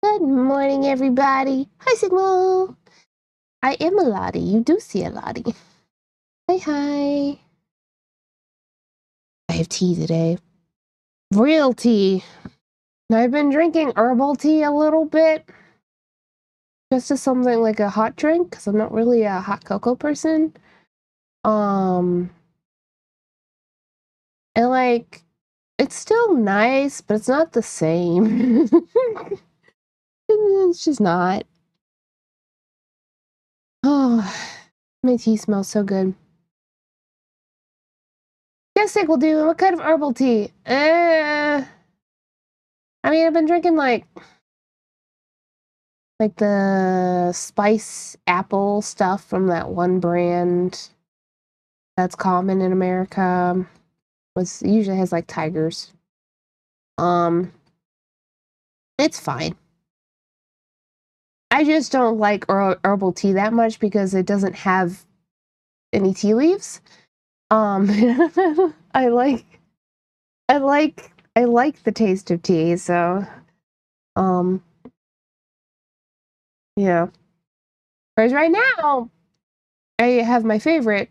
Good morning, everybody. Hi, Sigma. I am a Lottie. You do see a Lottie. Hi, hi. I have tea today. Real tea. I've been drinking herbal tea a little bit. Just as something like a hot drink, because I'm not really a hot cocoa person. And like, it's still nice, but it's not the same. It's just not. Oh, my tea smells so good. Guess it will do. What kind of herbal tea? I mean, I've been drinking like the spice apple stuff from that one brand that's common in America. It usually has like tigers. It's fine. I just don't like herbal tea that much because it doesn't have any tea leaves. I like the taste of tea, so yeah. Whereas right now, I have my favorite,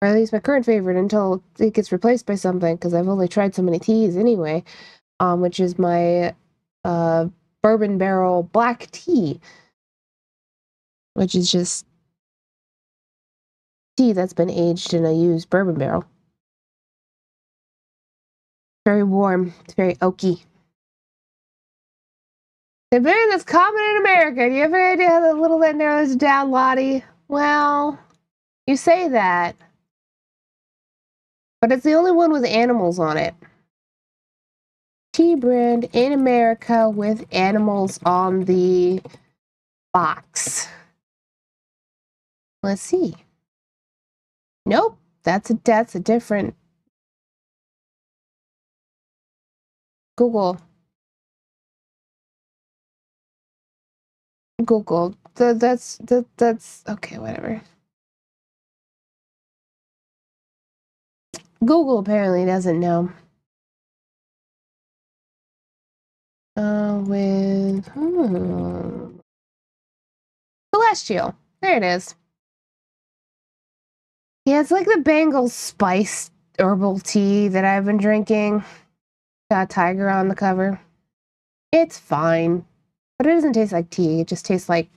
or at least my current favorite, until it gets replaced by something, because I've only tried so many teas anyway, which is my bourbon barrel black tea, which is just tea that's been aged in a used bourbon barrel. Very warm. It's very oaky. The beer that's common in America. Do you have any idea how the little that narrows down, Lottie? Well, you say that, but it's the only one with animals on it. Tea brand in America with animals on the box. Let's see. Nope, that's a different. Google. That's okay, whatever. Google apparently doesn't know. With Celestial. There it is. Yeah, it's like the Bengal spice herbal tea that I've been drinking. Got a tiger on the cover. It's fine, but it doesn't taste like tea. It just tastes like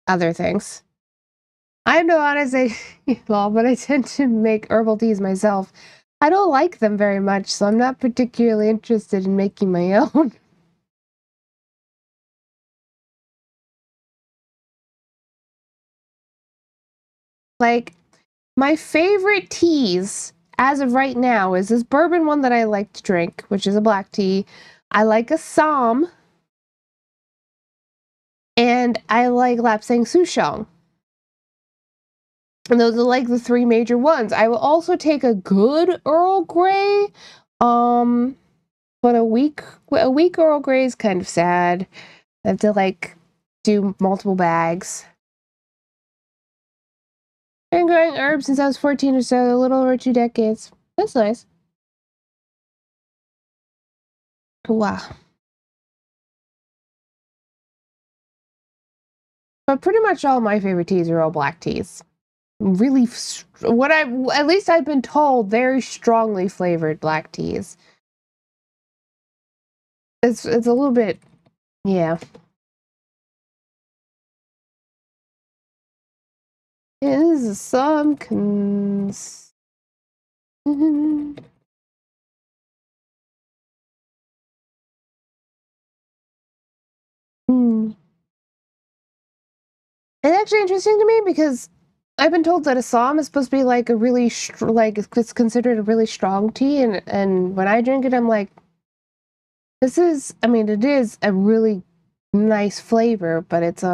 other things. I have no honest idea, but I tend to make herbal teas myself. I don't like them very much, so I'm not particularly interested in making my own. Like, my favorite teas as of right now is this bourbon one that I like to drink, which is a black tea. I like Assam, and I like Lapsang Souchong. And those are like the three major ones. I will also take a good Earl Grey. Um, but a weak Earl Grey is kind of sad. I have to like do multiple bags. Been growing herbs since I was 14 or so, a little over 2 decades. That's nice. Wow. But pretty much all my favorite teas are all black teas. Really, at least I've been told, very strongly flavored black teas. It's a little bit, yeah. It is some Hmm. It's actually interesting to me because I've been told that Assam is supposed to be like a really like it's considered a really strong tea, and when I drink it, I'm like, this is. I mean, it is a really nice flavor, but it's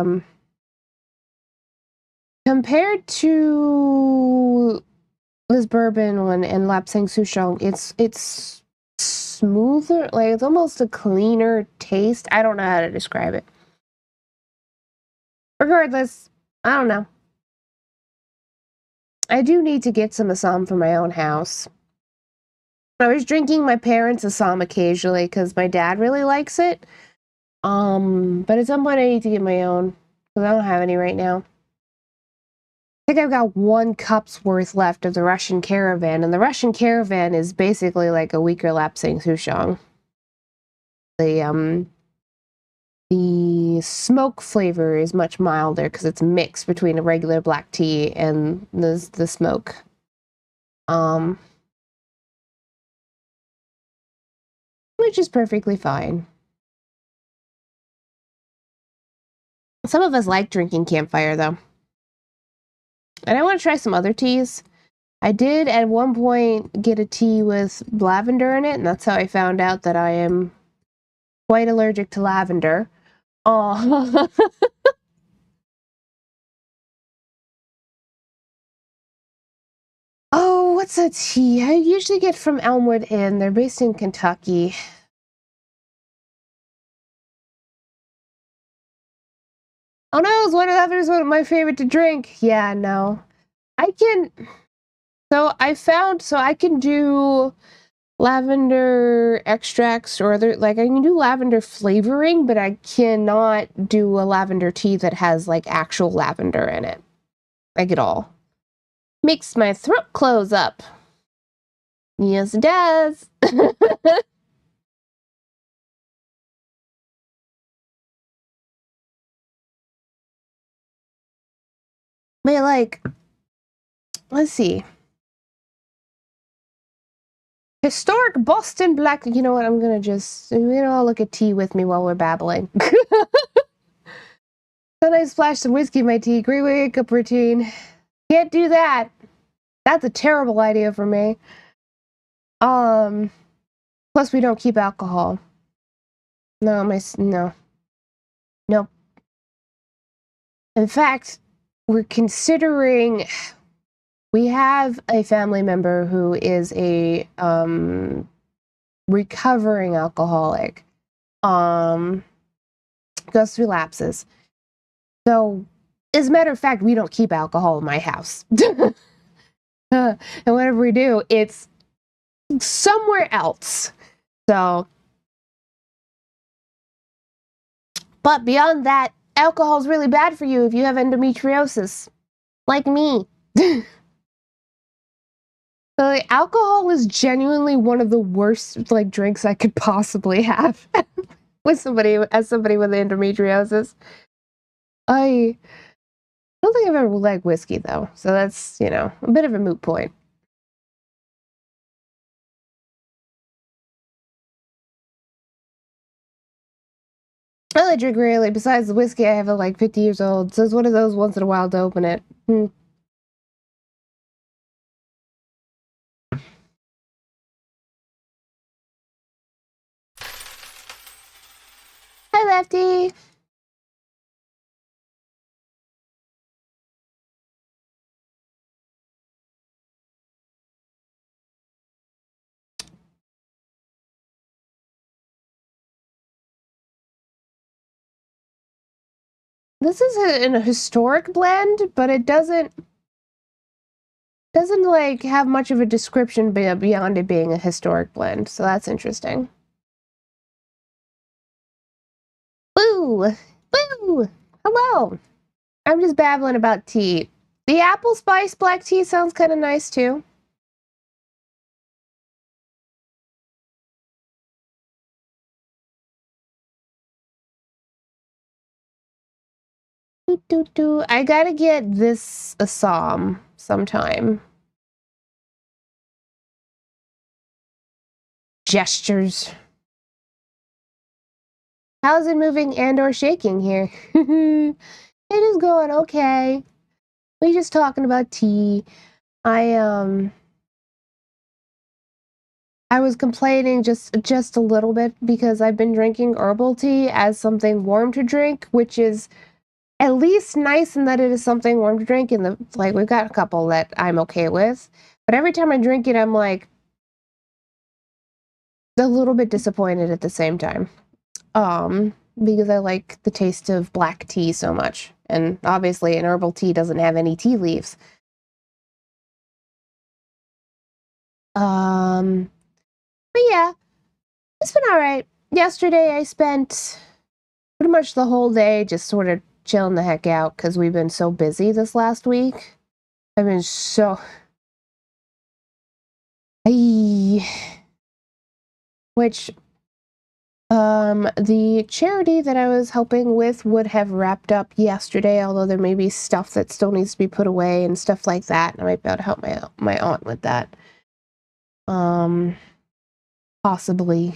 compared to this bourbon one and Lapsang Souchong, it's smoother. Like it's almost a cleaner taste. I don't know how to describe it. Regardless, I don't know. I do need to get some Assam for my own house. I was drinking my parents' Assam occasionally because my dad really likes it. But at some point I need to get my own because I don't have any right now. I think I've got 1 cup's worth left of the Russian Caravan, and the Russian Caravan is basically like a weaker Lapsang Souchong. The the smoke flavor is much milder because it's mixed between a regular black tea and the smoke. Which is perfectly fine. Some of us like drinking campfire though. And I want to try some other teas. I did at one point get a tea with lavender in it, and that's how I found out that I am quite allergic to lavender. Oh. Oh, what's that tea? I usually get from Elmwood Inn. They're based in Kentucky. Oh no, it's lavender's one of my favorite to drink. Yeah, no. I can so I can do lavender extracts or other like I can do lavender flavoring, but I cannot do a lavender tea that has like actual lavender in it. Like at all. Makes my throat close up. Yes, it does. But like, let's see. Historic Boston Black. You know what? I'm gonna just all look at tea with me while we're babbling. Then I splash some whiskey in my tea. Great wake up routine. Can't do that. That's a terrible idea for me. Um. Plus, we don't keep alcohol. No, no, nope. In fact, we're considering. We have a family member who is a recovering alcoholic. Um, goes through lapses. So, as a matter of fact, we don't keep alcohol in my house. And whenever we do, it's somewhere else. So, but beyond that, alcohol is really bad for you if you have endometriosis, like me. So, like, alcohol is genuinely one of the worst like drinks I could possibly have with somebody with endometriosis. I don't think I've ever liked whiskey though, so that's a bit of a moot point. I only drink rarely. Besides the whiskey, I have it like 50 years old, so it's one of those once in a while to open it. Hi, Lefty. This is in a historic blend, but it doesn't like have much of a description beyond it being a historic blend, so that's interesting. Boo! Boo! Hello! I'm just babbling about tea. The apple spice black tea sounds kind of nice too. I gotta get this Assam sometime. Gestures. How's it moving and or shaking here? It is going okay. We just talking about tea. I was complaining just a little bit because I've been drinking herbal tea as something warm to drink, which is at least nice in that it is something warm to drink. And like we've got a couple that I'm okay with, but every time I drink it, I'm like a little bit disappointed at the same time. Because I like the taste of black tea so much, and obviously an herbal tea doesn't have any tea leaves. But yeah, it's been all right. Yesterday I spent pretty much the whole day just sort of chilling the heck out because we've been so busy this last week. I've been so. Which the charity that I was helping with would have wrapped up yesterday, although there may be stuff that still needs to be put away and stuff like that. I might be able to help my aunt with that. Possibly.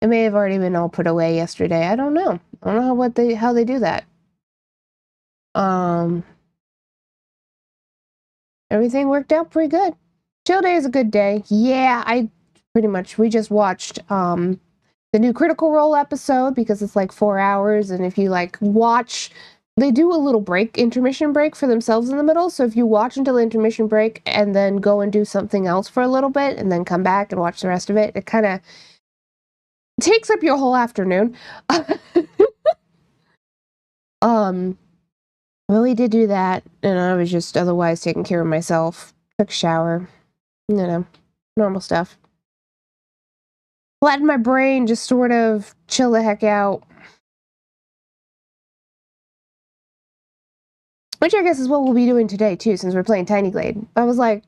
It may have already been all put away yesterday. I don't know. I don't know how they do that. Everything worked out pretty good. Chill day is a good day. Yeah, we just watched the new Critical Role episode because it's like 4 hours, and if you like watch, they do a little intermission break for themselves in the middle. So if you watch until the intermission break and then go and do something else for a little bit and then come back and watch the rest of it, it kind of takes up your whole afternoon. Well, we did do that, and I was just otherwise taking care of myself. Took a shower, normal stuff. Let my brain just sort of chill the heck out. Which I guess is what we'll be doing today, too, since we're playing Tiny Glade. I was like,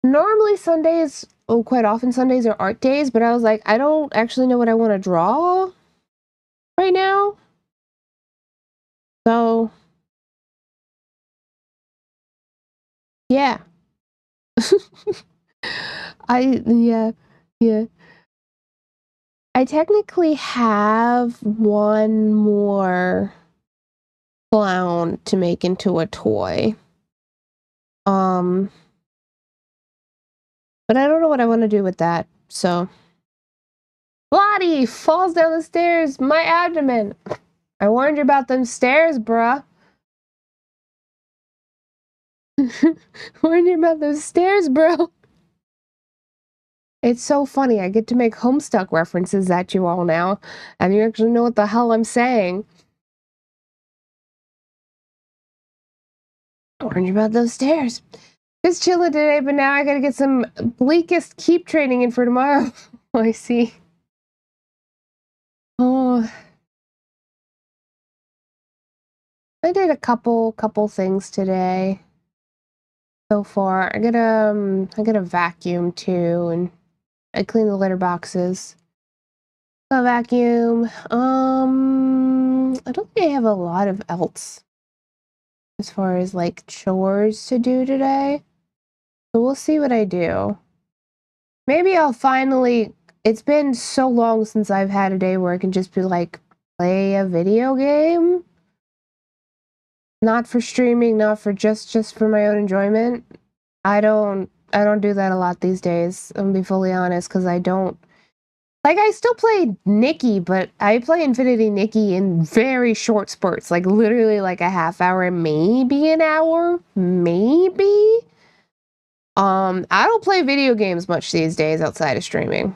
normally Sundays, quite often Sundays are art days, but I was like, I don't actually know what I want to draw right now. So, yeah. Yeah. I technically have one more clown to make into a toy. But I don't know what I want to do with that, so. Lottie falls down the stairs, my abdomen. I warned you about them stairs, bruh. Warned you about those stairs, bro. It's so funny. I get to make Homestuck references at you all now, and you actually know what the hell I'm saying. Warned you about those stairs. Just chilling today, but now I gotta get some bleakest keep training in for tomorrow. I see. Oh. I did a couple things today so far. I got a vacuum too, and I clean the litter boxes. A vacuum. I don't think I have a lot of else as far as like chores to do today. So we'll see what I do. Maybe I'll finally It's been so long since I've had a day where I can just be like, play a video game. Not for streaming, not for just for my own enjoyment. I don't do that a lot these days. I'm gonna be fully honest, because I don't like. I still play Nikki, but I play Infinity Nikki in very short spurts, like literally like a half hour, maybe an hour, maybe. I don't play video games much these days outside of streaming.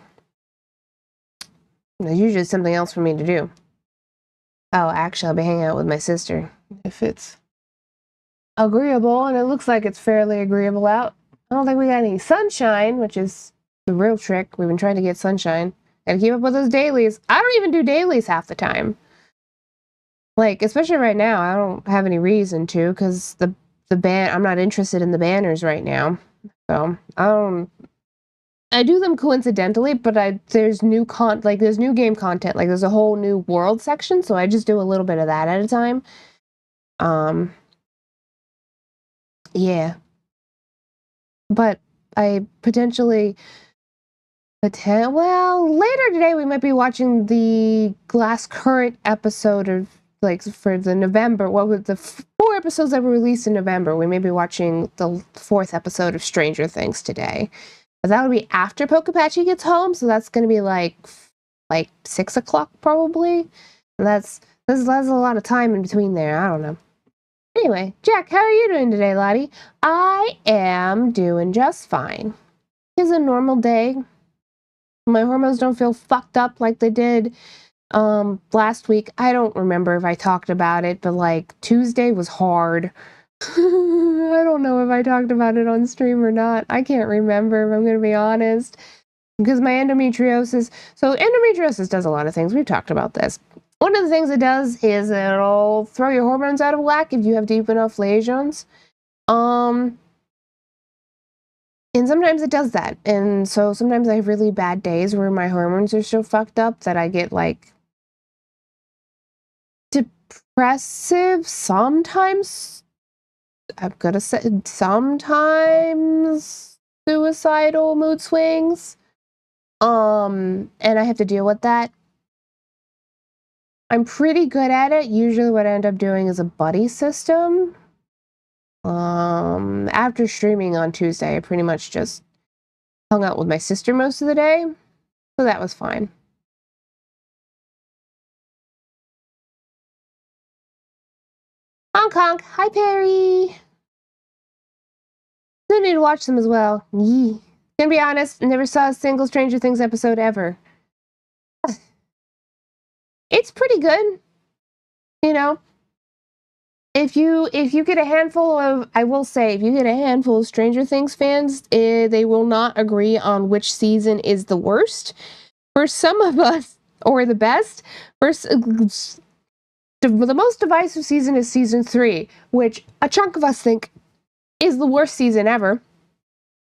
There's usually something else for me to do. Oh, actually, I'll be hanging out with my sister if it's agreeable, and it looks like it's fairly agreeable out. I don't think we got any sunshine, which is the real trick. We've been trying to get sunshine. Gotta keep up with those dailies. I don't even do dailies half the time. Like, especially right now, I don't have any reason to, because the I'm not interested in the banners right now. So, I do them coincidentally, but there's new there's new game content. Like, there's a whole new world section, so I just do a little bit of that at a time. Yeah. But I potentially well, later today we might be watching the last current episode of, like, for the November, what was the 4 episodes that were released in November. We may be watching the 4th episode of Stranger Things today. But that would be after Pokapatchy gets home, so that's going to be like 6 o'clock probably. And that's a lot of time in between there. I don't know. Anyway, Jack, how are you doing today, laddie? I am doing just fine. It's a normal day. My hormones don't feel fucked up like they did last week. I don't remember if I talked about it, but like Tuesday was hard. I don't know if I talked about it on stream or not. I can't remember, if I'm going to be honest. Because my endometriosis... So endometriosis does a lot of things. We've talked about this. One of the things it does is it'll throw your hormones out of whack if you have deep enough lesions. And sometimes it does that. And so sometimes I have really bad days where my hormones are so fucked up that I get like depressive, sometimes, I'm gonna say, sometimes suicidal mood swings. And I have to deal with that. I'm pretty good at it. Usually what I end up doing is a buddy system. After streaming on Tuesday, I pretty much just hung out with my sister most of the day, so that was fine. Hong Kong, hi Perry! I need to watch them as well. Yee. Gonna be honest, never saw a single Stranger Things episode ever. It's pretty good. You know, if you get a handful of, I will say, if you get a handful of Stranger Things fans, they will not agree on which season is the worst. For some of us, or the best, the most divisive season is season 3, which a chunk of us think is the worst season ever.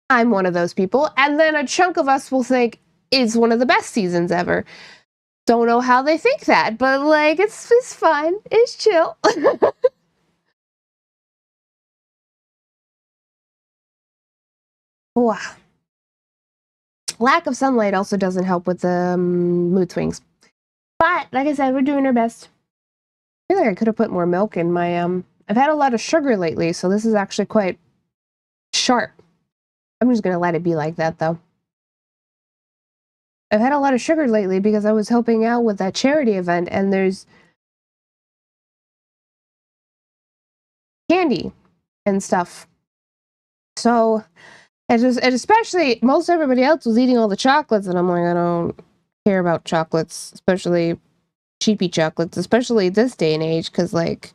I'm one of those people. And then a chunk of us will think it's one of the best seasons ever. Don't know how they think that, but like, it's fine. It's chill. Wow. Lack of sunlight also doesn't help with the mood swings. But, like I said, we're doing our best. I feel like I could have put more milk in my, I've had a lot of sugar lately, so this is actually quite sharp. I'm just gonna let it be like that, though. I've had a lot of sugar lately because I was helping out with that charity event, and there's candy and stuff. So, and especially, most everybody else was eating all the chocolates, and I'm like, I don't care about chocolates, especially cheapy chocolates, especially this day and age, because, like,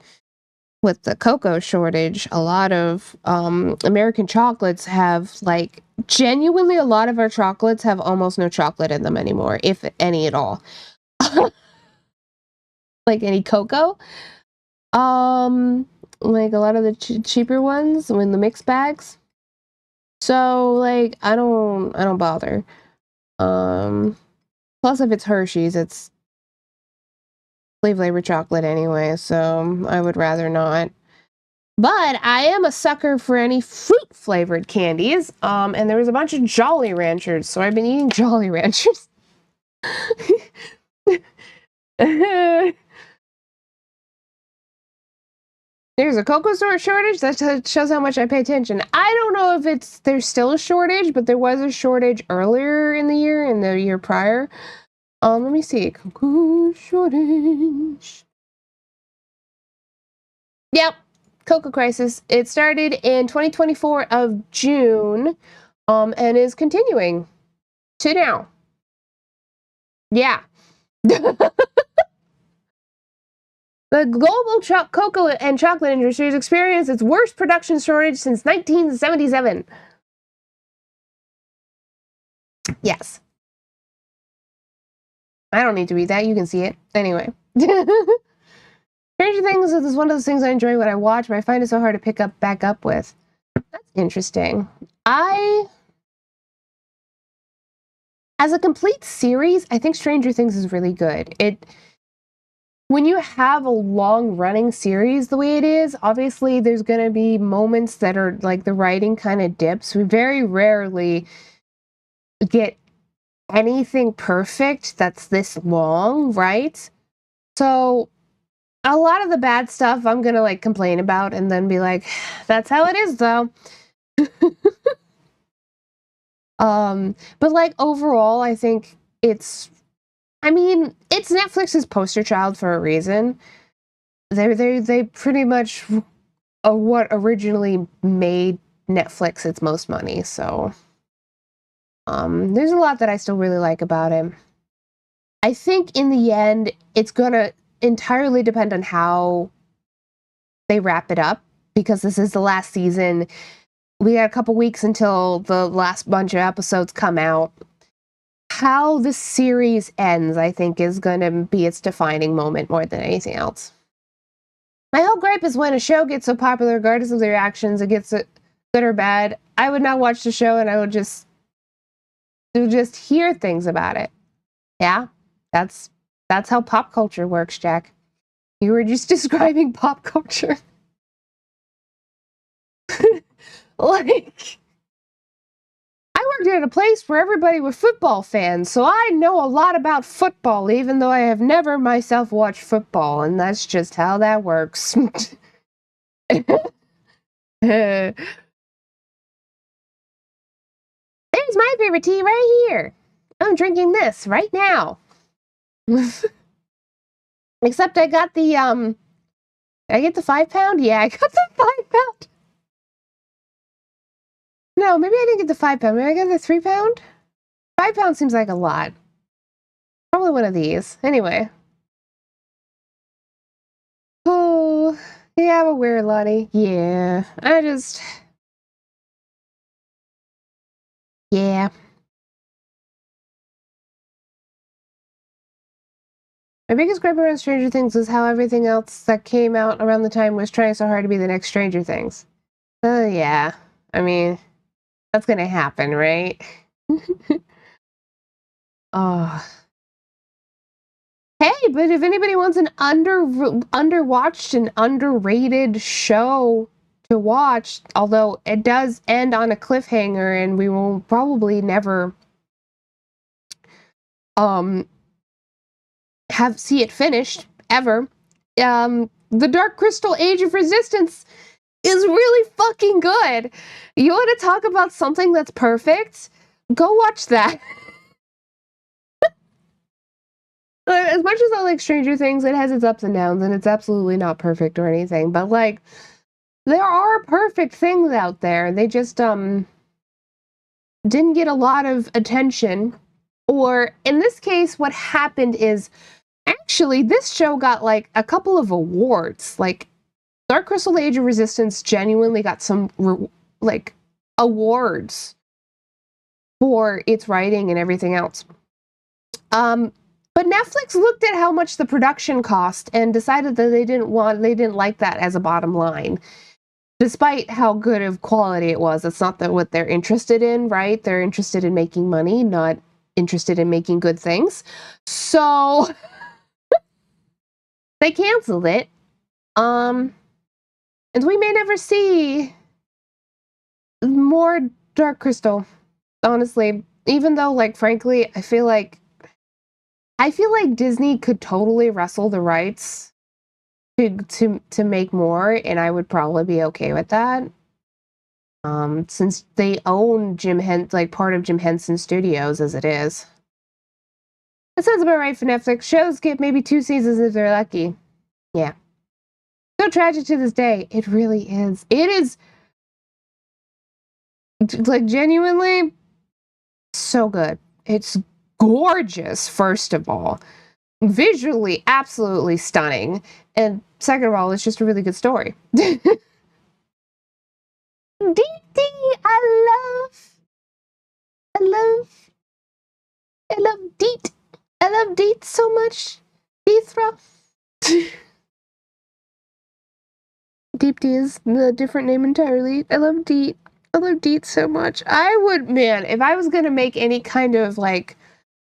with the cocoa shortage, a lot of American chocolates have, like, genuinely a lot of our chocolates have almost no chocolate in them anymore, if any at all. Like any cocoa. Like a lot of the cheaper ones in the mixed bags. So, like, I don't bother. Plus if it's Hershey's, it's flavored chocolate anyway, so I would rather not. But I am a sucker for any fruit-flavored candies, and there was a bunch of Jolly Ranchers, so I've been eating Jolly Ranchers. There's a cocoa shortage. That shows how much I pay attention. I don't know if there's still a shortage, but there was a shortage earlier in the year and the year prior. Let me see. Cocoa shortage. Yep. Cocoa crisis. It started in 2024 of June, and is continuing to now. Yeah. The global cocoa and chocolate industry has experienced its worst production shortage since 1977. Yes. I don't need to read that. You can see it. Anyway. Stranger Things is one of those things I enjoy when I watch, but I find it so hard to back up with. That's interesting. As a complete series, I think Stranger Things is really good. When you have a long-running series the way it is, obviously there's going to be moments that are like the writing kind of dips. We very rarely get anything perfect that's this long, right? So a lot of the bad stuff I'm going to like complain about and then be like, that's how it is though. But like overall, I think it's Netflix's poster child for a reason. They pretty much what originally made Netflix its most money. So, there's a lot that I still really like about it. I think in the end, it's gonna entirely depend on how they wrap it up, because this is the last season. We got a couple weeks until the last bunch of episodes come out. How the series ends, I think, is going to be its defining moment more than anything else. My whole gripe is when a show gets so popular, regardless of the reactions, it gets good or bad, I would not watch the show and I would just hear things about it. Yeah, that's how pop culture works, Jack. You were just describing pop culture. Like, I worked at a place where everybody were football fans, so I know a lot about football, even though I have never myself watched football, and that's just how that works. There's my favorite tea right here. I'm drinking this right now. Except I got the, did I get the 5-pound? Yeah, I got the 5-pound. No, maybe I didn't get the 5-pound. Maybe I got the 3-pound? 5-pound seems like a lot. Probably one of these. Anyway. Oh, yeah, but where, Lottie? Yeah, yeah. My biggest gripe around Stranger Things is how everything else that came out around the time was trying so hard to be the next Stranger Things. Yeah. I mean, that's gonna happen, right? Oh. Hey, but if anybody wants an underwatched and underrated show to watch, although it does end on a cliffhanger and we will probably never see it finished ever. The Dark Crystal Age of Resistance is really fucking good. You want to talk about something that's perfect? Go watch that. As much as I like Stranger Things, it has its ups and downs, and it's absolutely not perfect or anything. But like, there are perfect things out there. They just didn't get a lot of attention. Or in this case, what happened is actually this show got like a couple of awards. Like, Dark Crystal Age of Resistance genuinely got some like awards for its writing and everything else. But Netflix looked at how much the production cost and decided that they didn't like that as a bottom line. Despite how good of quality it was, it's not what they're interested in, right? They're interested in making money, not interested in making good things. So they canceled it. And we may never see more Dark Crystal, honestly. Even though, like, frankly, I feel like I feel like Disney could totally wrestle the rights to make more, and I would probably be okay with that. Since they own like part of Jim Henson Studios as it is. That sounds about right for Netflix. Shows get maybe 2 seasons if they're lucky. Yeah. So tragic to this day. It really is. It is, like, genuinely so good. It's gorgeous, first of all. Visually, absolutely stunning. And second of all, it's just a really good story. Deep I love Deet. I love Deet so much. Deethra. Deep D is a different name entirely. I love Deet. I love Deet so much. I would, man, if I was gonna make any kind of, like,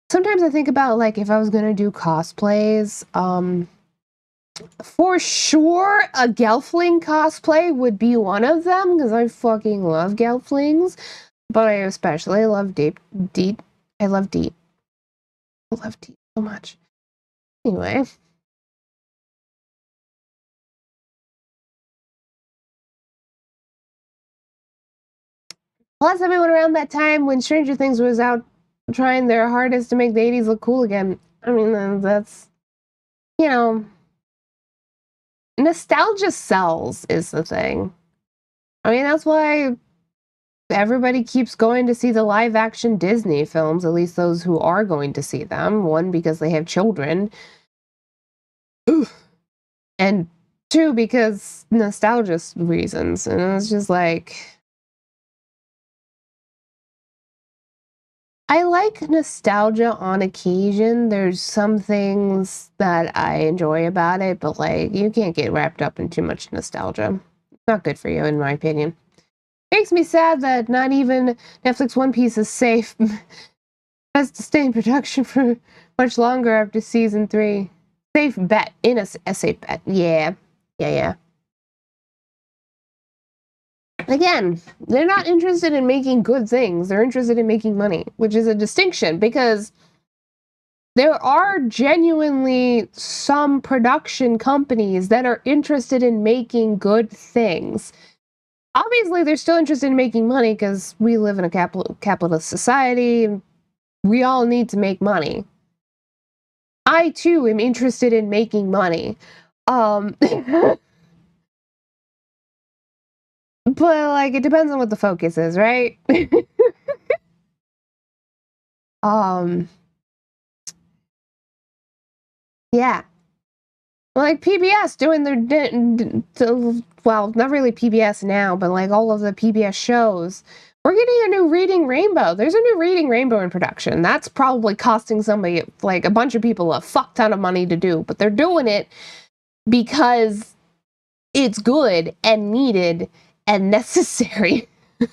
sometimes I think about, like, if I was gonna do cosplays, for sure a Gelfling cosplay would be one of them, because I fucking love Gelflings, but I especially love Deet. I love Deet. I love Deet so much. Anyway. Plus, everyone around that time when Stranger Things was out trying their hardest to make the 80s look cool again. I mean, that's, you know, nostalgia sells is the thing. I mean, that's why everybody keeps going to see the live action Disney films, at least those who are going to see them. One, because they have children. And two, because nostalgia reasons. And it's just like, I like nostalgia on occasion. There's some things that I enjoy about it, but, like, you can't get wrapped up in too much nostalgia. It's not good for you, in my opinion. Makes me sad that not even Netflix One Piece is safe. Has to stay in production for much longer after season 3. Safe bet. A safe bet. Yeah. Yeah. Again, they're not interested in making good things. They're interested in making money, which is a distinction, because there are genuinely some production companies that are interested in making good things. Obviously, they're still interested in making money because we live in a capitalist society. And we all need to make money. I, too, am interested in making money. But, like, it depends on what the focus is, right? Yeah. Like PBS doing their, well, not really PBS now, but, like, all of the PBS shows. We're getting a new Reading Rainbow. There's a new Reading Rainbow in production. That's probably costing somebody, like, a bunch of people a fuck ton of money to do, but they're doing it because it's good and needed and necessary. Oh yeah,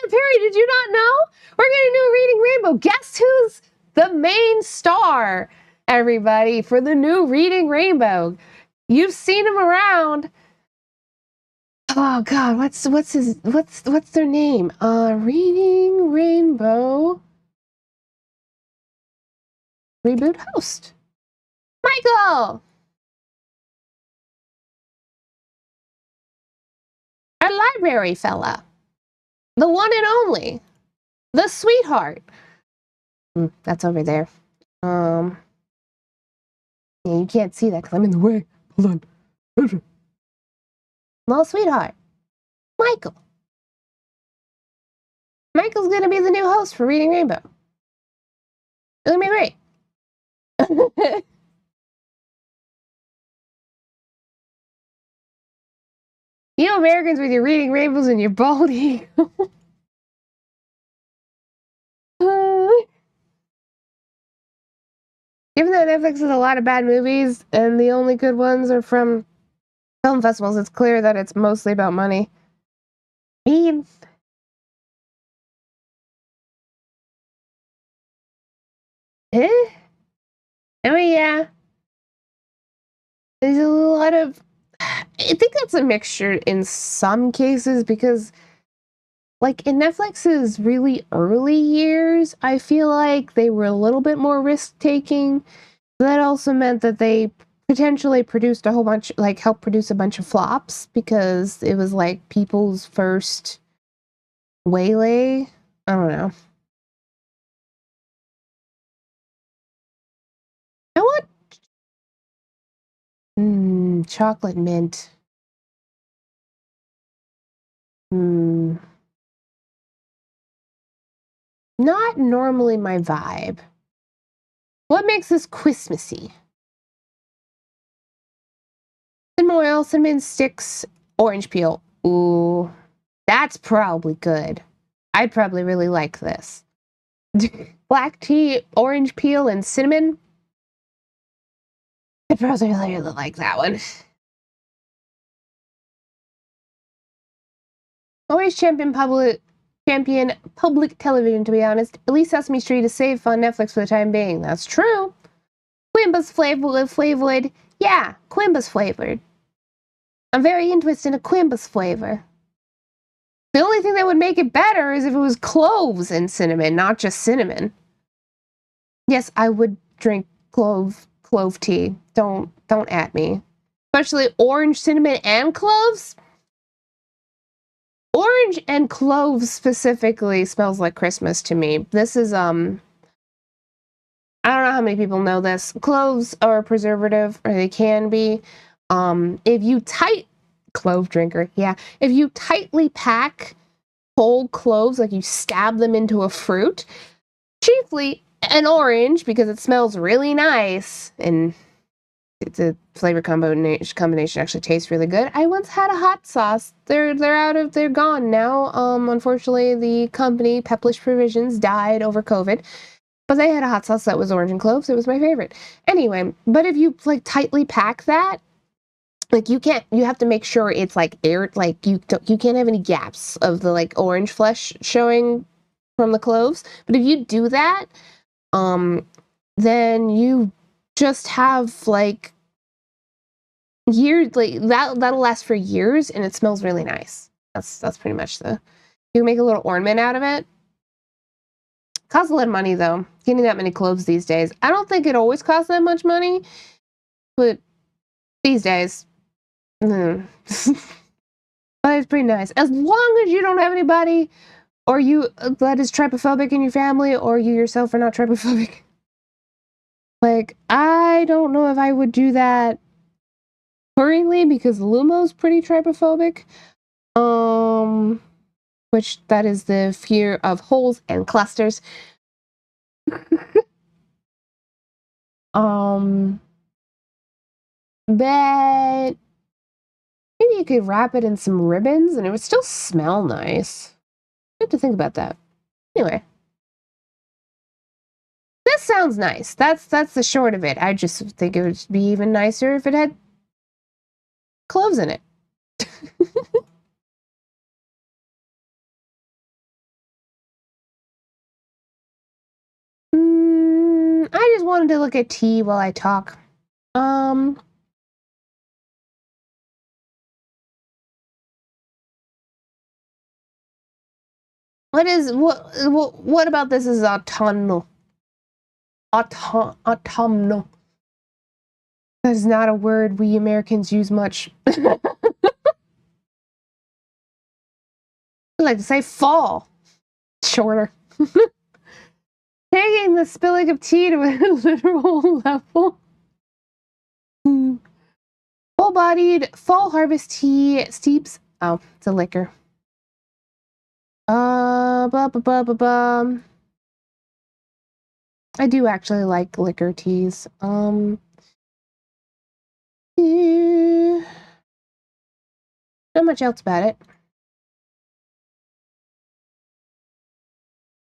Perry, did you not know? We're getting a new Reading Rainbow. Guess who's the main star, everybody, for the new Reading Rainbow? You've seen him around. Oh god, what's their name? Reading Rainbow reboot host. Michael! Our library fella. The one and only. The sweetheart. That's over there. Yeah, you can't see that because I'm in the way. Hold on. Little sweetheart. Michael. Michael's gonna be the new host for Reading Rainbow. It's gonna be great. You know, Americans with your Reading Rainbows and your bald eagle. Given that Netflix has a lot of bad movies and the only good ones are from film festivals, it's clear that it's mostly about money. I mean, yeah. There's a lot of, I think that's a mixture in some cases, because like in Netflix's really early years, I feel like they were a little bit more risk taking. That also meant that they potentially produced a whole bunch, like helped produce a bunch of flops because it was like people's first waylay. I don't know. You know what? Chocolate mint. Hmm. Not normally my vibe. What makes this Christmassy? Cinnamon oil, cinnamon sticks, orange peel. Ooh, that's probably good. I'd probably really like this. Black tea, orange peel, and cinnamon. I'd probably really like that one. Always champion public television, to be honest. At least Sesame Street is safe on Netflix for the time being. That's true. Quimba's flavored. Yeah, Quimba's flavored. I'm very interested in a Quimba's flavor. The only thing that would make it better is if it was cloves and cinnamon, not just cinnamon. Yes, I would drink clove tea. Don't at me. Especially orange, cinnamon, and cloves. Orange and cloves specifically smells like Christmas to me. This is I don't know how many people know this. Cloves are a preservative, or they can be. If you clove drinker, yeah. If you tightly pack whole cloves, like you stab them into a fruit, chiefly an orange because it smells really nice and it's a flavor combination actually tastes really good. I once had a hot sauce. They're gone now. Unfortunately the company Peplish Provisions died over COVID. But they had a hot sauce that was orange and cloves. It was my favorite. Anyway, but if you like tightly pack that, like you have to make sure it's like like you can't have any gaps of the like orange flesh showing from the cloves. But if you do that, then you just have like years, like that'll last for years and it smells really nice. That's pretty much you can make a little ornament out of it. Costs a lot of money though, getting that many cloves these days. I don't think it always costs that much money, but these days, but it's pretty nice. As long as you don't have anybody, or you that is trypophobic in your family, or you yourself are not trypophobic. Like, I don't know if I would do that currently because Lumo's pretty trypophobic. Which that is the fear of holes and clusters. But maybe you could wrap it in some ribbons and it would still smell nice. I have to think about that. Anyway. This sounds nice. That's the short of it. I just think it would be even nicer if it had cloves in it. I just wanted to look at tea while I talk. What about this is autumnal? Autumnal. That is not a word we Americans use much. I like to say fall. Shorter. Taking the spilling of tea to a literal level. Full-bodied fall harvest tea steeps. Oh, it's a liquor. I do actually like liquor teas. Yeah. Not much else about it.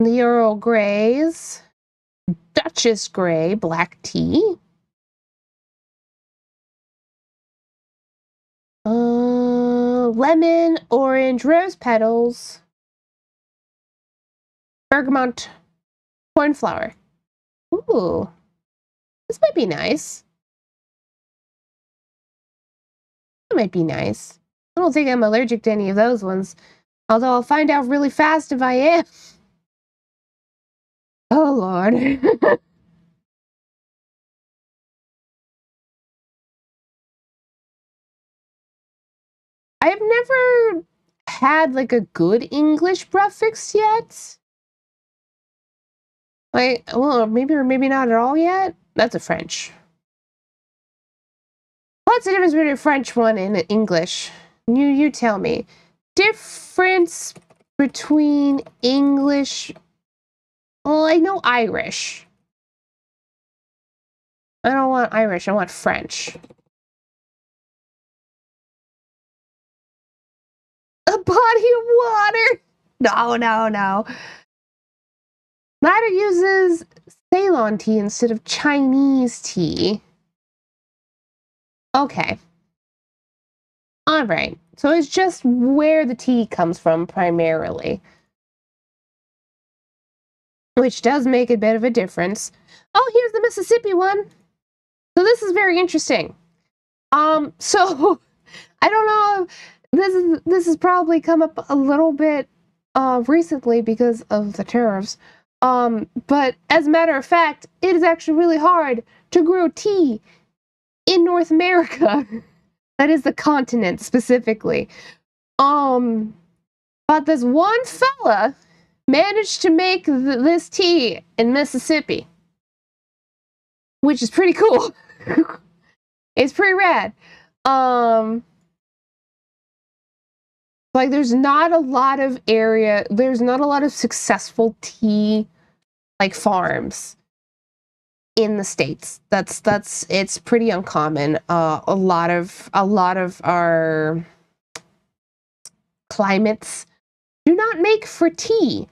The Earl Greys, Duchess Grey black tea. Lemon, orange, rose petals, bergamot, cornflower. Ooh, this might be nice. That might be nice. I don't think I'm allergic to any of those ones. Although I'll find out really fast if I am. Oh, Lord. I've never had like a good English prefix yet. Like, well, maybe or maybe not at all yet. That's a French. What's the difference between a French one and an English? You tell me. Difference between English. Well, I know Irish. I don't want Irish. I want French. A body of water. No, no, no. Latter uses Ceylon tea instead of Chinese tea. Okay. All right. So it's just where the tea comes from primarily, which does make a bit of a difference. Oh, here's the Mississippi one. So this is very interesting. So I don't know. This has probably come up a little bit recently because of the tariffs. But as a matter of fact, it is actually really hard to grow tea in North America. That is the continent specifically. But this one fella managed to make this tea in Mississippi, which is pretty cool. It's pretty rad. Like there's not a lot of successful tea like farms in the States. It's pretty uncommon. A lot of our climates do not make for tea.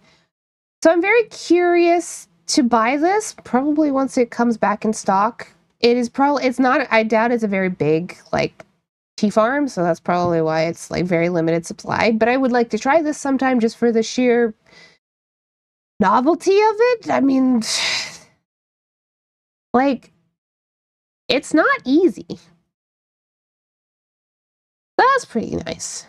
So I'm very curious to buy this, probably once it comes back in stock. It's not, I doubt it's a very big, like, tea farm, so that's probably why it's, like, very limited supply. But I would like to try this sometime just for the sheer novelty of it. I mean, like, it's not easy. That's pretty nice.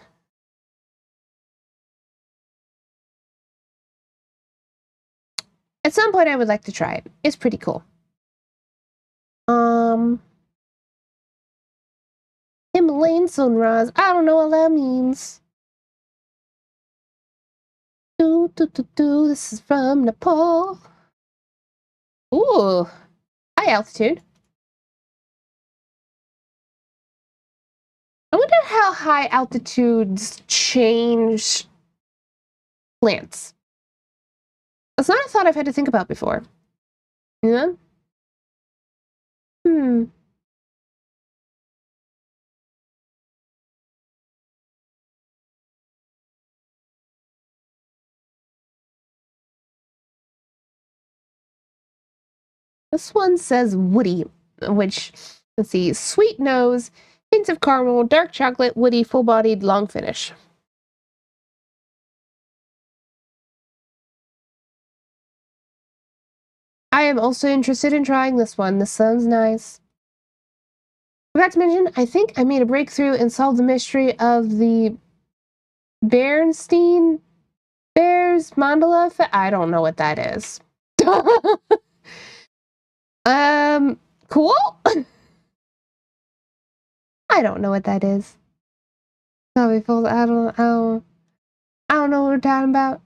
At some point, I would like to try it. It's pretty cool. Himalayan sunrise. I don't know what that means. This is from Nepal. Ooh, high altitude. I wonder how high altitudes change plants. That's not a thought I've had to think about before. Yeah? This one says woody, which, let's see, sweet nose, hints of caramel, dark chocolate, woody, full-bodied, long finish. I am also interested in trying this one. This sounds nice. Forgot to mention, I think I made a breakthrough and solved the mystery of the Bernstein Bears mandala. I don't know what that is. Cool? I don't know what that is. I don't know what we're talking about.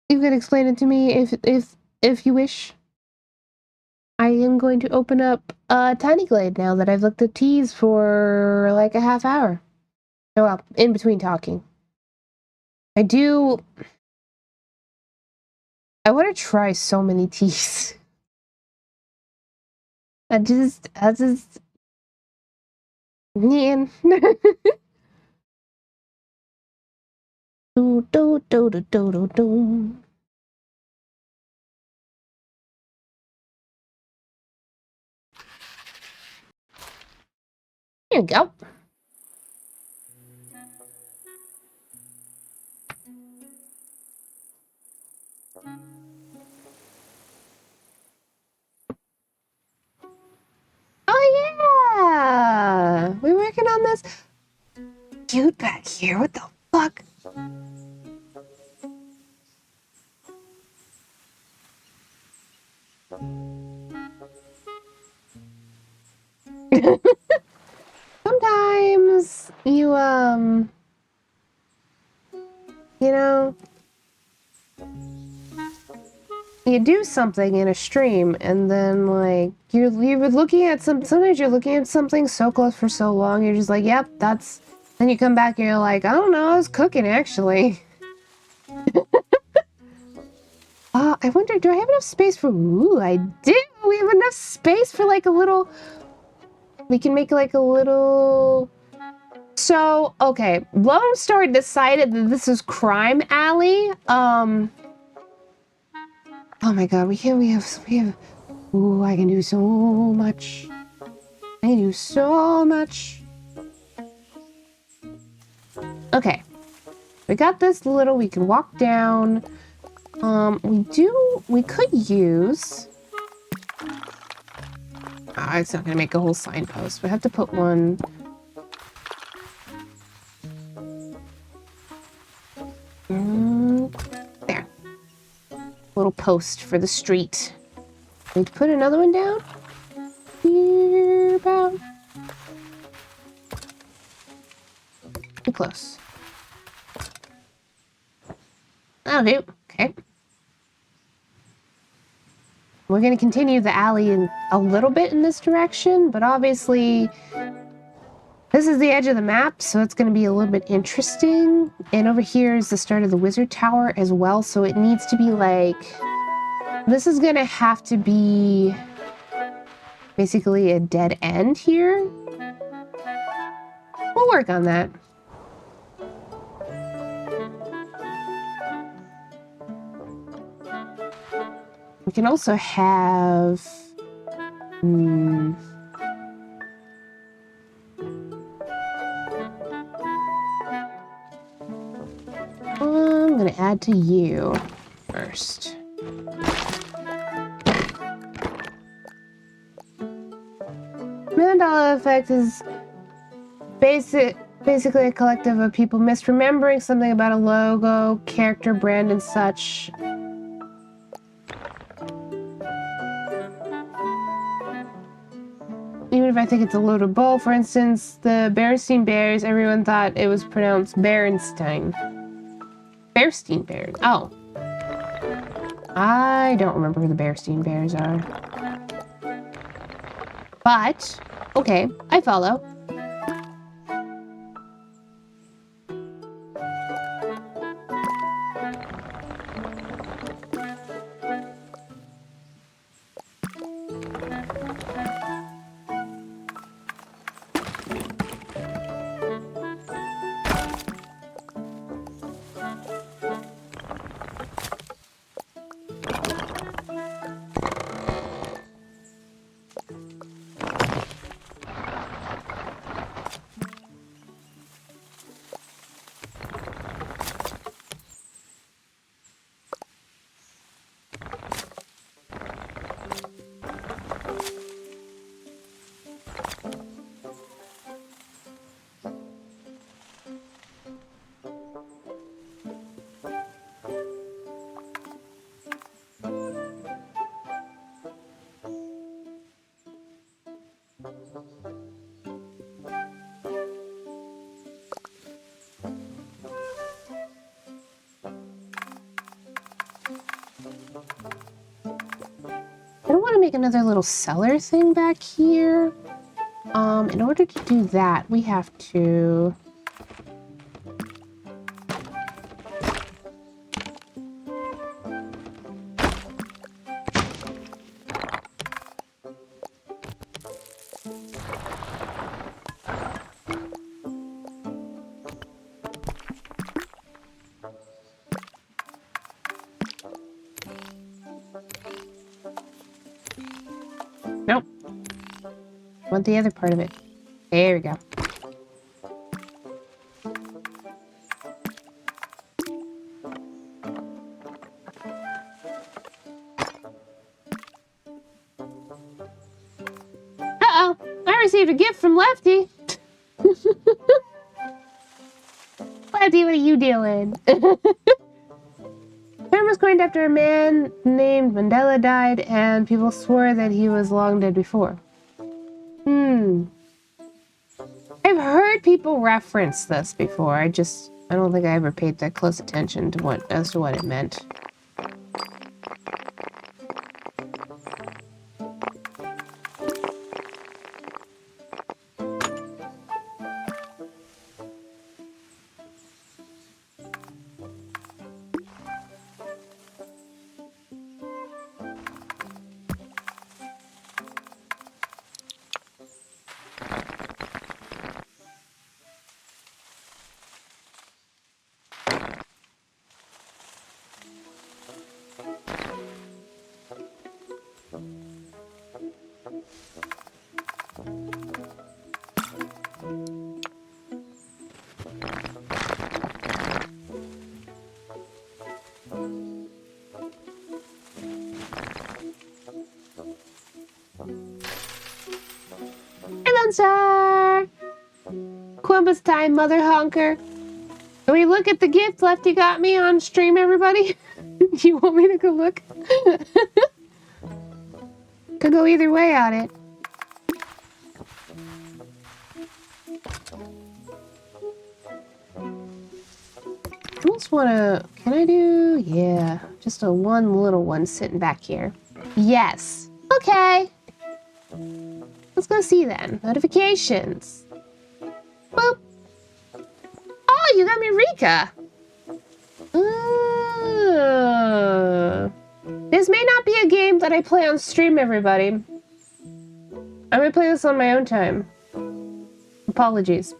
You can explain it to me if you wish. I am going to open up Tiny Glade now that I've looked at teas for like a half hour. Oh, well, in between talking. I want to try so many teas. I just, man. do, do, do, do, do, do, do. Here you go. Oh yeah, we're working on this. Dude back here, what the fuck? Sometimes you know, you do something in a stream and then like you're looking at sometimes you're looking at something so close for so long, you're just like, yep, that's, then you come back and you're like, I don't know, I was cooking actually. I wonder, do I have enough space for, ooh, I do! We have enough space for like a little, we can make like a little, so, okay, Lone Star decided that this is Crime Alley, oh my god, we have, ooh, I can do so much. I can do so much. Okay, we got this little, we can walk down, we could use, it's not gonna make a whole signpost. We have to put one. There. Little post for the street. Need to put another one down. Here about. Too close. Okay. Okay. We're gonna continue the alley in a little bit in this direction, but obviously this is the edge of the map, so it's going to be a little bit interesting. And over here is the start of the wizard tower as well, so it needs to be like, this is going to have to be basically a dead end here. We'll work on that. We can also have I'm gonna add to you first. Mandala effect is basically a collective of people misremembering something about a logo, character, brand, and such. Even if I think it's a load of bull, for instance, the Berenstein Bears, everyone thought it was pronounced Berenstein. Berenstein Bears. Oh. I don't remember who the Berenstein Bears are. But, okay, I follow. I don't want to make another little cellar thing back here. In order to do that, we have to... Nope. I want the other part of it. There we go. Uh-oh! I received a gift from Lefty! Lefty, what are you doing? Term was coined after a man named Mandela died, and people swore that he was long dead before. Hmm. I've heard people reference this before. I don't think I ever paid that close attention to what it meant. Hello, sir! Quimbus time, mother honker. Can we look at the gift Lefty got me on stream, everybody? Do you want me to go look? Could go either way on it. I almost wanna... Can I do... Yeah. Just a one little one sitting back here. Yes. Okay. Let's go see then. Notifications. Boop. Oh, you got me Rika. This may not be a game that I play on stream, everybody. I'm gonna play this on my own time. Apologies.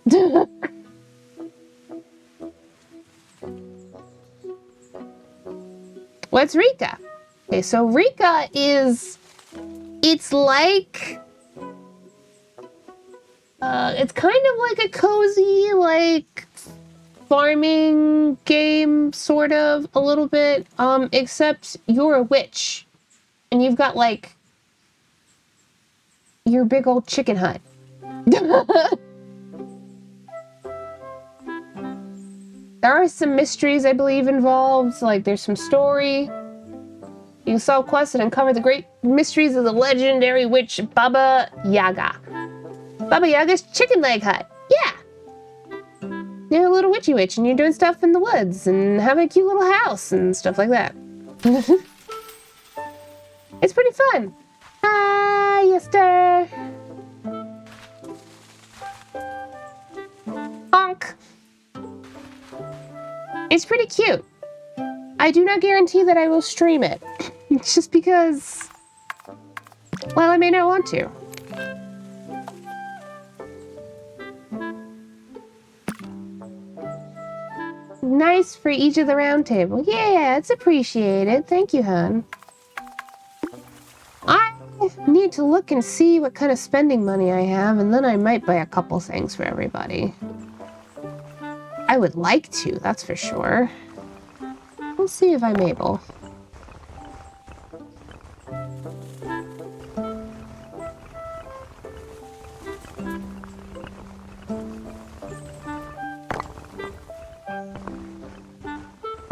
What's Rika? Okay, so Rika is... It's like... it's kind of like a cozy, like... farming game, sort of, a little bit. Except you're a witch. And you've got, like... your big old chicken hut. There are some mysteries, I believe, involved. Like, there's some story. You solve quests and uncover the great mysteries of the legendary witch Baba Yaga. Baba Yaga's chicken leg hut. Yeah. You're a little witchy witch and you're doing stuff in the woods and having a cute little house and stuff like that. It's pretty fun. Hi, Esther. Honk. It's pretty cute. I do not guarantee that I will stream it. Just because, well, I may not want to. Nice for each of the round table. Yeah, it's appreciated. Thank you, hon. I need to look and see what kind of spending money I have, and then I might buy a couple things for everybody. I would like to, that's for sure. We'll see if I'm able.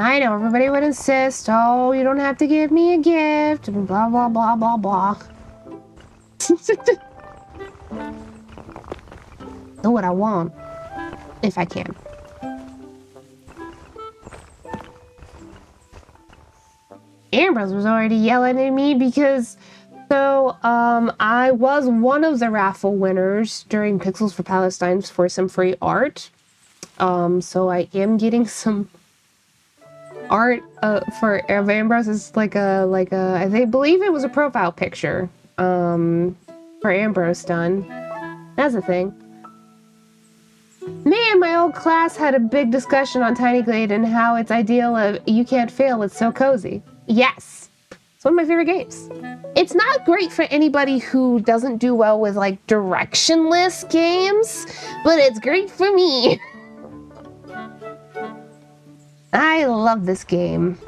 I know, everybody would insist, oh, you don't have to give me a gift, and blah, blah, blah, blah, blah. Do what I want, if I can. Ambrose was already yelling at me because, so, I was one of the raffle winners during Pixels for Palestine for some free art. So I am getting some art, of Ambrose. It's like I believe it was a profile picture, for Ambrose done. That's the thing. Me and my old class had a big discussion on Tiny Glade and how it's ideal of you can't fail, it's so cozy. Yes, it's one of my favorite games. It's not great for anybody who doesn't do well with like directionless games, but it's great for me. I love this game.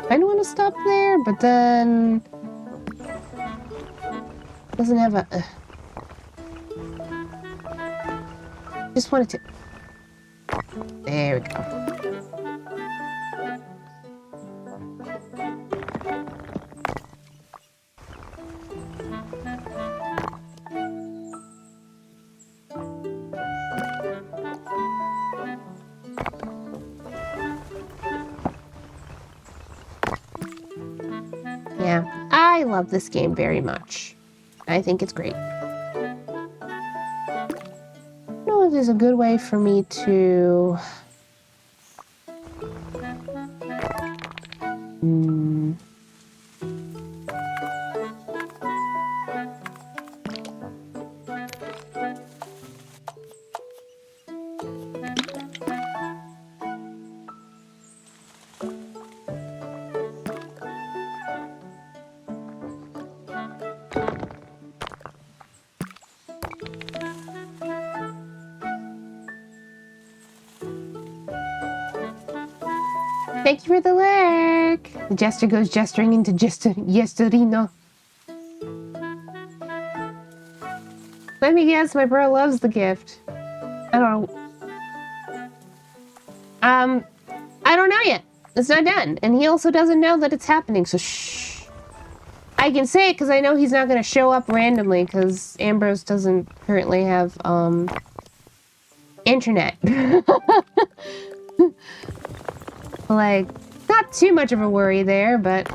I don't wanna stop there, but then doesn't have a just wanted to. There we go. love this game very much. I think it's great. I don't know if there's a good way for me to... Thank you for the lurk! The jester goes gesturing into Yesterino. Let me guess, my bro loves the gift. I don't know. I don't know yet. It's not done. And he also doesn't know that it's happening, so shh. I can say it because I know he's not going to show up randomly because Ambrose doesn't currently have, internet. Like, not too much of a worry there, but...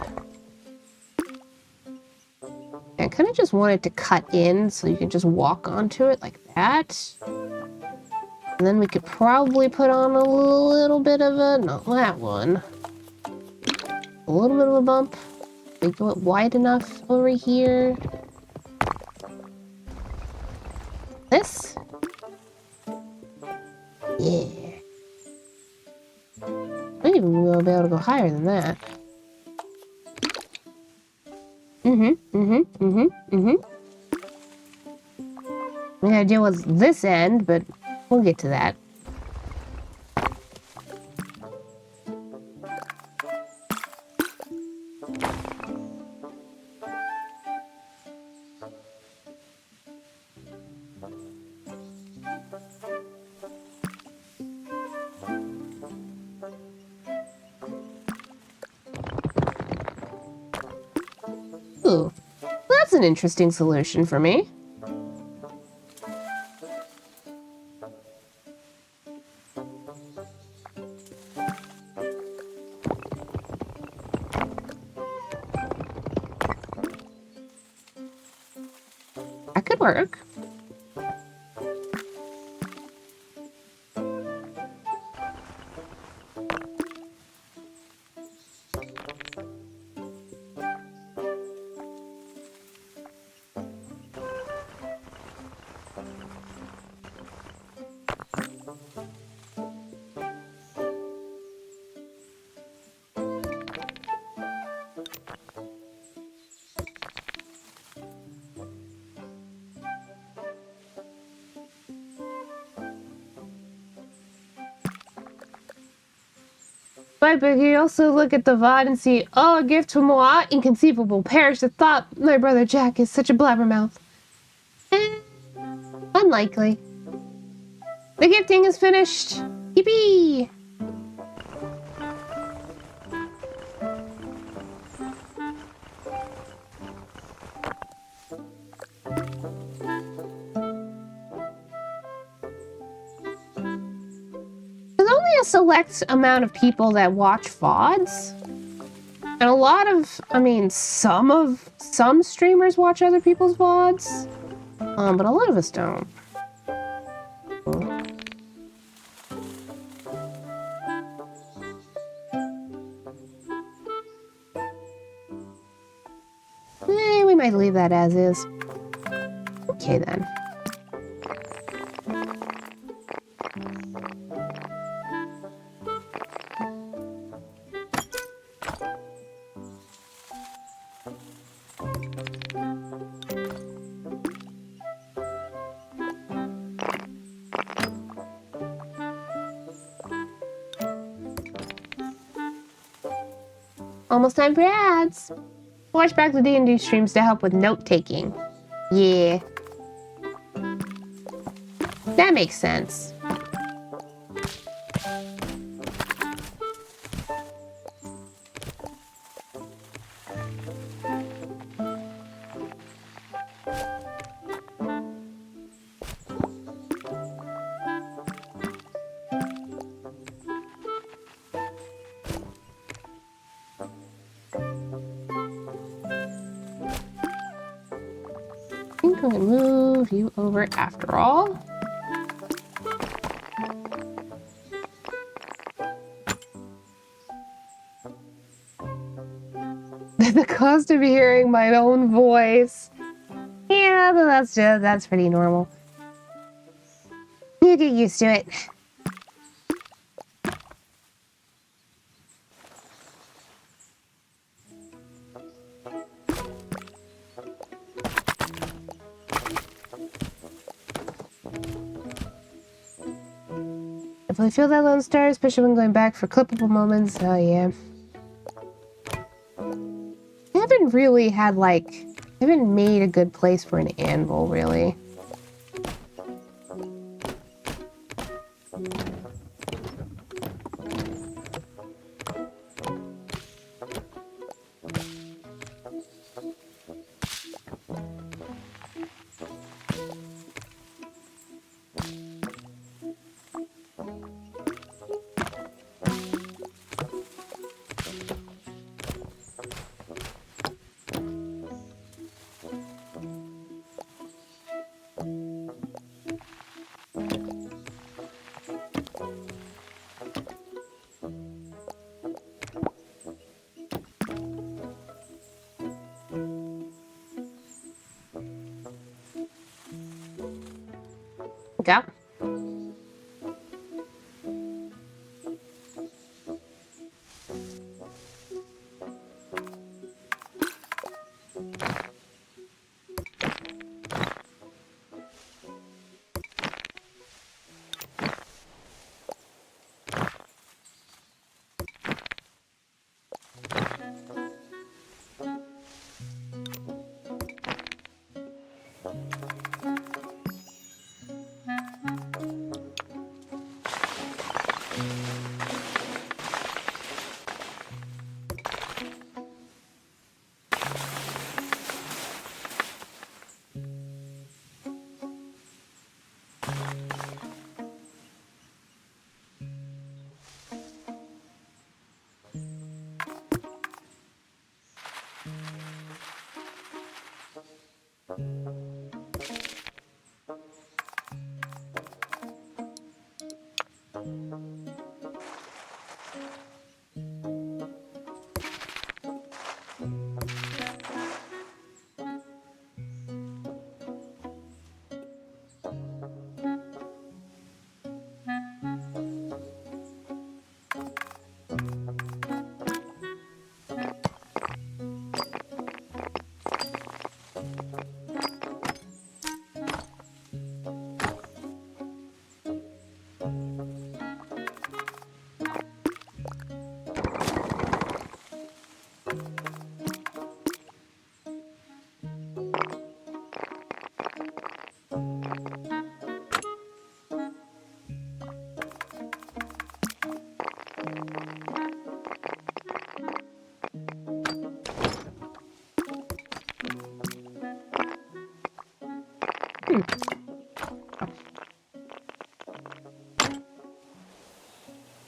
I kind of just wanted to cut in so you can just walk onto it like that. And then we could probably put on a little bit of a... not that one. A little bit of a bump. Make it wide enough over here. This? Yeah. Maybe we'll be able to go higher than that. We gotta deal with this end, but we'll get to that. Ooh, that's an interesting solution for me. That could work. But you also look at the VOD and see, oh, a gift to moi, inconceivable. Perish the thought, my brother Jack is such a blabbermouth. Unlikely. The gifting is finished. Yippee! There's only a select amount of people that watch VODs. And a lot of, I mean, some streamers watch other people's VODs. But a lot of us don't. We might leave that as is. Okay, then. Almost time for ads. Watch back the D&D streams to help with note-taking. Yeah. That makes sense. Go ahead and move you over after all. The cost of hearing my own voice. Yeah, that's pretty normal. You get used to it. If I feel that Lone Star, especially when going back for clippable moments, oh yeah. I haven't really had, like, I haven't made a good place for an anvil, really. Okay.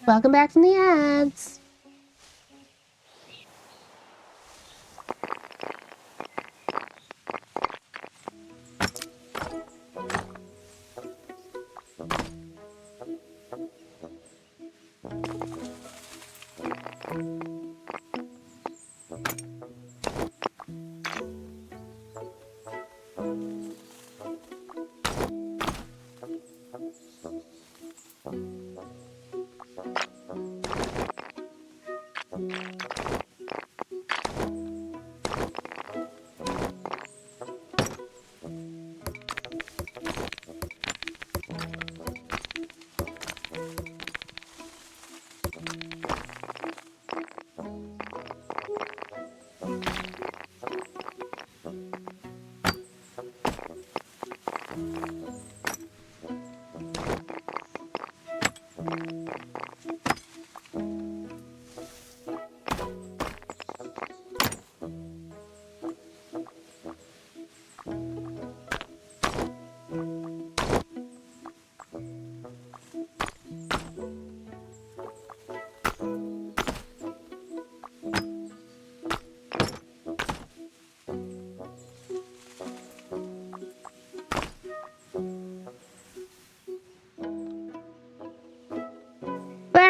Welcome back from the ads.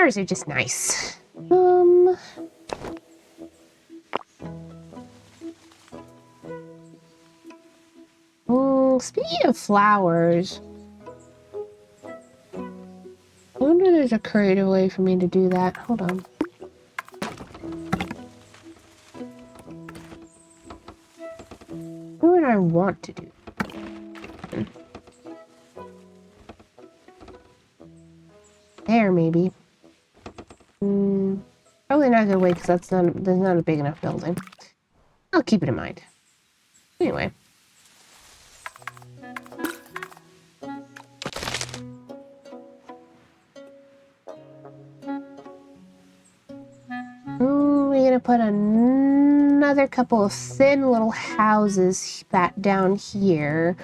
Stars are just nice. Speaking of flowers, I wonder if there's a creative way for me to do that. Hold on. What would I want to do? There, maybe. Probably not a good way because there's not a big enough building. I'll keep it in mind. Anyway. We're gonna put another couple of thin little houses down here.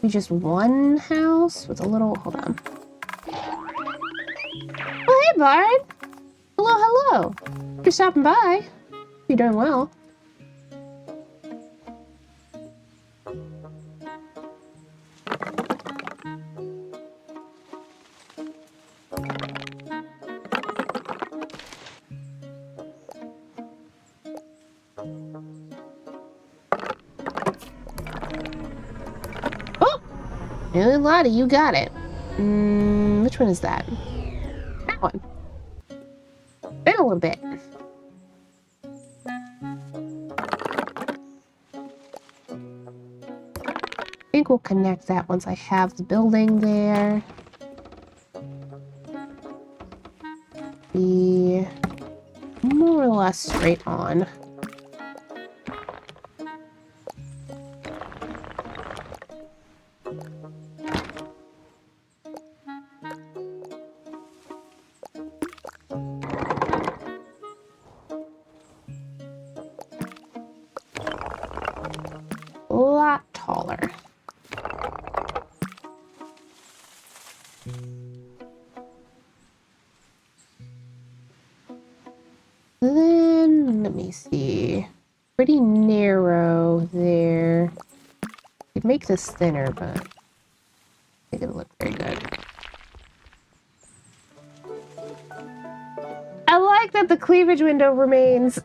Maybe just one house with a little. Hold on. Oh, hey, Bard. Hello, hello. You're stopping by. You're doing well. Oh, really, Lottie, you got it. Which one is that? That one. Been a little bit. I think we'll connect that once I have the building there. Be more or less straight on. A lot taller. Then, let me see. Pretty narrow there. Could make this thinner, but I think it'll look very good. I like that the cleavage window remains.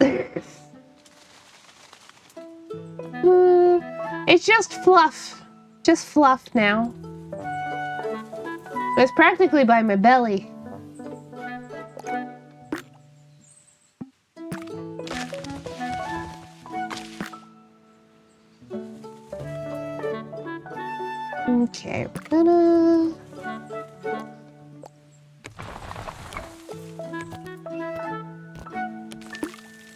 It's just fluff. Just fluff now. It's practically by my belly. Okay, we're gonna...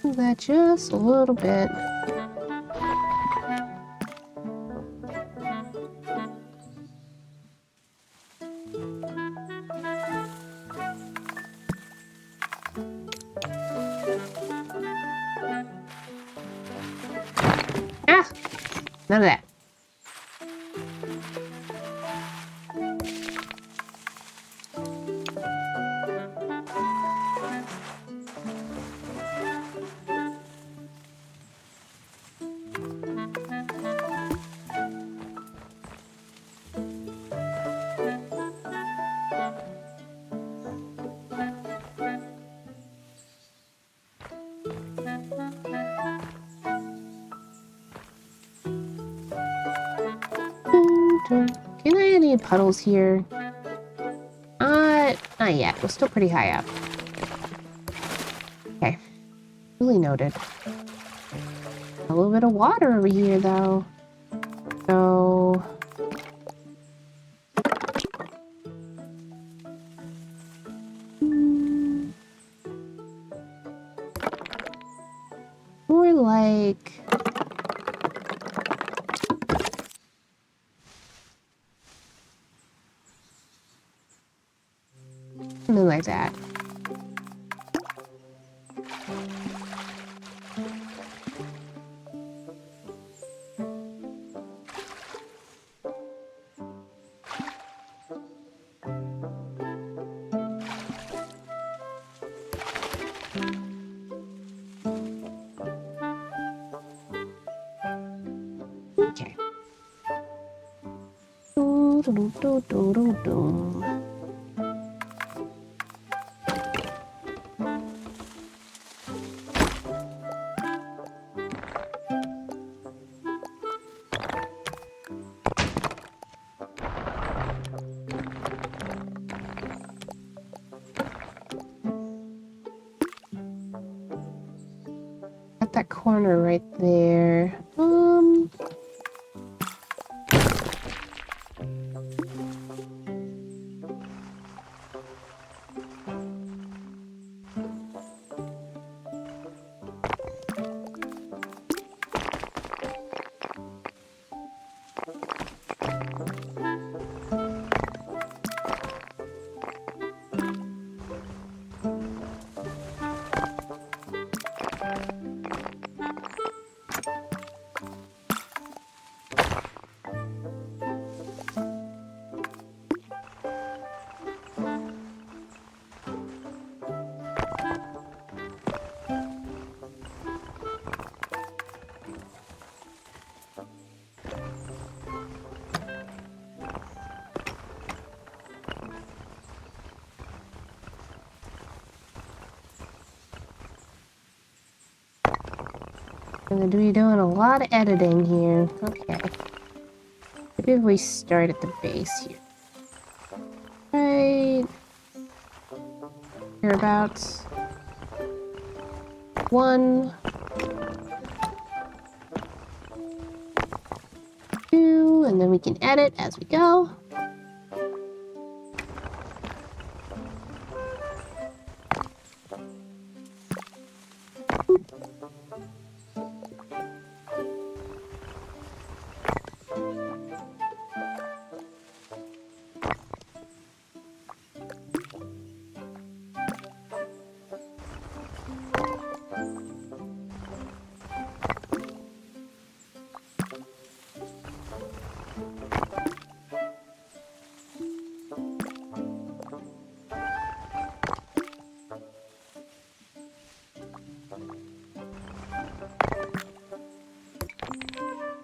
do that just a little bit. Ah! None of that. Can I add any puddles here? Not yet. We're still pretty high up. Okay. Really noted. A little bit of water over here, though. So... more like... something like that. Okay. corner right there. I'm gonna be doing a lot of editing here. Okay. Maybe if we start at the base here. Right. Hereabouts. 1, 2, and then we can edit as we go.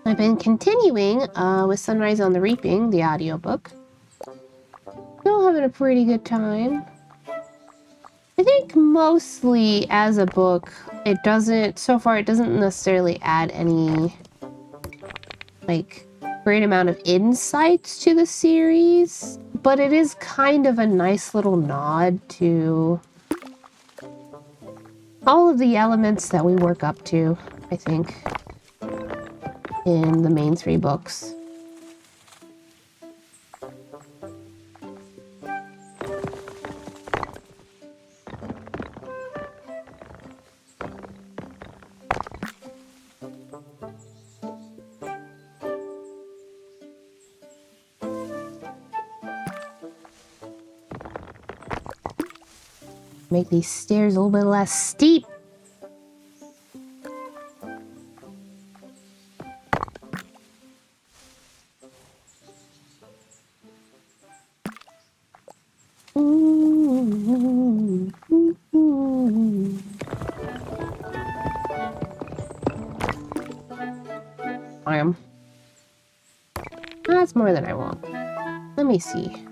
I've been continuing with Sunrise on the Reaping, the audiobook. Still having a pretty good time. I think mostly as a book, it doesn't necessarily add any, like, great amount of insights to the series, but it is kind of a nice little nod to all of the elements that we work up to, I think, in the main 3 books. Make these stairs a little bit less steep. I am. That's more than I want. Let me see.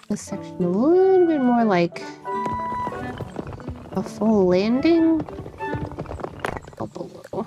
This section a little bit more like a full landing. Up a little.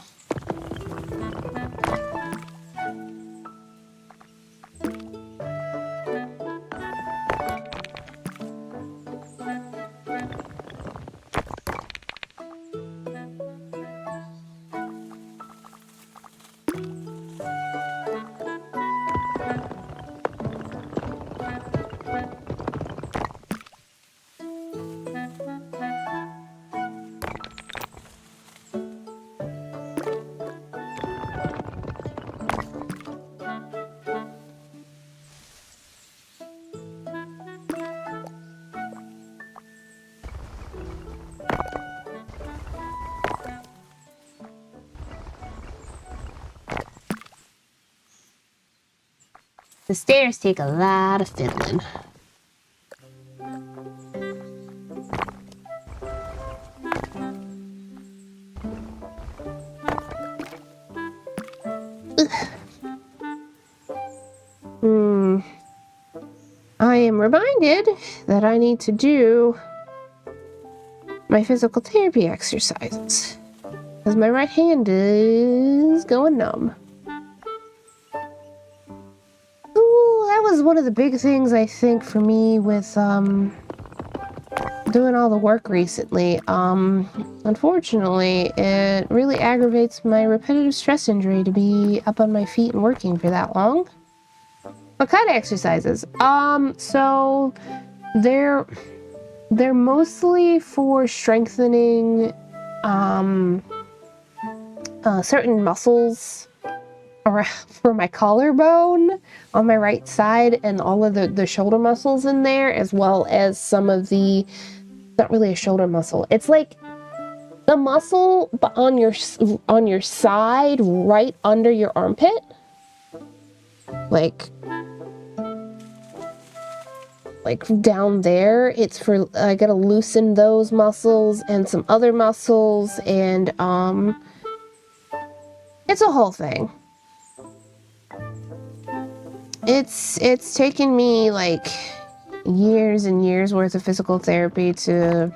The stairs take a lot of fiddling. I am reminded that I need to do my physical therapy exercises, because my right hand is going numb. Ooh, that was one of the big things, I think, for me with doing all the work recently. Unfortunately, it really aggravates my repetitive stress injury to be up on my feet and working for that long. What kind of exercises? So they're mostly for strengthening certain muscles around for my collarbone on my right side, and all of the shoulder muscles in there, as well as some of the, not really a shoulder muscle, it's like the muscle on your side right under your armpit, like down there. It's for, I gotta loosen those muscles and some other muscles, and it's a whole thing. It's taken me like years and years worth of physical therapy to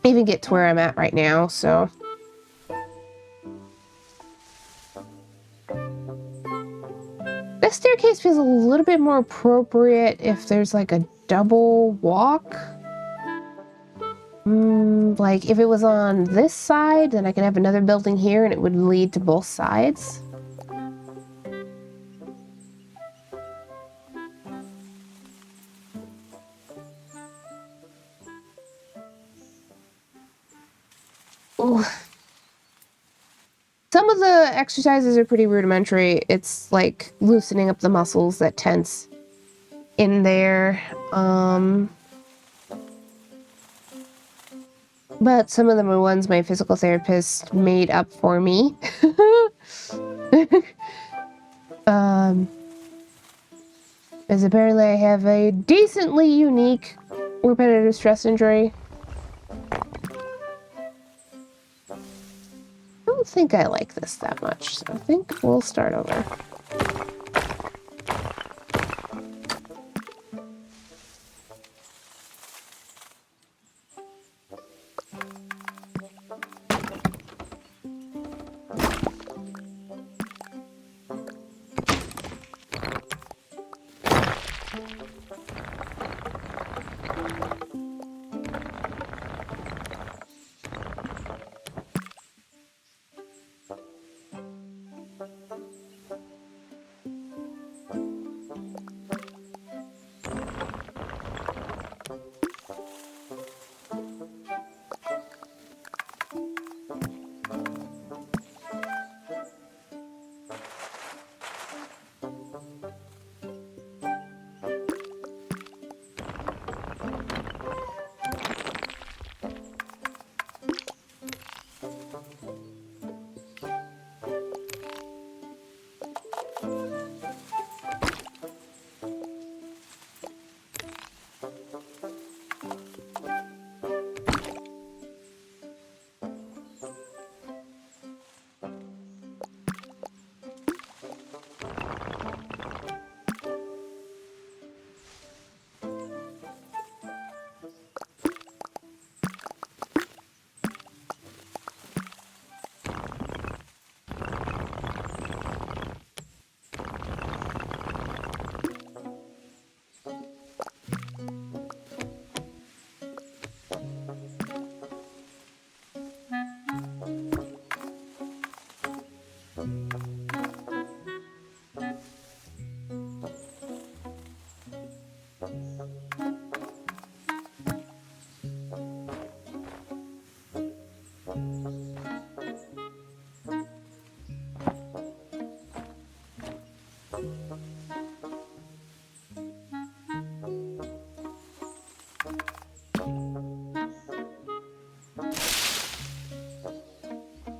even get to where I'm at right now, so. This staircase feels a little bit more appropriate if there's like a double walk. Like if it was on this side, then I could have another building here and it would lead to both sides. Ooh. Some of the exercises are pretty rudimentary. It's like loosening up the muscles that tense in there. But some of them are ones my physical therapist made up for me. As apparently I have a decently unique repetitive stress injury. I don't think I like this that much, so I think we'll start over.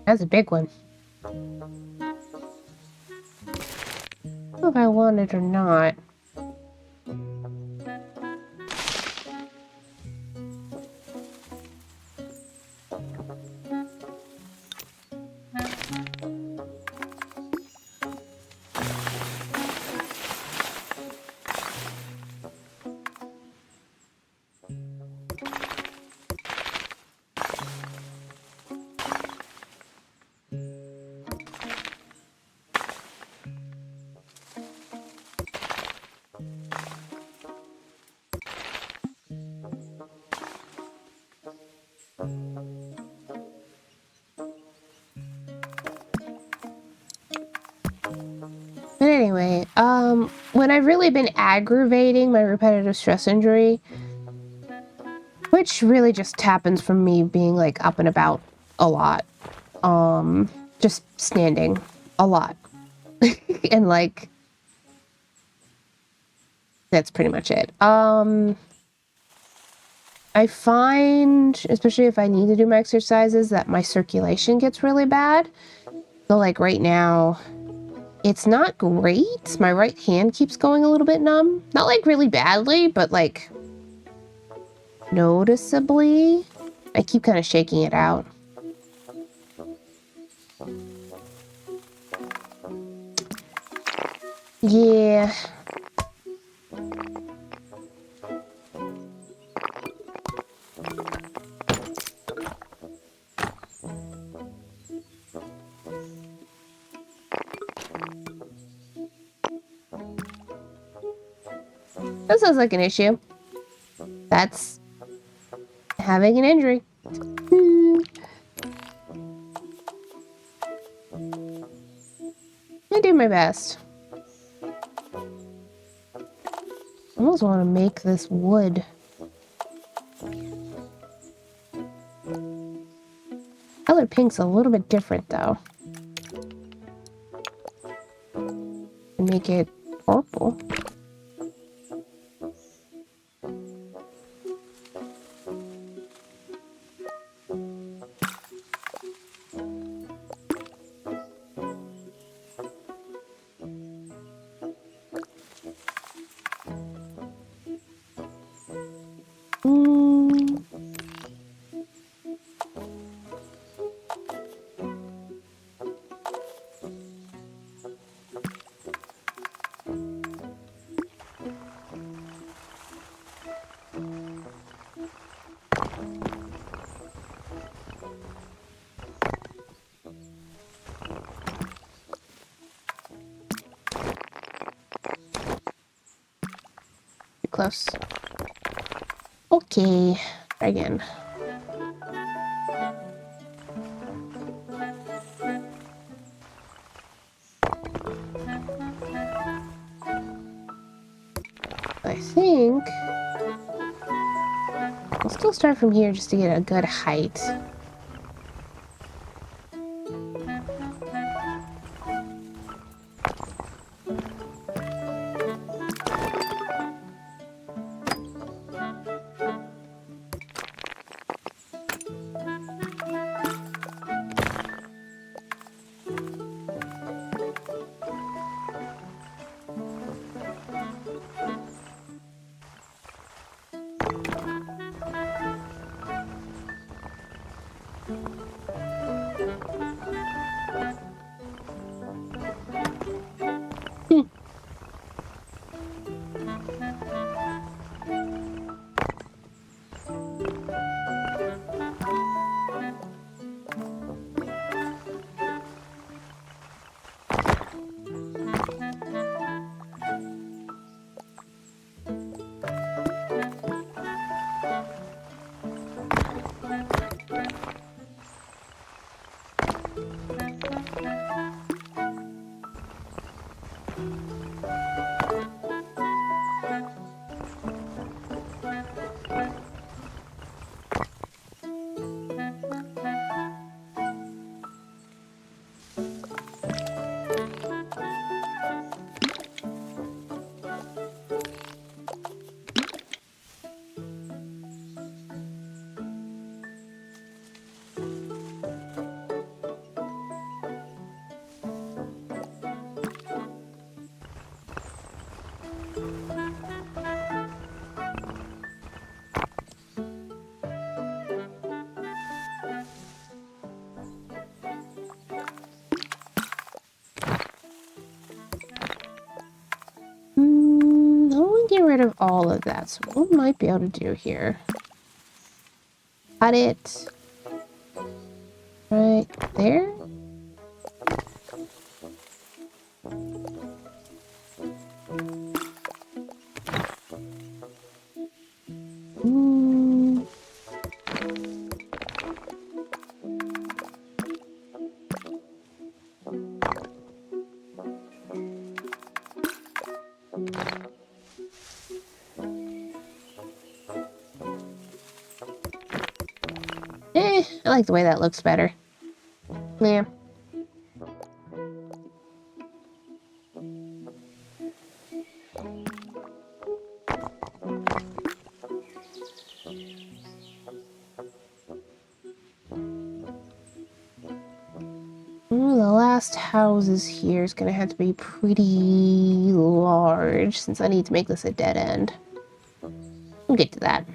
That's a big one. Oh. if I want it or not. But anyway, when I've really been aggravating my repetitive stress injury, which really just happens from me being like up and about a lot, just standing a lot, and like, that's pretty much it. I find, especially if I need to do my exercises, that my circulation gets really bad. So like right now, it's not great. My right hand keeps going a little bit numb. Not like really badly, but like noticeably. I keep kind of shaking it out. Yeah. That sounds like an issue. That's having an injury. I do my best. I almost want to make this wood. Color pink's a little bit different though. And make it purple. Close. Okay, try again. I think I'll still start from here just to get a good height. rid of all of that. So what we might be able to do here. Cut it right there. I like the way that looks better. Yeah. The last houses here is gonna have to be pretty large since I need to make this a dead end. We'll get to that.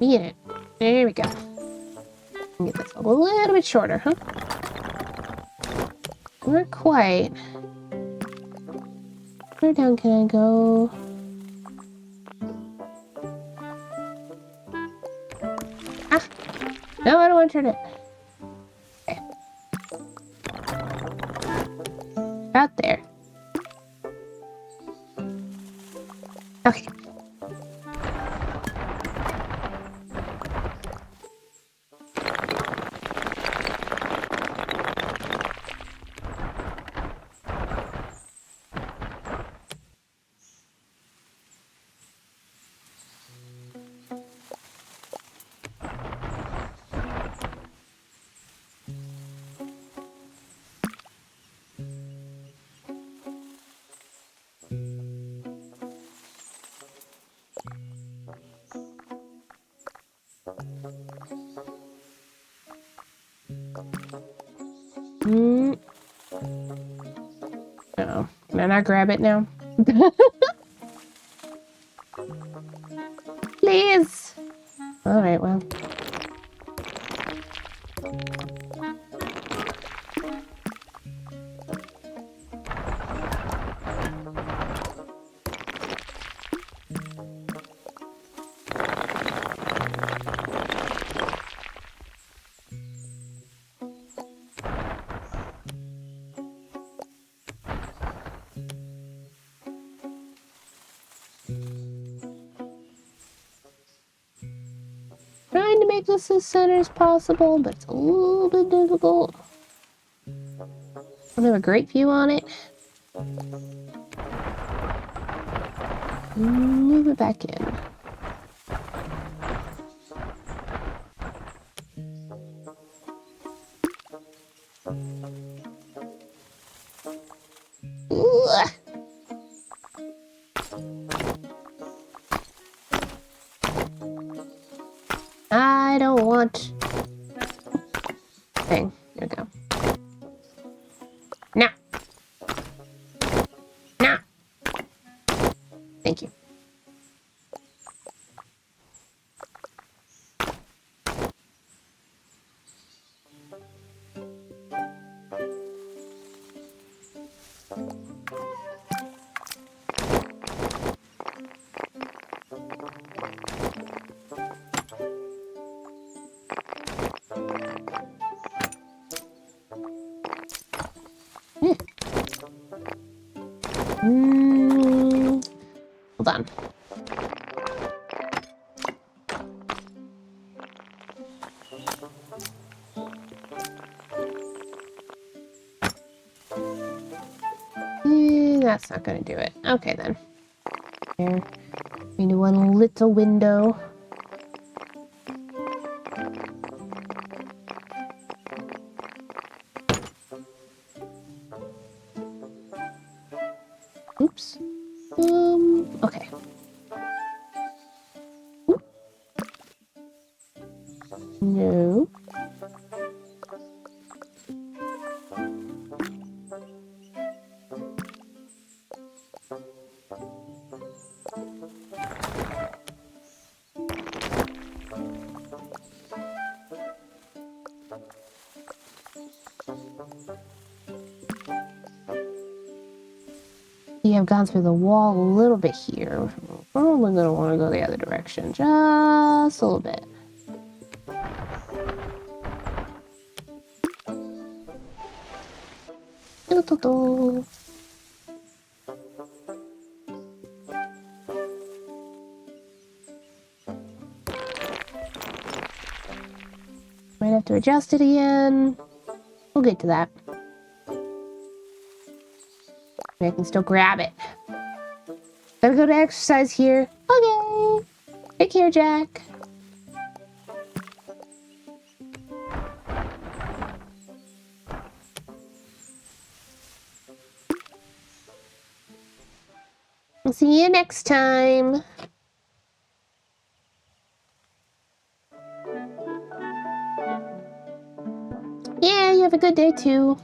Get it. There we go. Get this a little bit shorter, huh? Not quite. Where down can I go? Ah! No, I don't want to turn it. Okay. Out there. Okay. Oh, can I not grab it now? Please. All right, well. Trying to make this as center as possible, but it's a little bit difficult. I don't have a great view on it. Move it back in. Ugh. I don't want. Thing. There we go. Now. Now. Thank you. Hold on. That's not gonna do it. Okay then. There. We need one little window. Oops. Okay. No. You have gone through the wall a little bit here. We're probably going to want to go the other direction. Just a little bit. Might have to adjust it again. We'll get to that. I can still grab it. Gotta go to exercise here. Okay. Take care, Jack. I'll see you next time. Yeah, you have a good day too.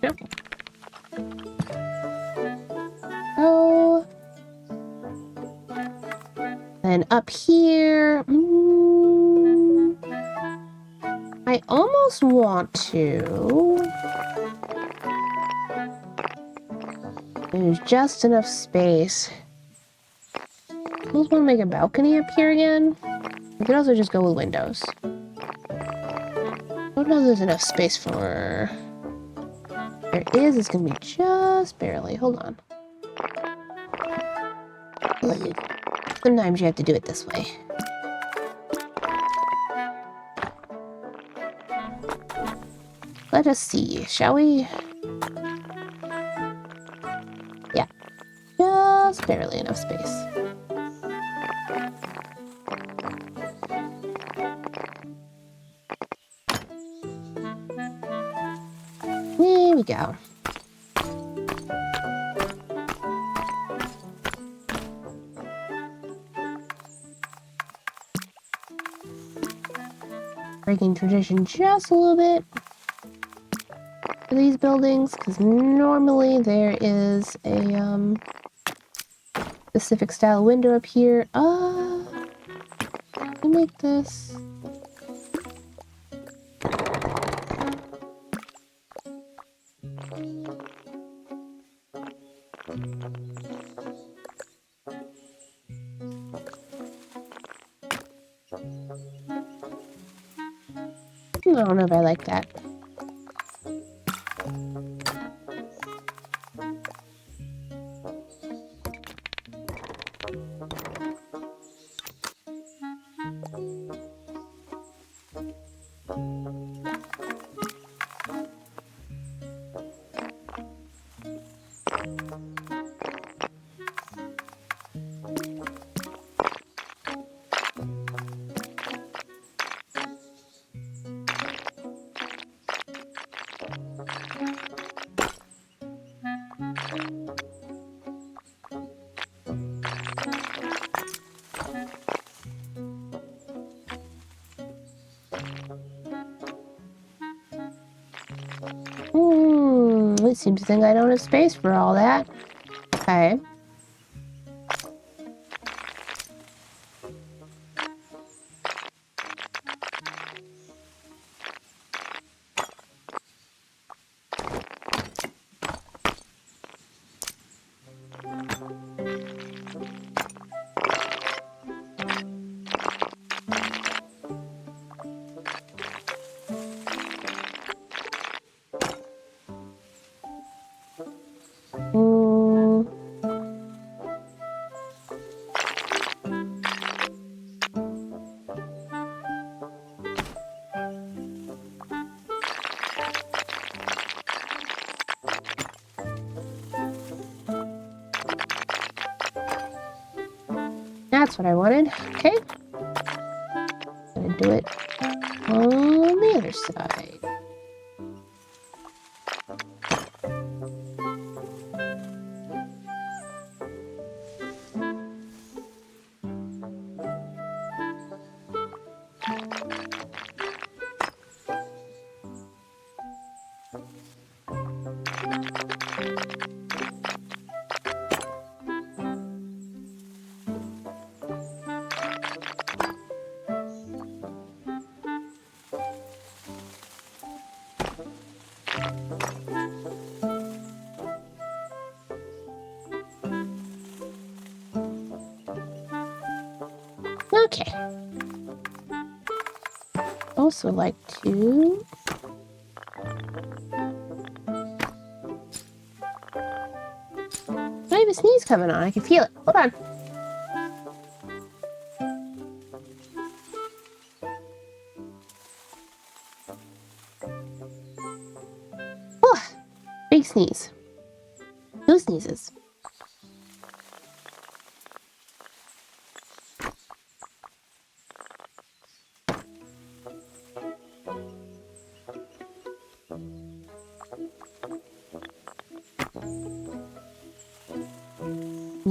Yep. Oh. Then up here. I almost want to. There's just enough space. I almost want to make a balcony up here again. We could also just go with windows. I don't know if there's enough space for... There is, it's gonna be just barely. Hold on. Sometimes you have to do it this way. Let us see, shall we? Yeah, just barely enough space. There we go. Breaking tradition just a little bit for these buildings, because normally there is a specific style window up here. Let me make this. I don't know if I like that. It seems to think I don't have space for all that. Okay. That's what I wanted. Okay. Gonna do it on the other side. Okay. Also like to... I have a sneeze coming on. I can feel it. Hold on. Oh, big sneeze. Who sneezes?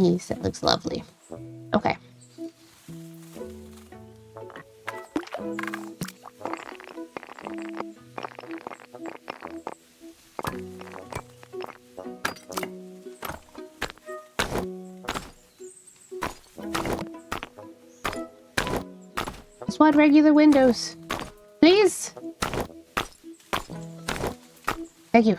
Yes, that looks lovely. Okay. Just want regular windows. Please. Thank you.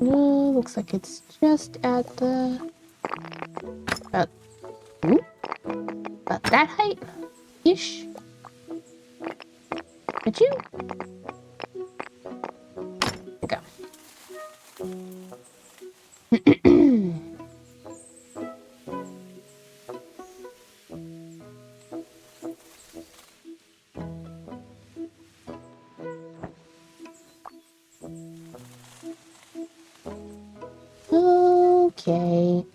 No, looks like it's just at the about, about that height ish. At you? There you go. Okay.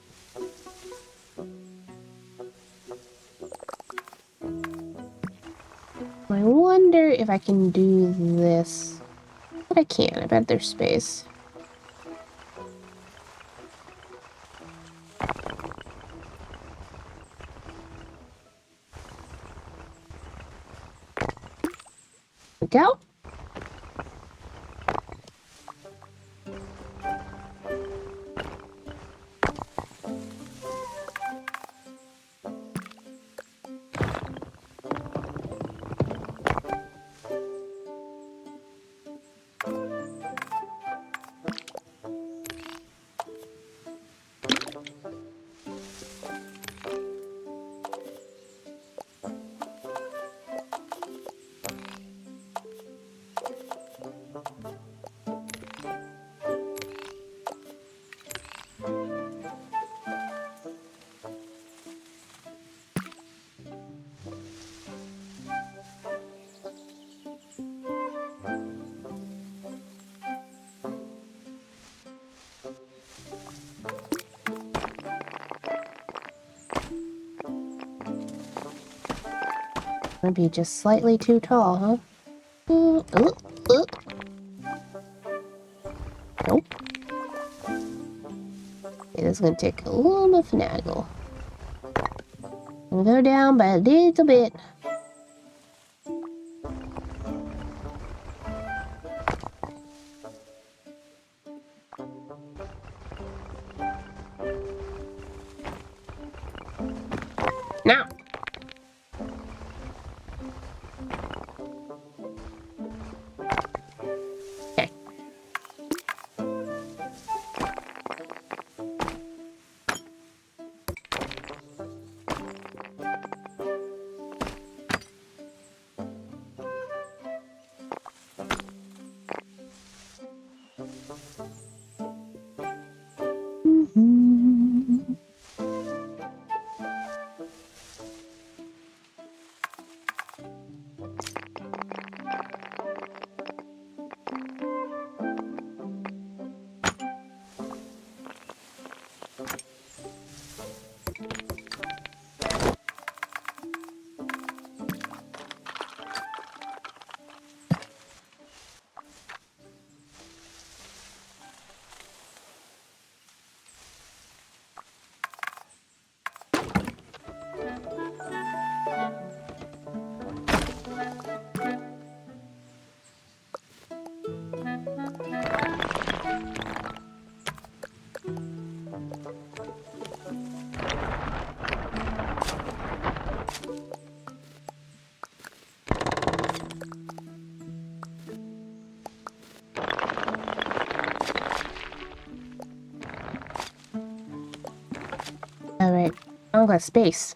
I wonder if I can do this. But I can. I bet there's space. Look out. Maybe just slightly too tall, huh? Nope. Okay, this is gonna take a little bit of finagle. I'm gonna go down by a little bit. Now. Okay. Alright. I don't got space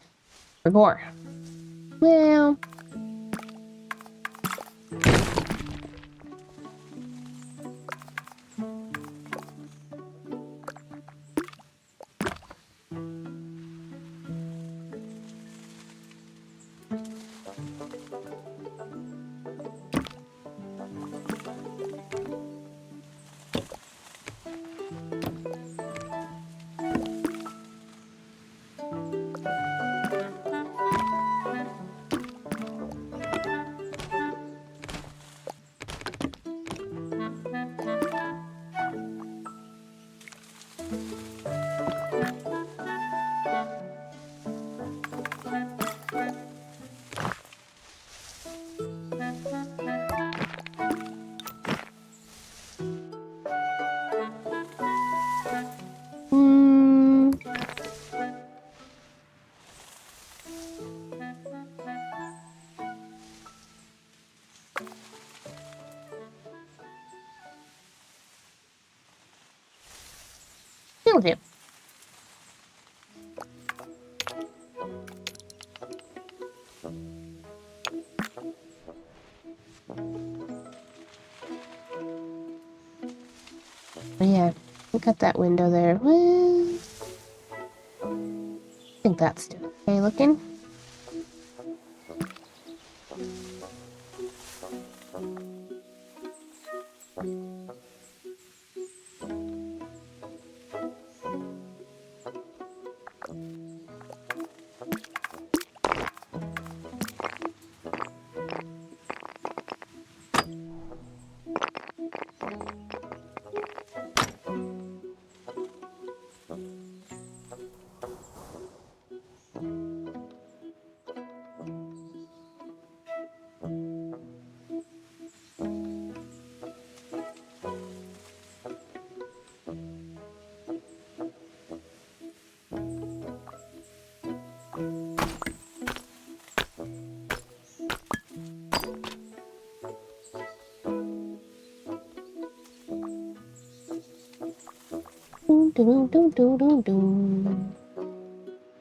for more. Well. killed him. But yeah, look at that window there. Well, I think that's still okay looking.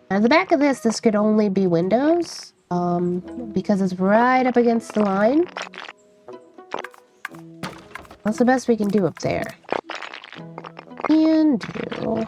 Now the back of this could only be windows, because it's right up against the line. That's the best we can do up there. And do...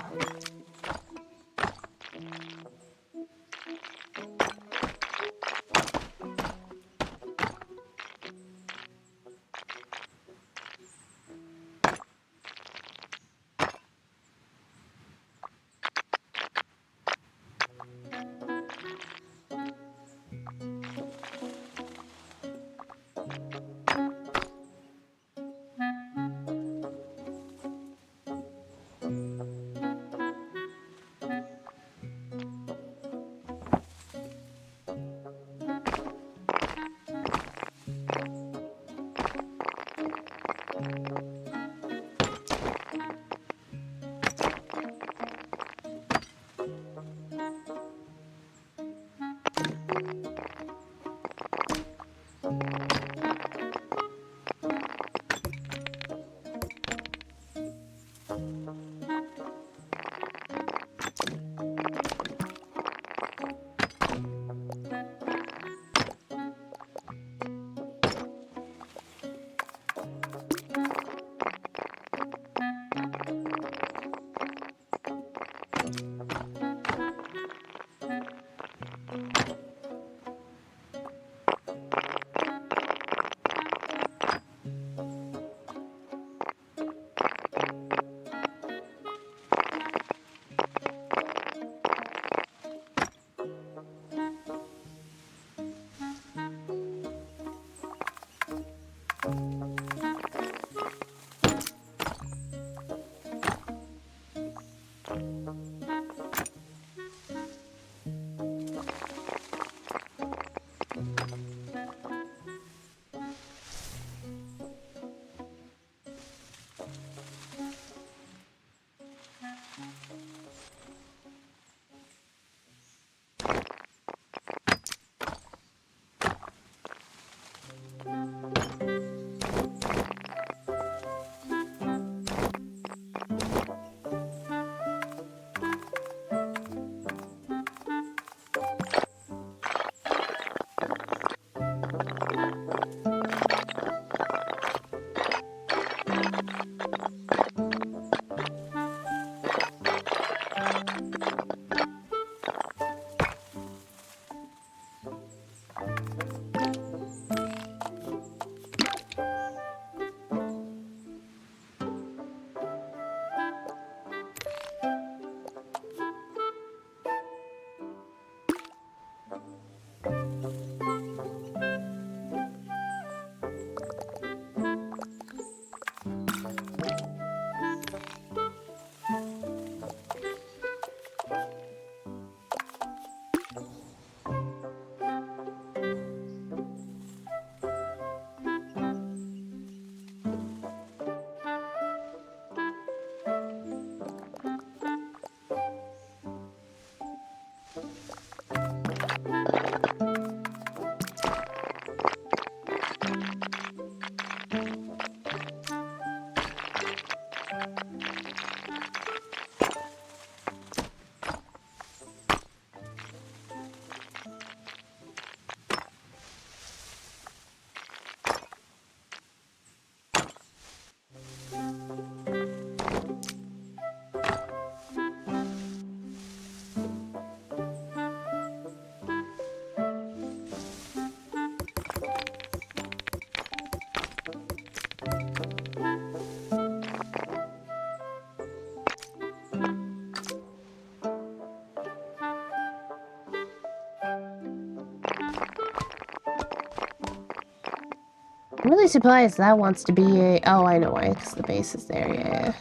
I'm really surprised that wants to be a... Oh, I know why, because the base is there, yeah.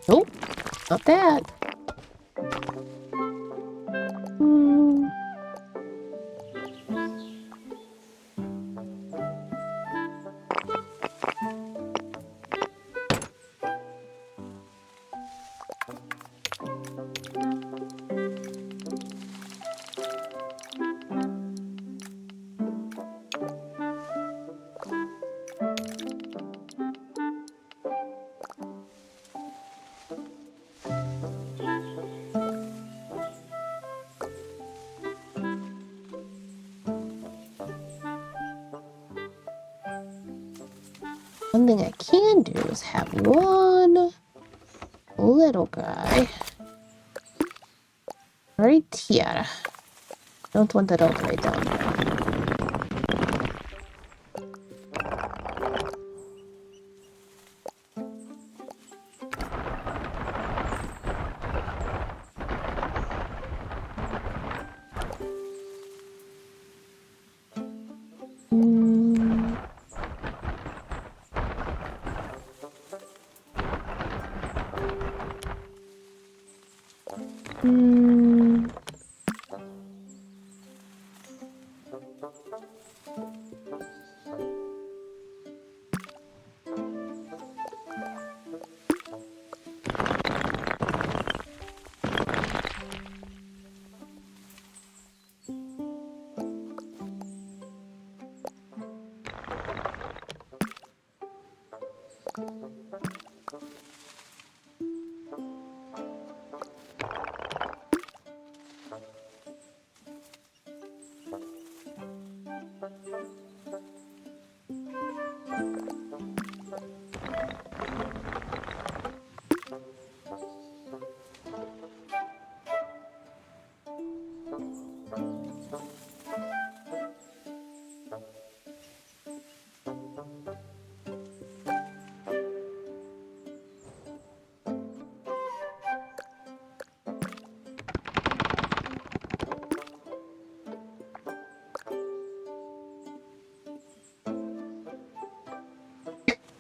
Nope, not that. Hmm. One thing I can do is have one little guy right here. Don't want that all the way down there. Hmm. Hmm.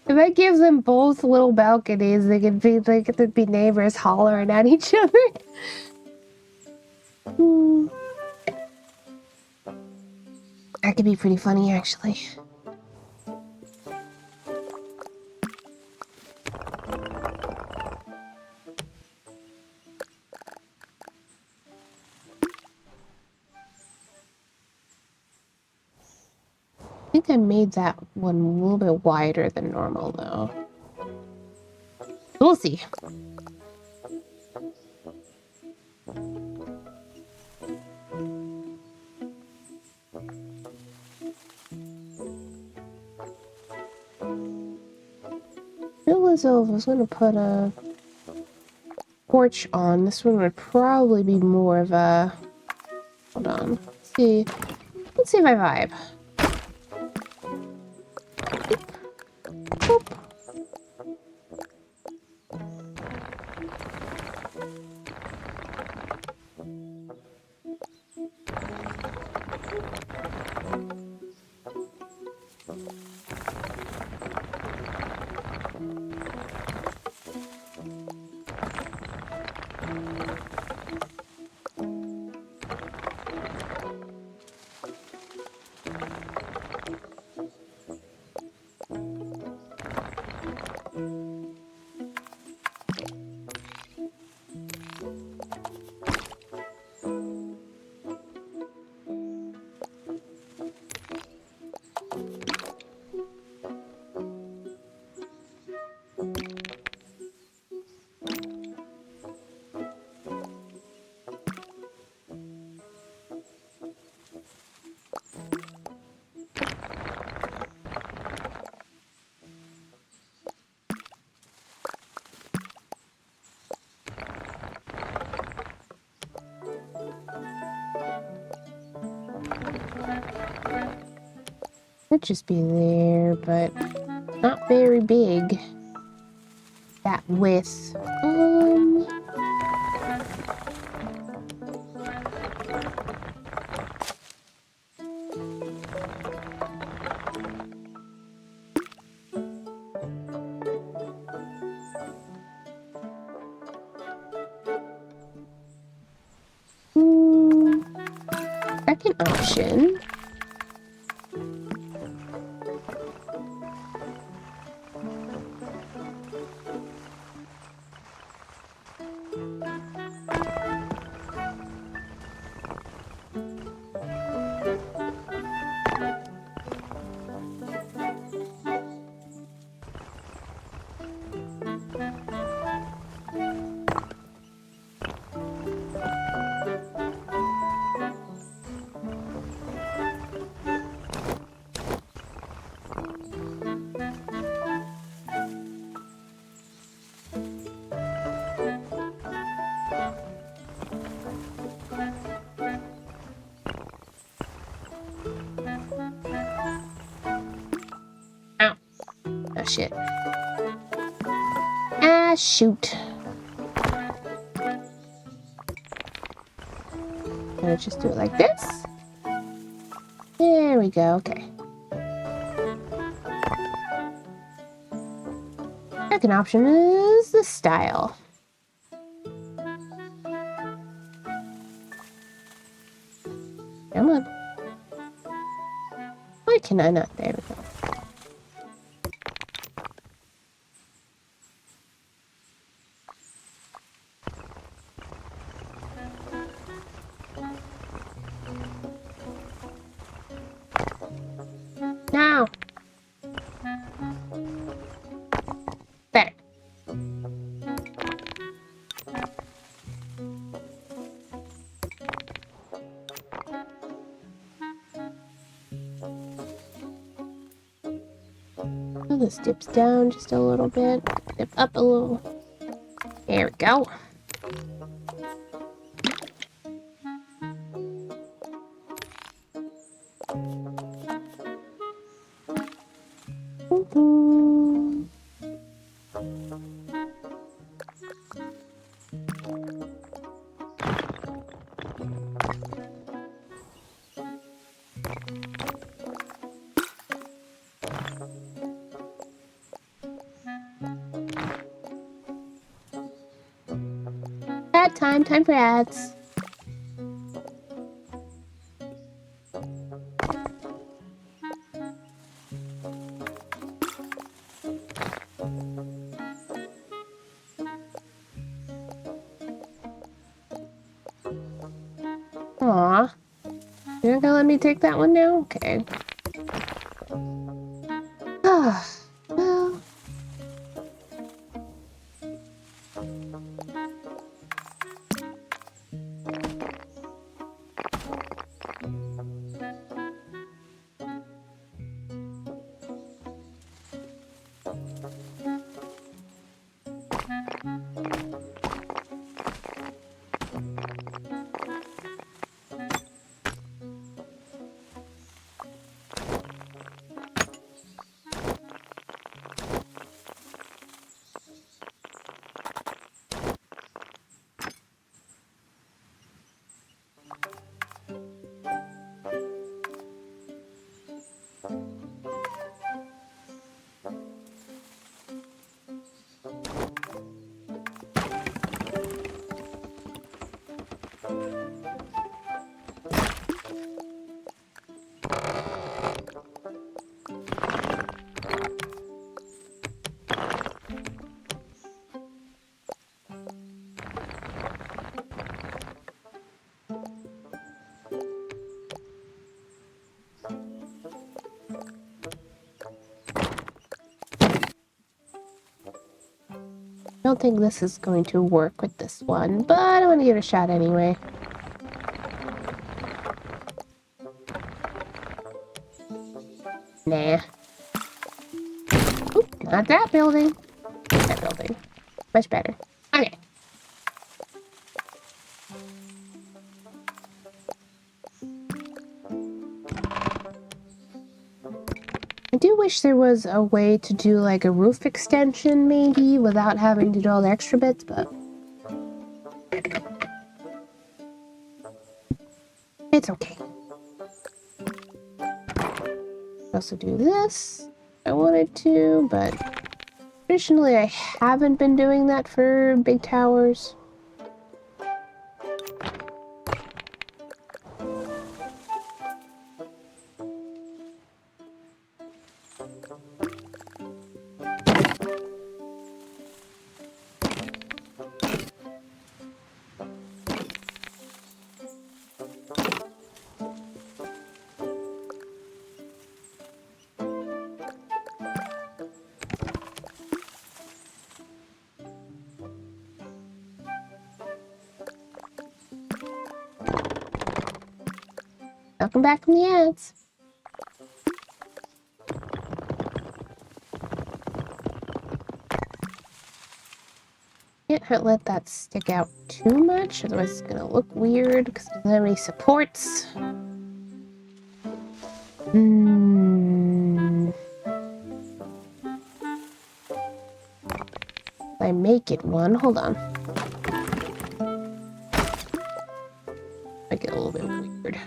If I give them both little balconies, they could be neighbors hollering at each other. Hmm. That could be pretty funny, actually. I think I made that one a little bit wider than normal, though. We'll see. So if I was going to put a porch on, this one would probably be more of a... Hold on. Let's see. Let's see if I vibe. Boop. Could just be there, but not very big. That width. second option. Ow. Oh, shit. Ah, shoot. Let's just do it like this. There we go, okay. Second option is the style. Come on. Why can I not? There we go. Now. There. Oh, this dips down just a little bit. Dip up a little. There we go. Ad time. Time for ads. Aw. You're not gonna let me take that one now? Okay. Ah, well. I don't think this is going to work with this one, but I want to give it a shot anyway. Nah. Oop, not that building. That building. Much better. Okay. I do wish there was a way to do like a roof extension maybe without having to do all the extra bits, but it's okay. Also do this if I wanted to, but traditionally I haven't been doing that for big towers. Come back from the ads. Can't let that stick out too much, otherwise it's gonna look weird because it doesn't have any supports. I make it one. Hold on. Make it a little bit weird.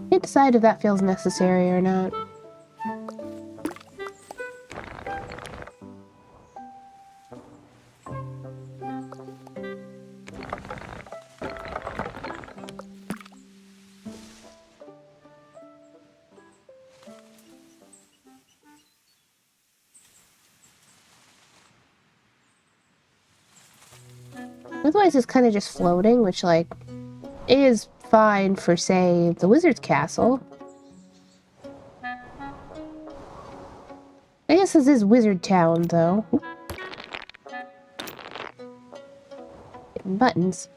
Can't decide if that feels necessary or not. Otherwise, it's kind of just floating, which, like, is fine for, say, the wizard's castle. I guess this is Wizard Town, though. Buttons.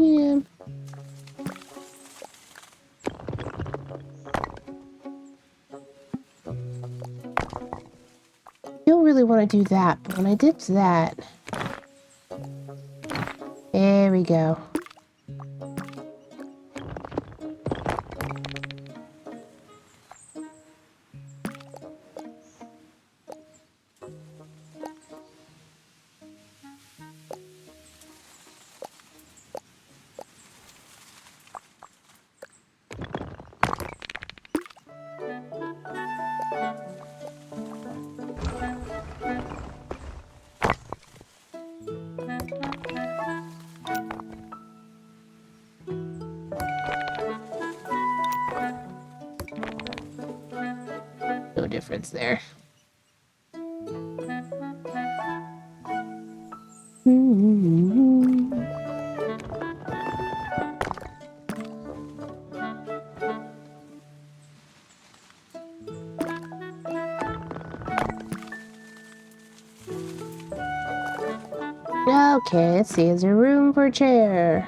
Yeah. Don't really want to do that, but when I did that... There we go. No difference there. Okay, let's see. Is there room for a chair?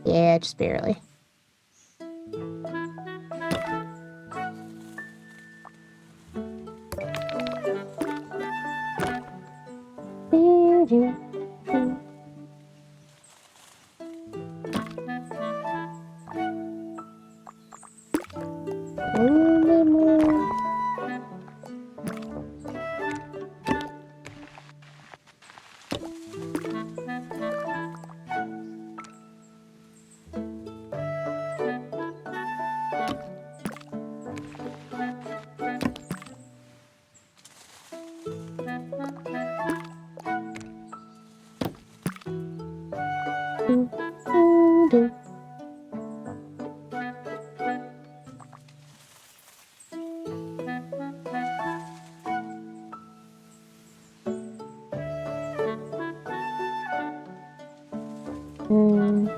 Yeah, just barely. Mm.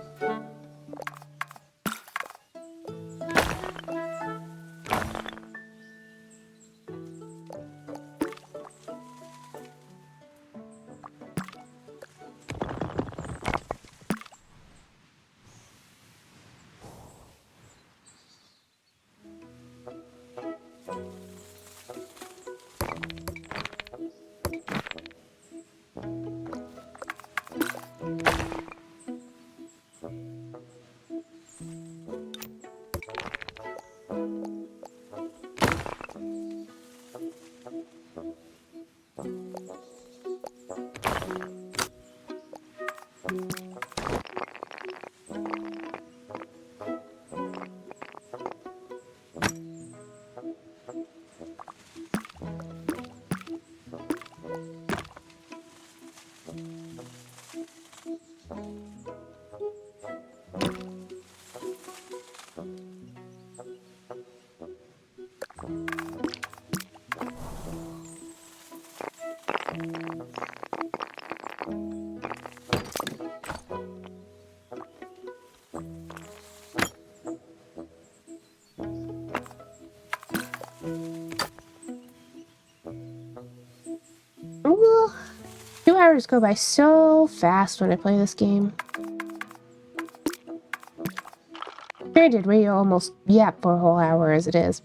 Ooh, 2 hours go by so fast when I play this game. Granted, we almost yap for a whole hour as it is.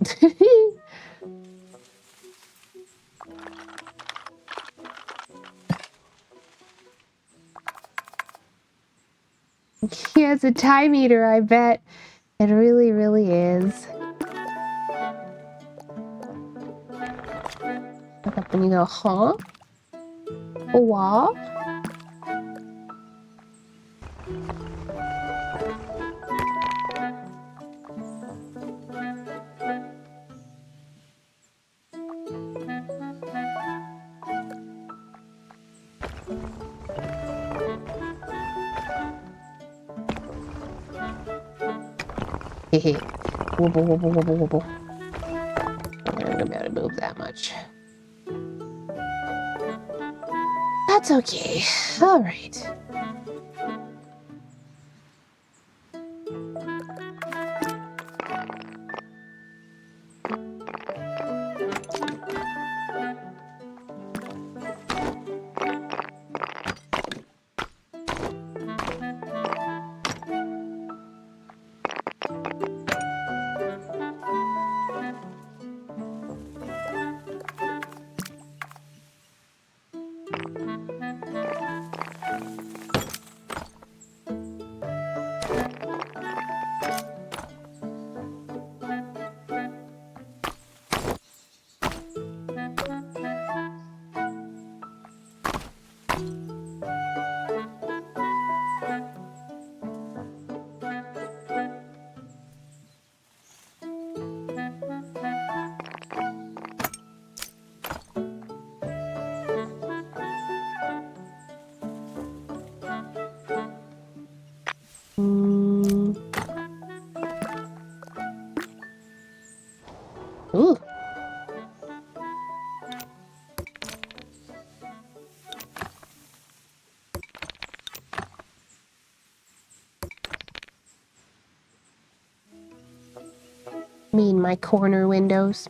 Yeah, it's a time eater, I bet. It really, really is. Look up and you go, huh? What? Hehe. Wobble, wobble, wobble, wobble. I'm gonna be able to move that much. That's okay. All right. Mm. Ooh. Mean my corner windows.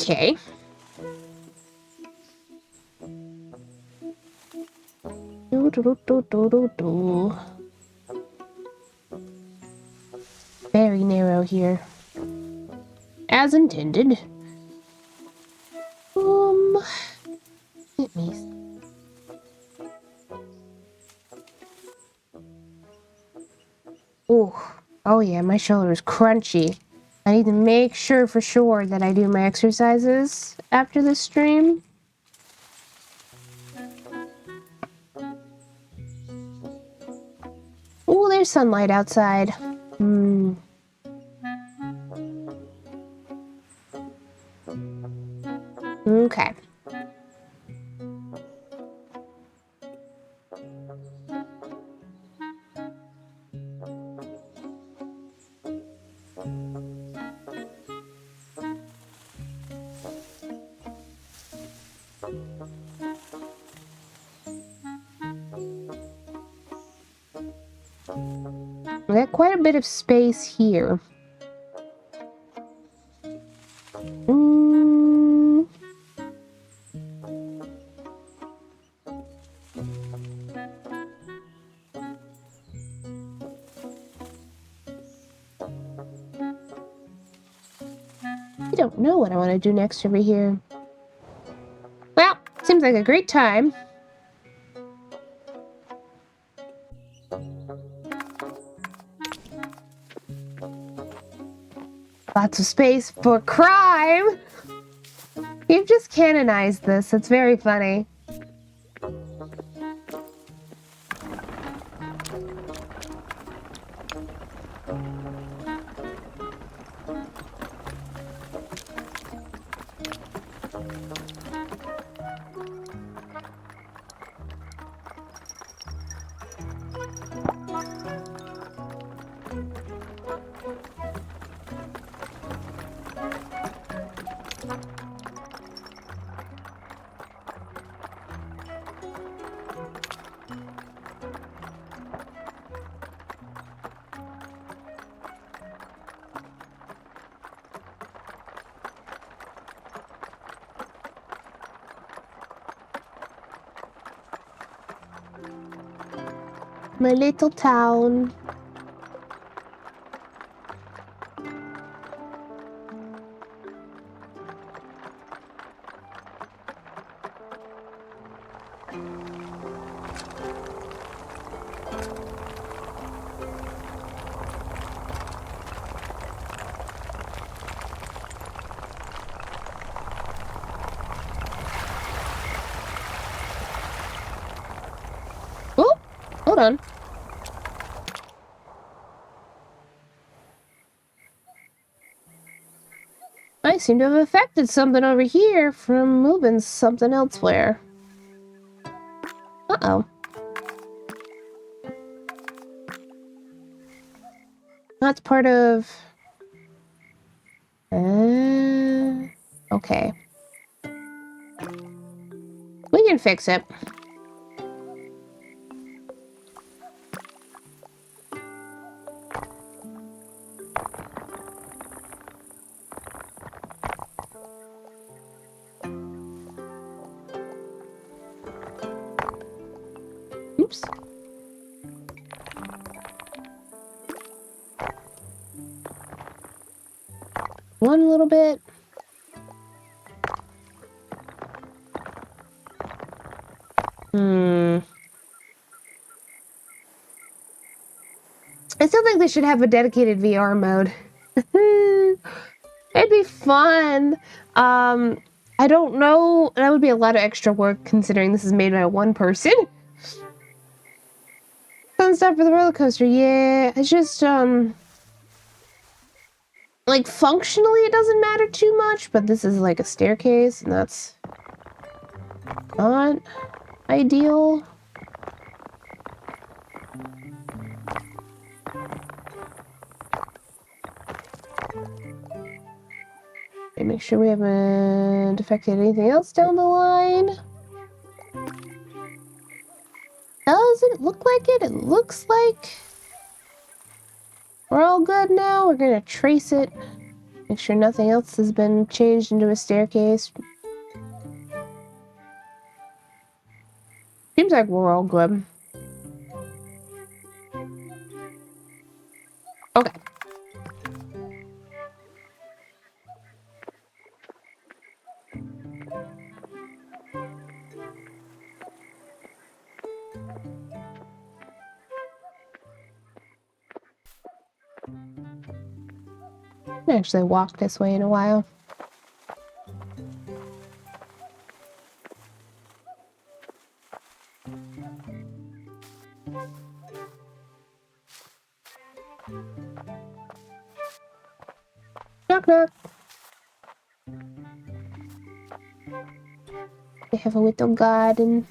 Okay. Do, do, do, do, do, do, do. Very narrow here. As intended. Let me see. Ooh. Oh yeah, my shoulder is crunchy. I need to make sure for sure that I do my exercises after this stream. Ooh, there's sunlight outside. Okay. We got quite a bit of space here. I don't know what I want to do next over here. Well, seems like a great time. Lots of space for crime! You've just canonized this. It's very funny. My little town. Oh, hold on. I seem to have affected something over here from moving something elsewhere. Uh-oh. That's part of... okay. We can fix it. Oops. One little bit. I still think they should have a dedicated VR mode. It'd be fun. I don't know. That would be a lot of extra work considering this is made by one person. Fun stuff for the roller coaster. Yeah, it's just, like, functionally it doesn't matter too much, but this is like a staircase, and that's not ideal. Okay, make sure we haven't affected anything else down the line. Doesn't look like it. It looks like we're all good now. We're gonna trace it Make sure nothing else has been changed into a staircase. Seems like we're all good. Okay. I haven't actually walked this way in a while. Knock knock. They have a little garden.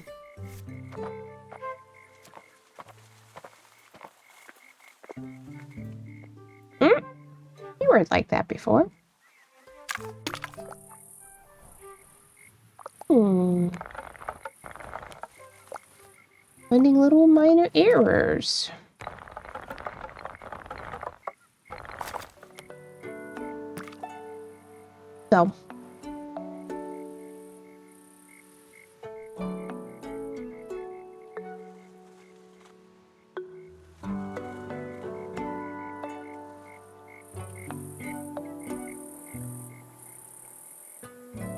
You weren't like that before. Finding little minor errors. So.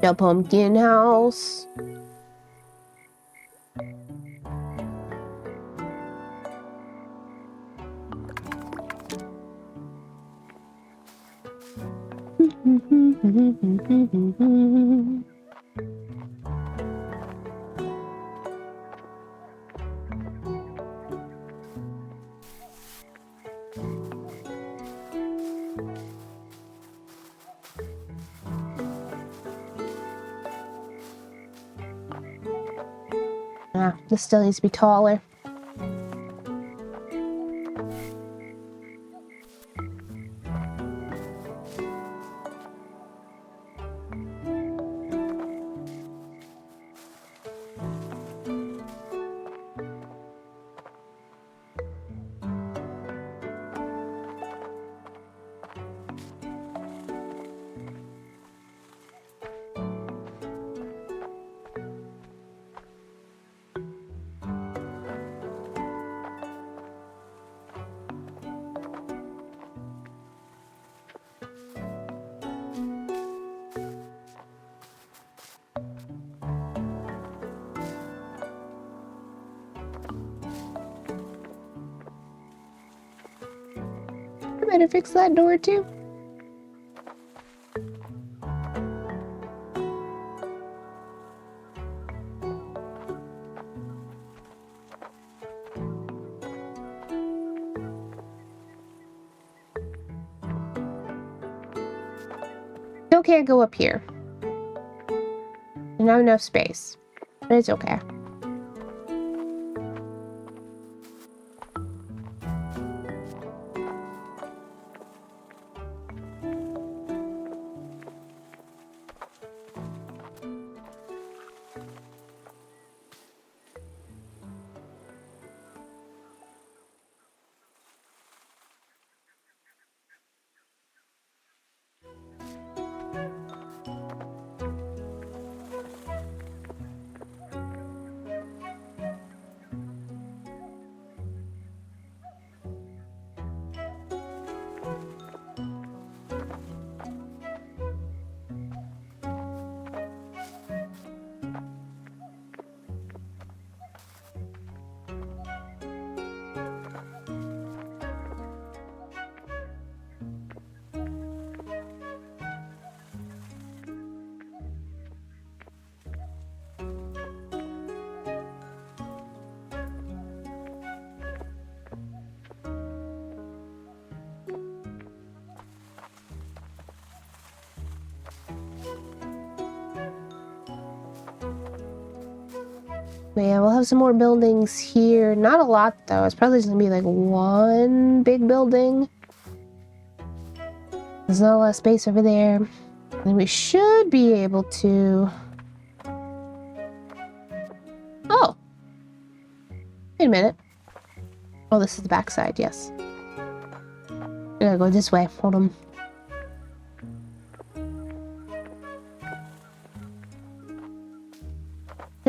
The pumpkin house. This still needs to be taller. I better fix that door too. Still can't go up here. Not enough space. But it's okay. Yeah, we'll have some more buildings here. Not a lot, though. It's probably just gonna be like one big building. There's not a lot of space over there. And we should be able to... Oh! Wait a minute. Oh, this is the backside, yes. I gotta go this way. Hold on.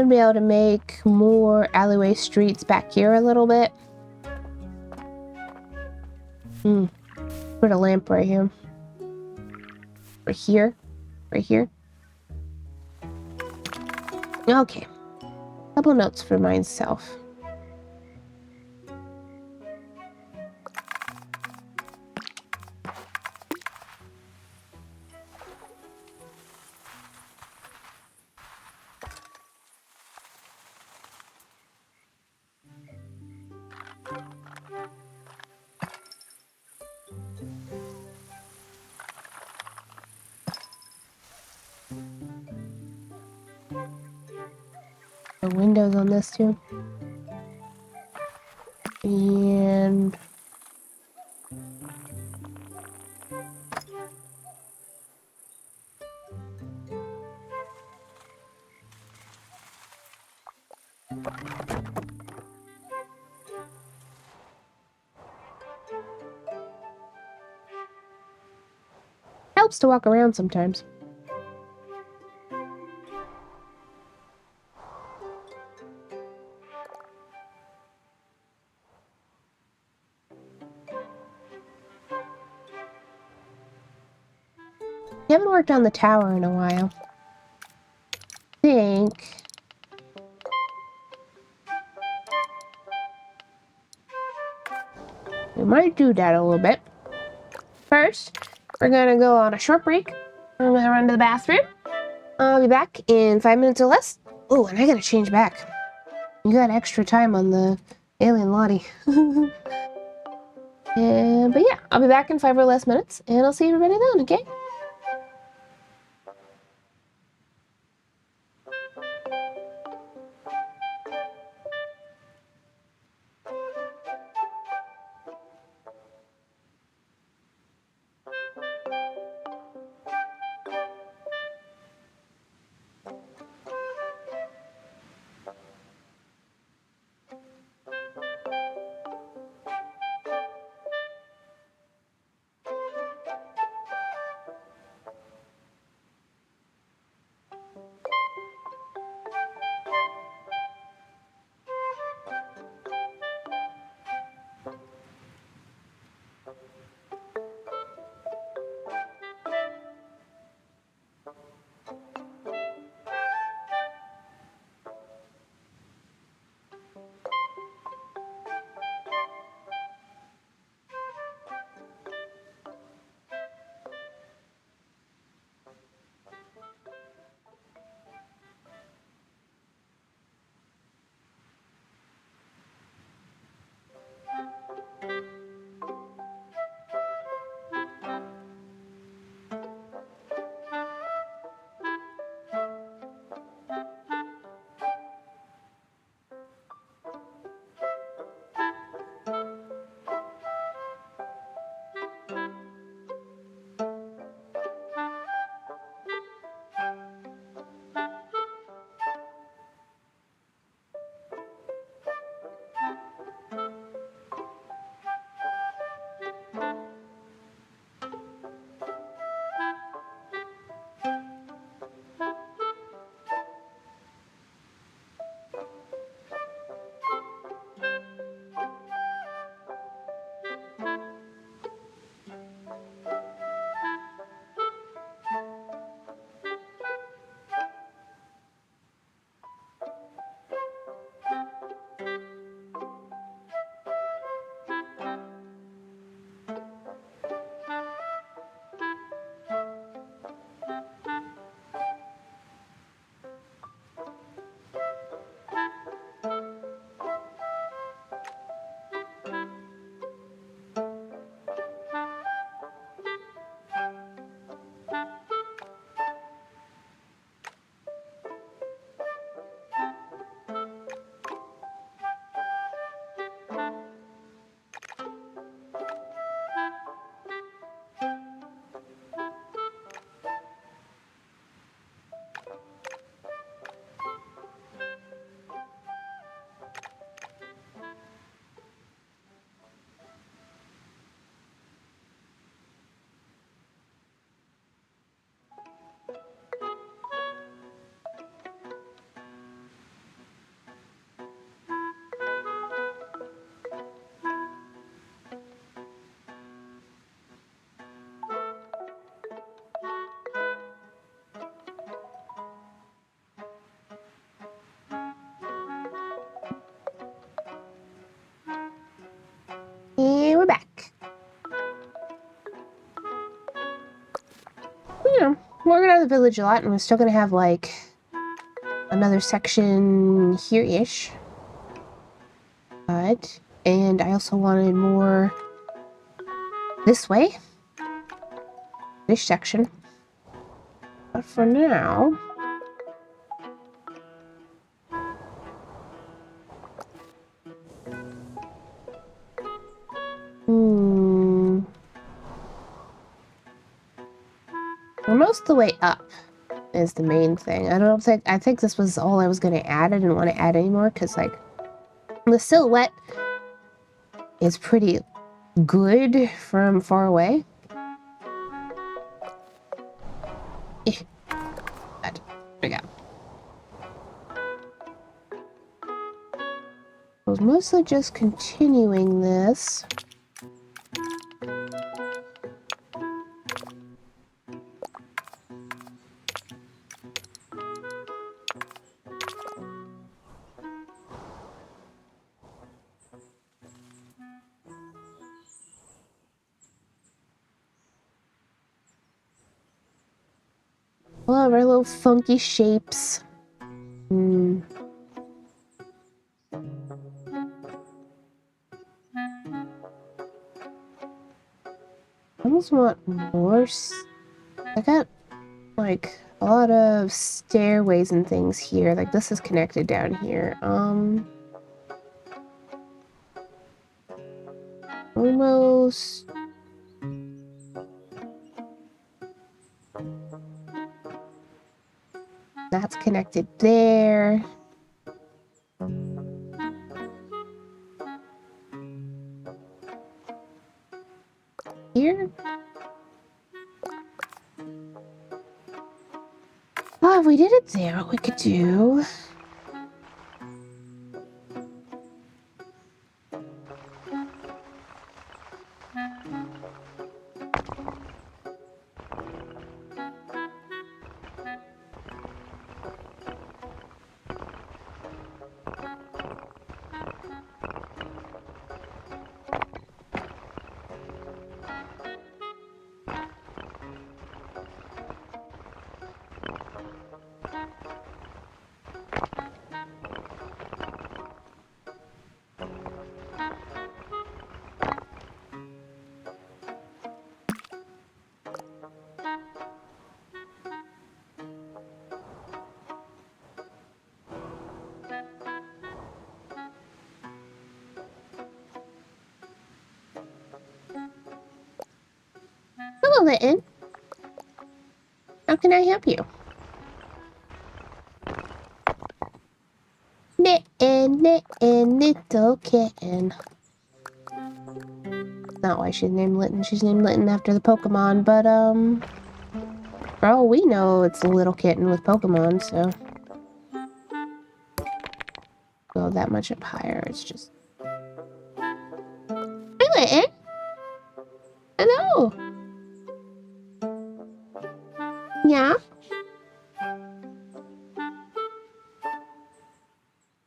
be able to make more alleyway streets back here a little bit. Put a lamp right here. Right here. Right here. Okay. Couple notes for myself. The windows on this too. And helps to walk around sometimes. We haven't worked on the tower in a while. I think we might do that a little bit. First, we're gonna go on a short break. I'm gonna run to the bathroom. I'll be back in 5 minutes or less. Oh, and I gotta change back. You got extra time on the alien Lottie. But yeah, I'll be back in 5 or less minutes, and I'll see everybody then, okay? you know, we're gonna have the village a lot, and we're still gonna have, like, another section here-ish. But, and I also wanted more this way. This section. But for now... We're most of the way up is the main thing. I think this was all I was going to add. I didn't want to add anymore because, like, the silhouette is pretty good from far away. There we go. I was mostly just continuing this. All of our little funky shapes. I almost want more. I got like a lot of stairways and things here. Like this is connected down here. Almost. That's connected there. Here. Oh, if we did it there, what we could do. Hello, Litten. How can I help you? Litten, little kitten. Not why she's named Litten. She's named Litten after the Pokemon, but, for all we know, it's a little kitten with Pokemon, so... Go that much up higher, it's just... Hi, Litten! Hello! Yeah?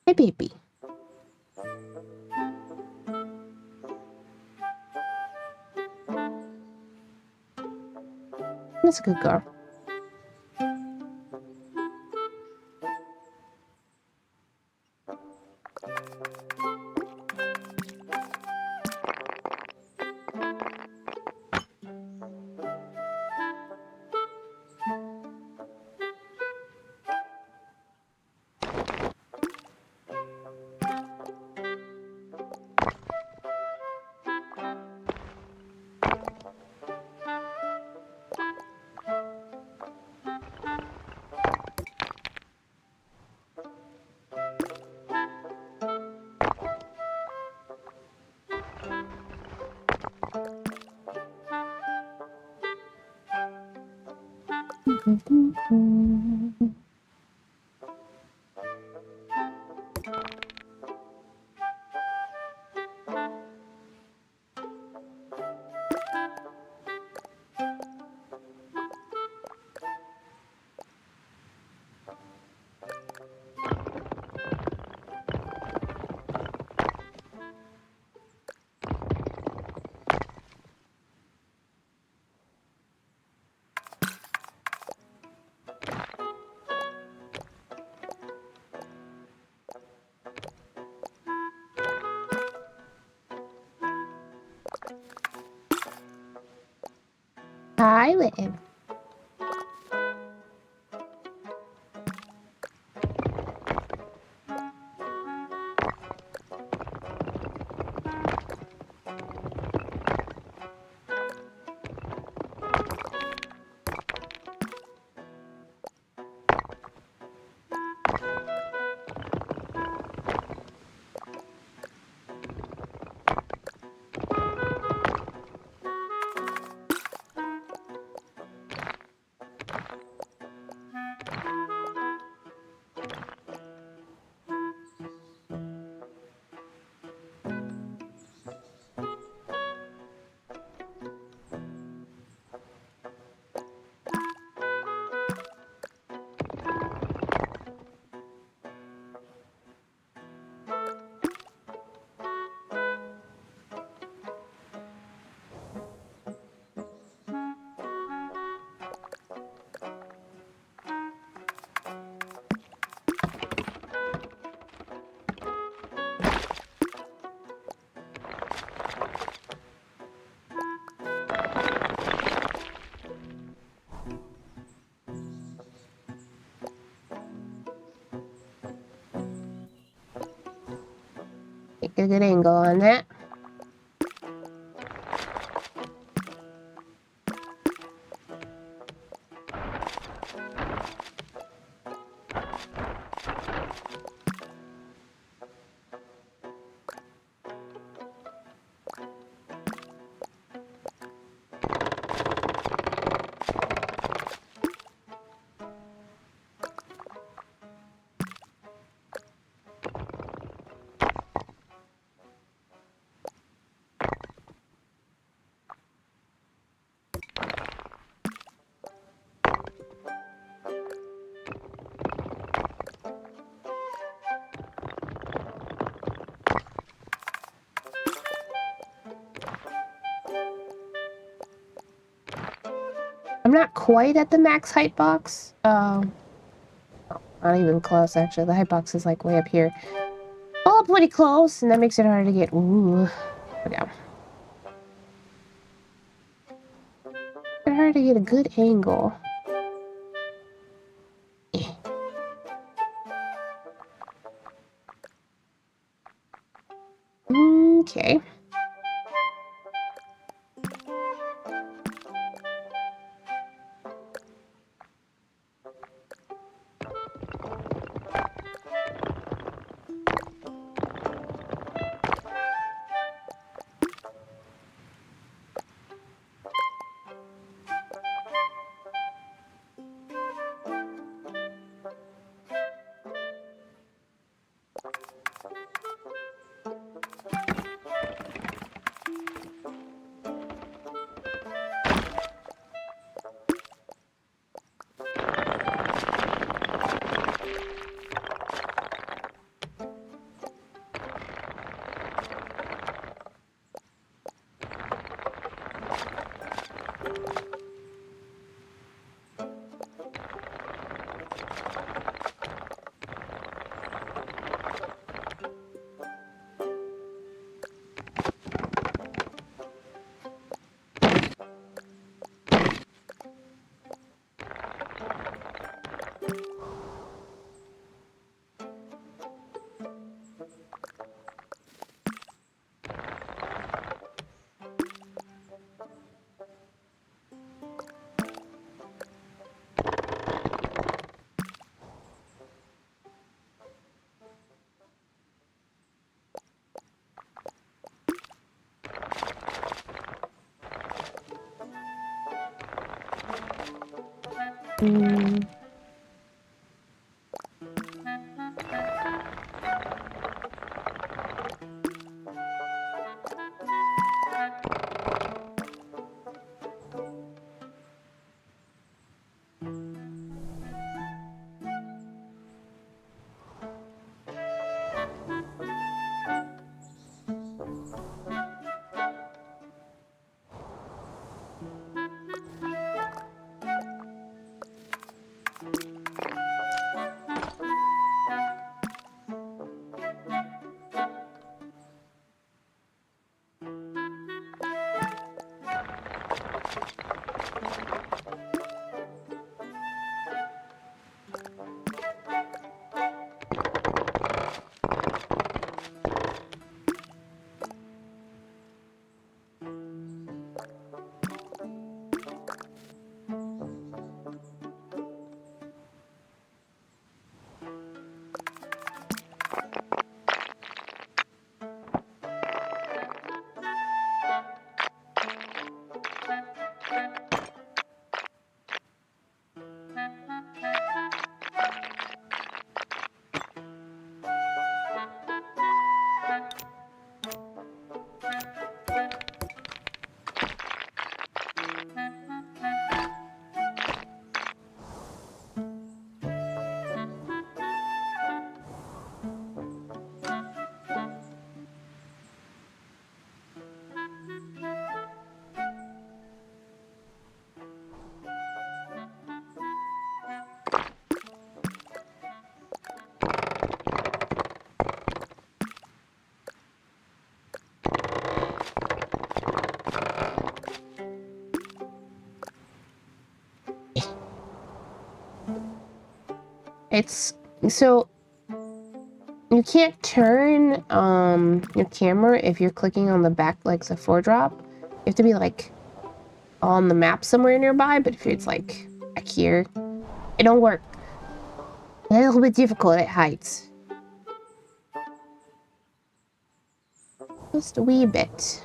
Hi, baby. That's a good girl. Thailand. Get a good angle on that. I'm not quite at the max height box. Not even close, actually. The height box is like way up here. All pretty close, and that makes it hard to get. Ooh. Yeah. It's hard to get a good angle. Okay. Mm. It's so you can't turn your camera if you're clicking on the back like the 4-drop. You have to be like on the map somewhere nearby, but if it's like back here, it don't work. It's a little bit difficult at heights. Just a wee bit.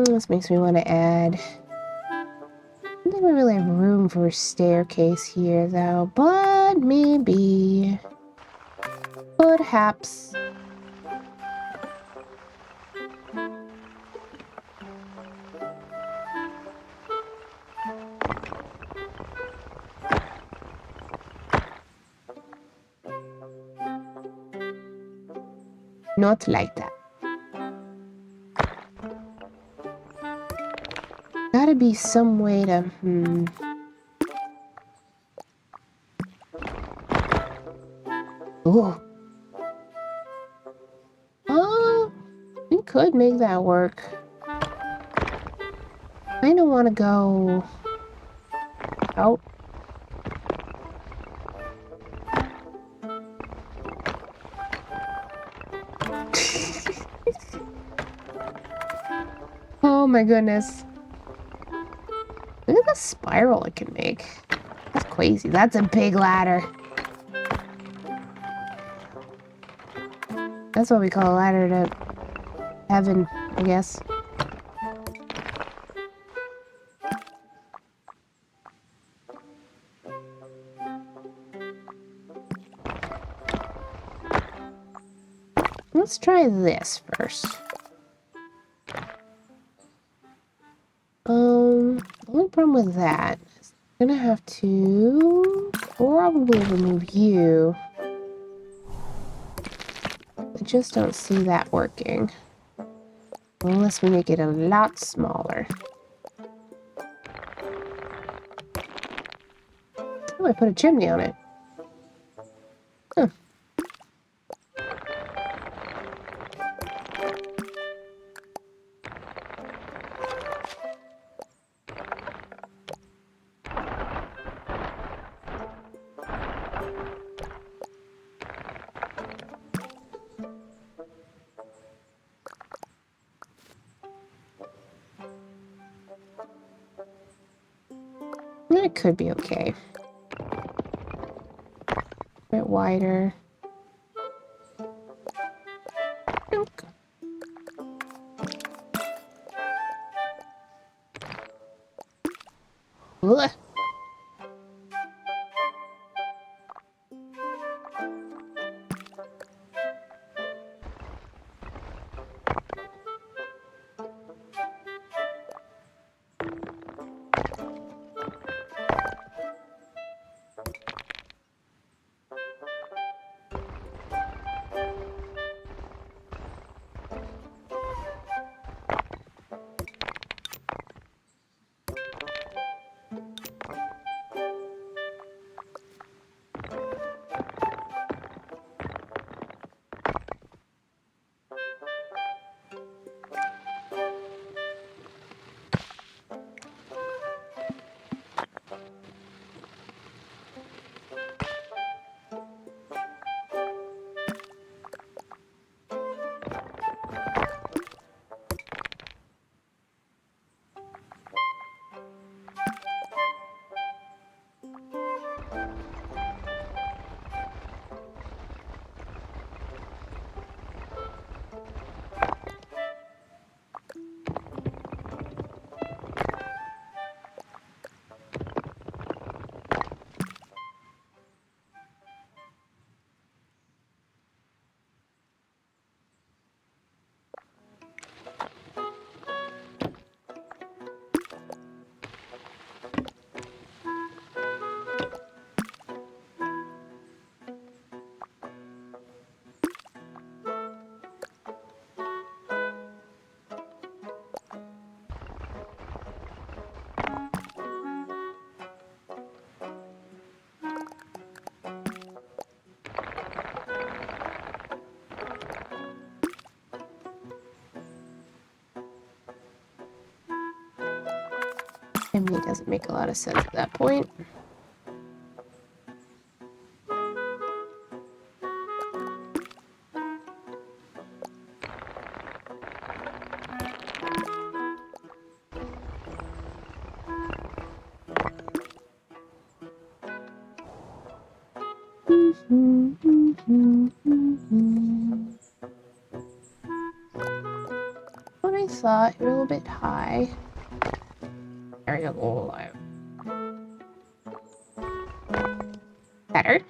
This makes me want to add. I don't think we really have room for a staircase here, though, but maybe. Perhaps. Not like that. Gotta be some way to, Ooh. We could make that work. I don't want to go out. Oh my goodness. Look at the spiral it can make. That's crazy. That's a big ladder. That's what we call a ladder to heaven, I guess. Let's try this first. The only problem with that is I'm gonna have to probably remove you. I just don't see that working. Unless we make it a lot smaller. Oh, I put a chimney on it. Huh. It could be okay. A bit wider. Ugh. Chimney doesn't make a lot of sense at that point. What I thought, you're a little bit high. There we go. Better.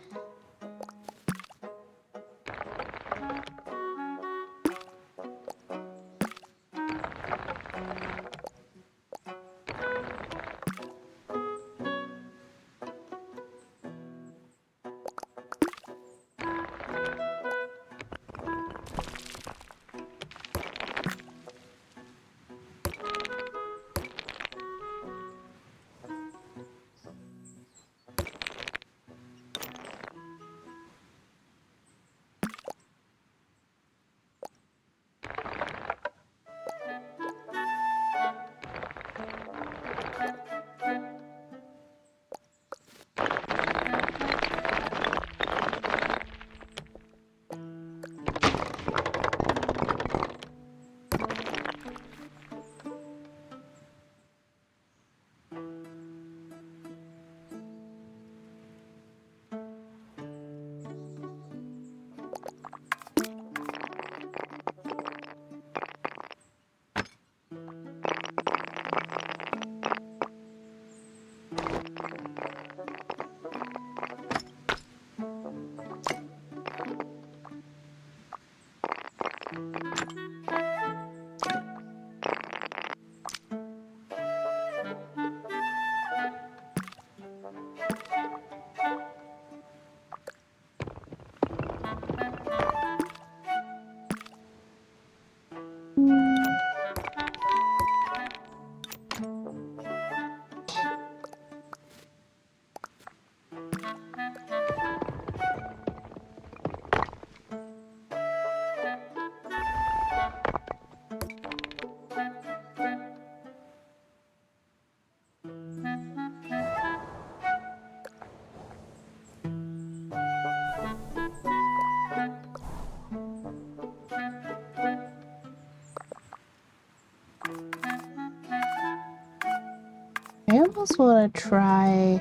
I almost want to try...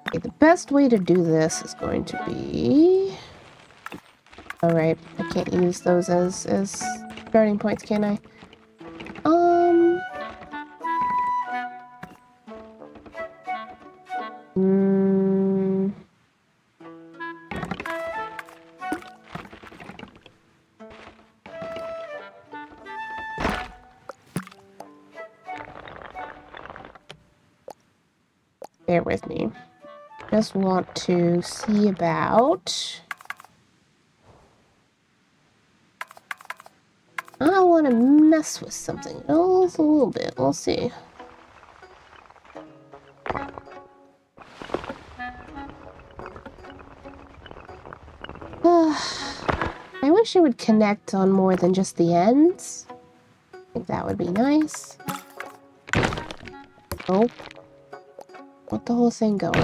Okay, the best way to do this is going to be... Alright, I can't use those as starting points, can I? Mm, bear with me. Just want to see about... I want to mess with something else a little bit. We'll see. I wish it would connect on more than just the ends. I think that would be nice. Oh. Want the whole thing going.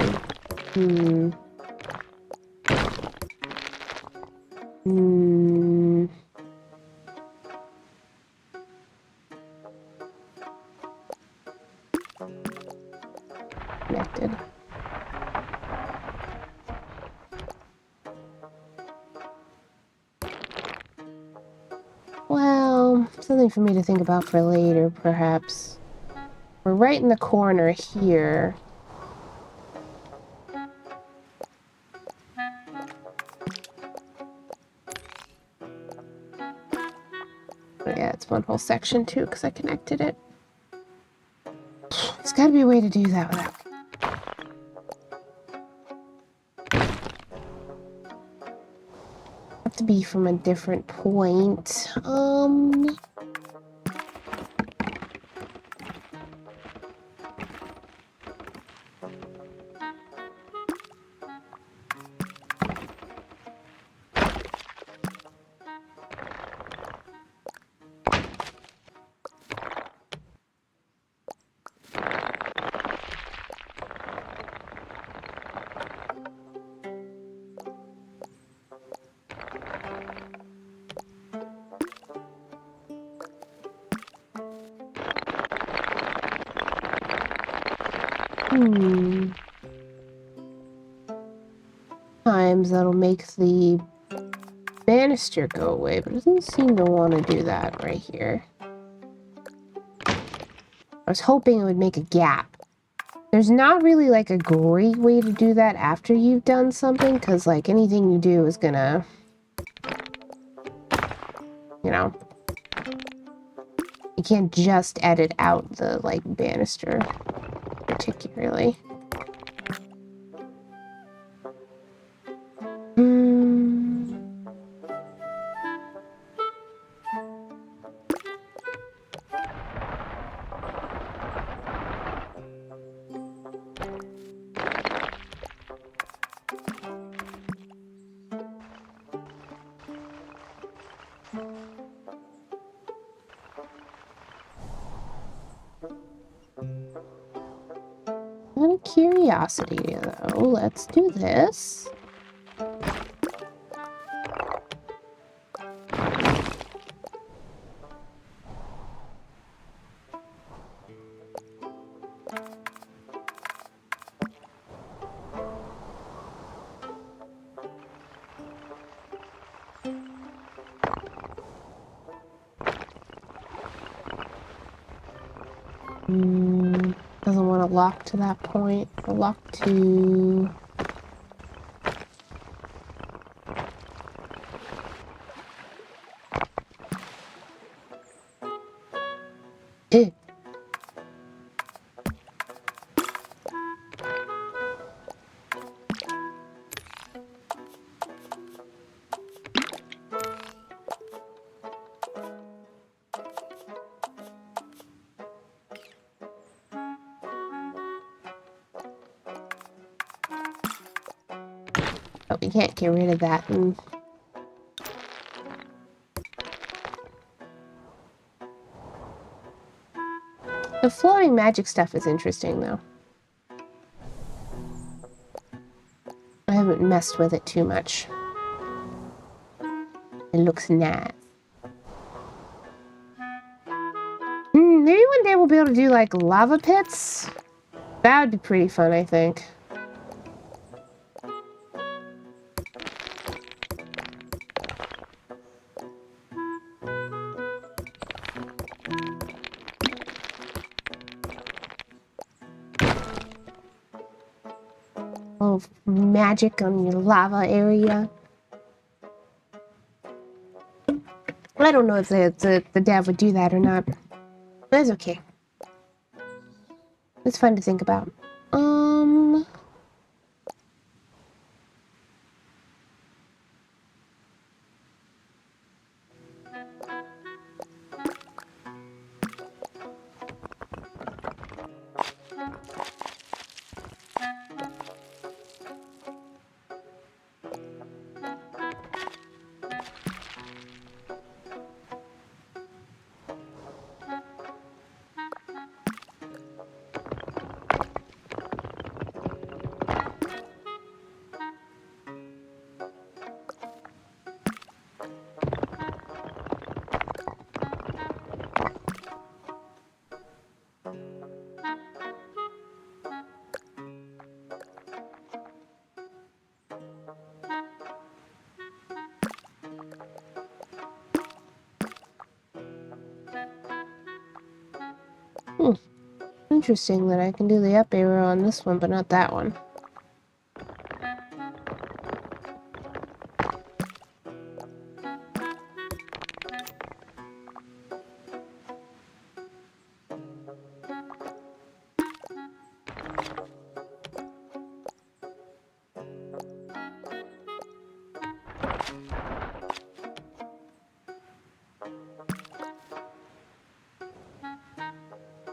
Connected. Well, something for me to think about for later, perhaps. We're right in the corner here. Oh, yeah, it's one whole section too, because I connected it. There's got to be a way to do that without... Have to be from a different point. Times that'll make the banister go away, but it doesn't seem to want to do that right here. I was hoping it would make a gap. There's not really like a great way to do that after you've done something, because like anything you do is gonna, you know, you can't just edit out the like banister particularly. Out of curiosity, though, let's do this. Doesn't want to lock to that point. Or lock to... Ew. But we can't get rid of that. The floating magic stuff is interesting, though. I haven't messed with it too much. It looks nice. Maybe one day we'll be able to do, like, lava pits? That would be pretty fun, I think. Of magic on your lava area. I don't know if the dev would do that or not. That's okay. It's fun to think about. Interesting that I can do the up arrow on this one, but not that one.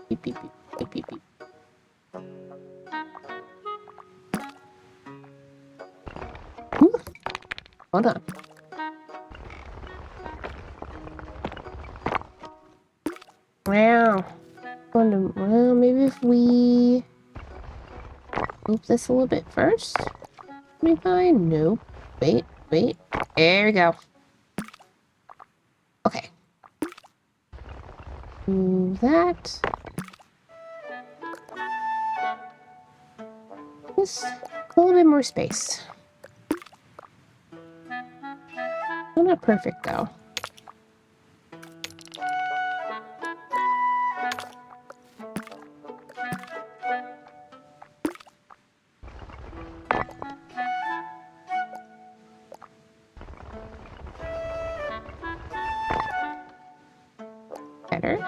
Beep, beep, beep, beep, beep, beep. Ooh. Hold on. Wow. Well, maybe if we move this a little bit first. Be fine. No. Wait. There we go. Okay. Move that. Just a little bit more space. Still not perfect though. Better.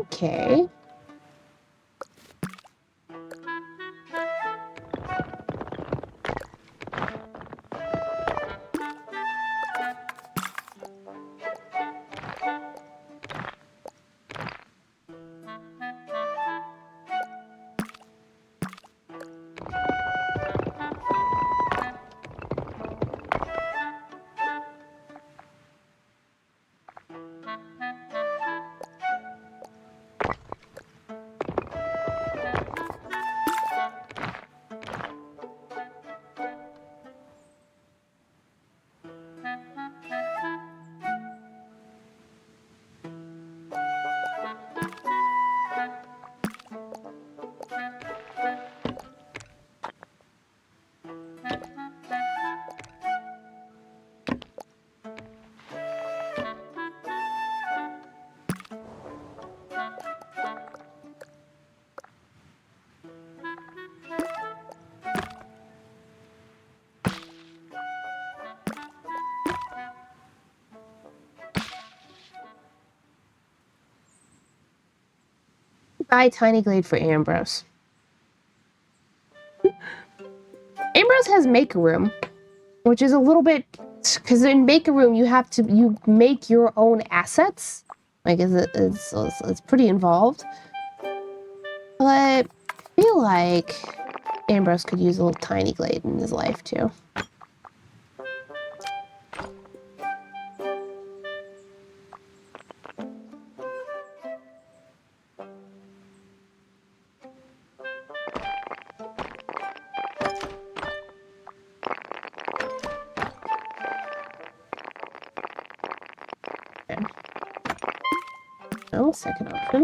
Okay. Buy Tiny Glade for Ambrose. Ambrose has Maker Room, which is a little bit, because in Maker Room you make your own assets. Like it's pretty involved. But I feel like Ambrose could use a little Tiny Glade in his life too. Oh, second option.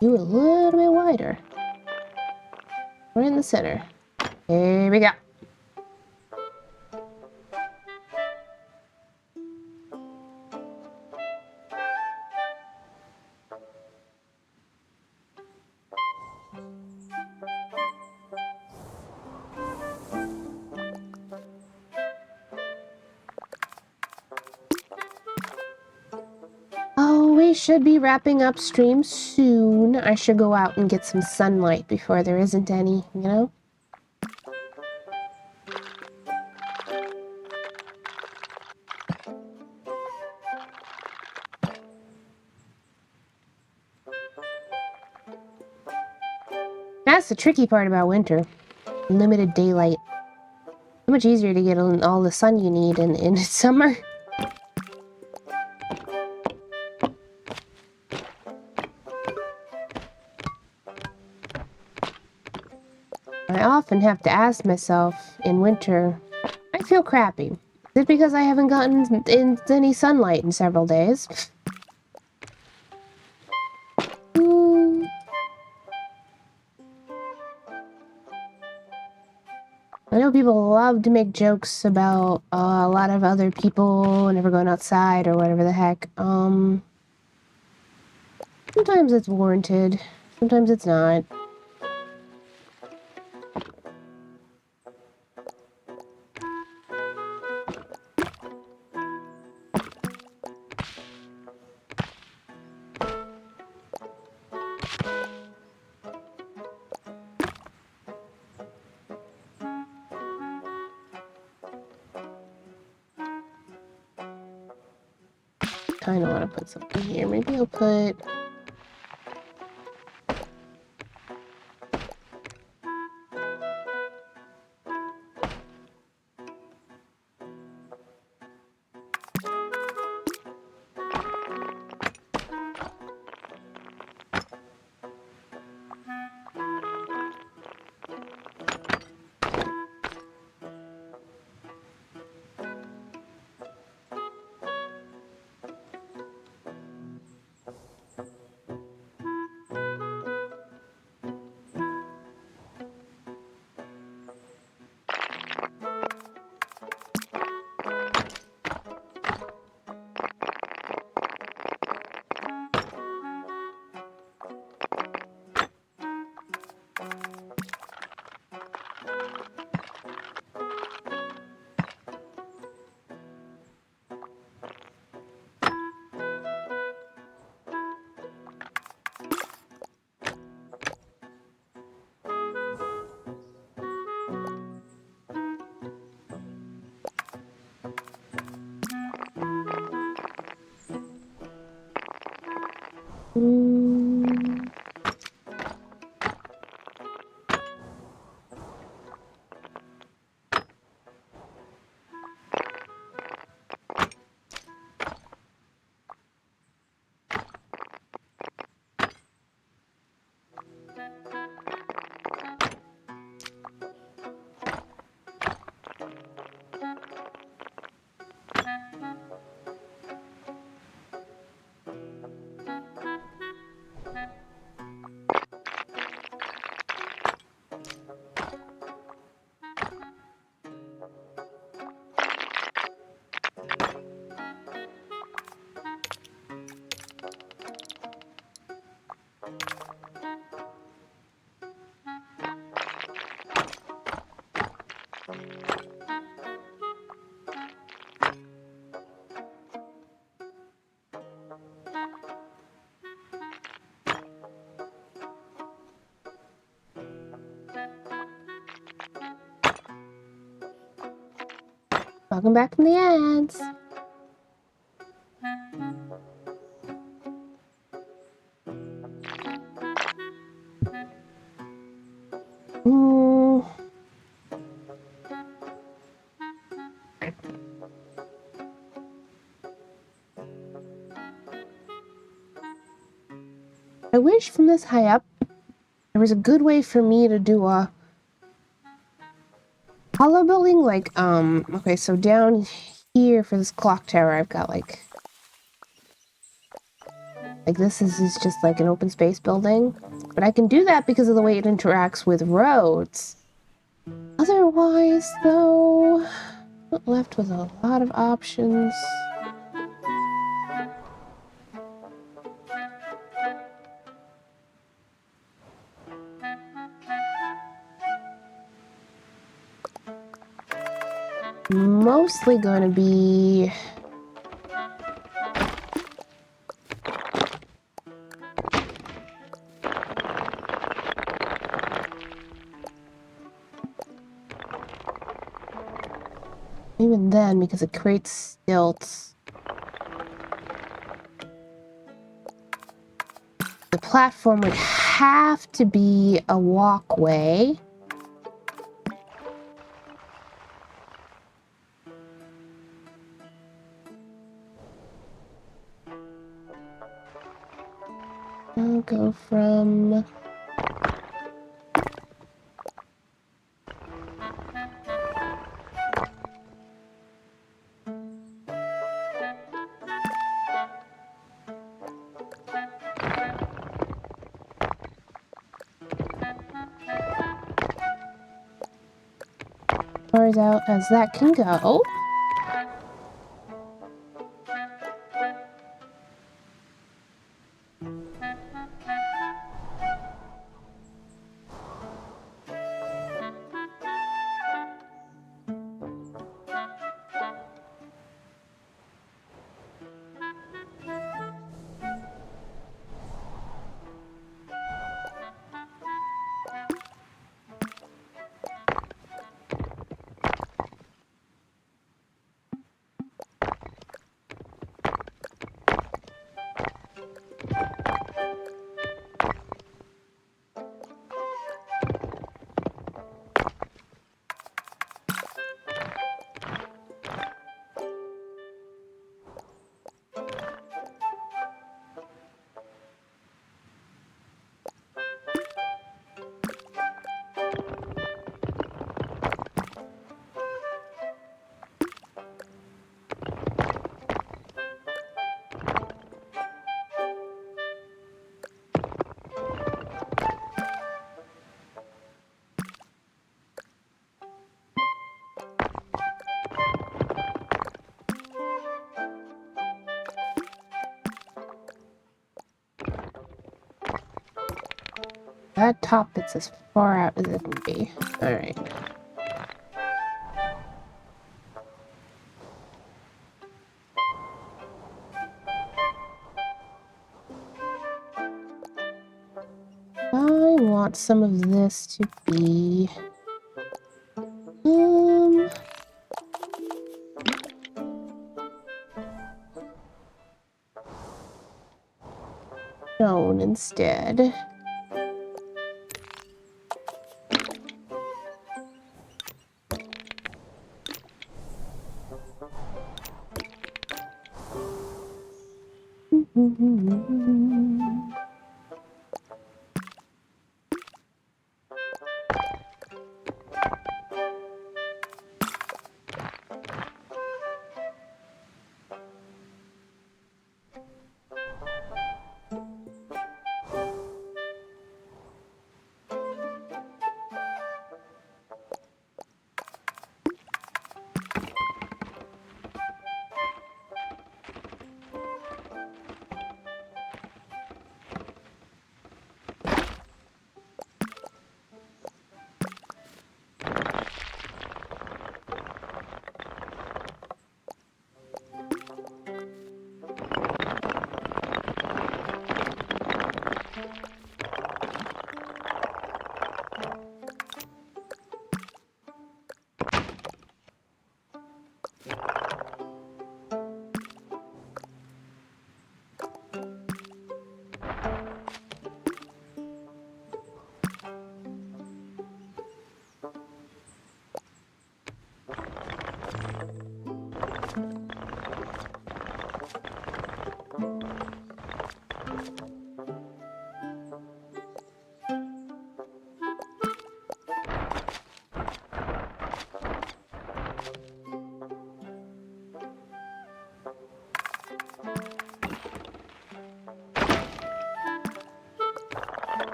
You a little bit wider. We're in the center. Here we go. Oh, we should be wrapping up stream soon. I should go out and get some sunlight before there isn't any, you know? That's the tricky part about winter. Limited daylight. So much easier to get all the sun you need in summer. I often have to ask myself in winter, I feel crappy. Is it because I haven't gotten any sunlight in several days? I know people love to make jokes about a lot of other people never going outside or whatever the heck. Sometimes it's warranted, sometimes it's not. Kind of want to put something here. Maybe I'll put... Welcome back from the ads. I wish from this high up there was a good way for me to do a hollow building, like, okay, so down here for this clock tower, I've got, like this is just, like, an open space building. But I can do that because of the way it interacts with roads. Otherwise, though, I'm left with a lot of options. Mostly going to be even then, because it creates stilts. The platform would have to be a walkway. I'll go from... as far as out as that can go. that top it's as far out as it can be. Alright. I want some of this to be stone instead.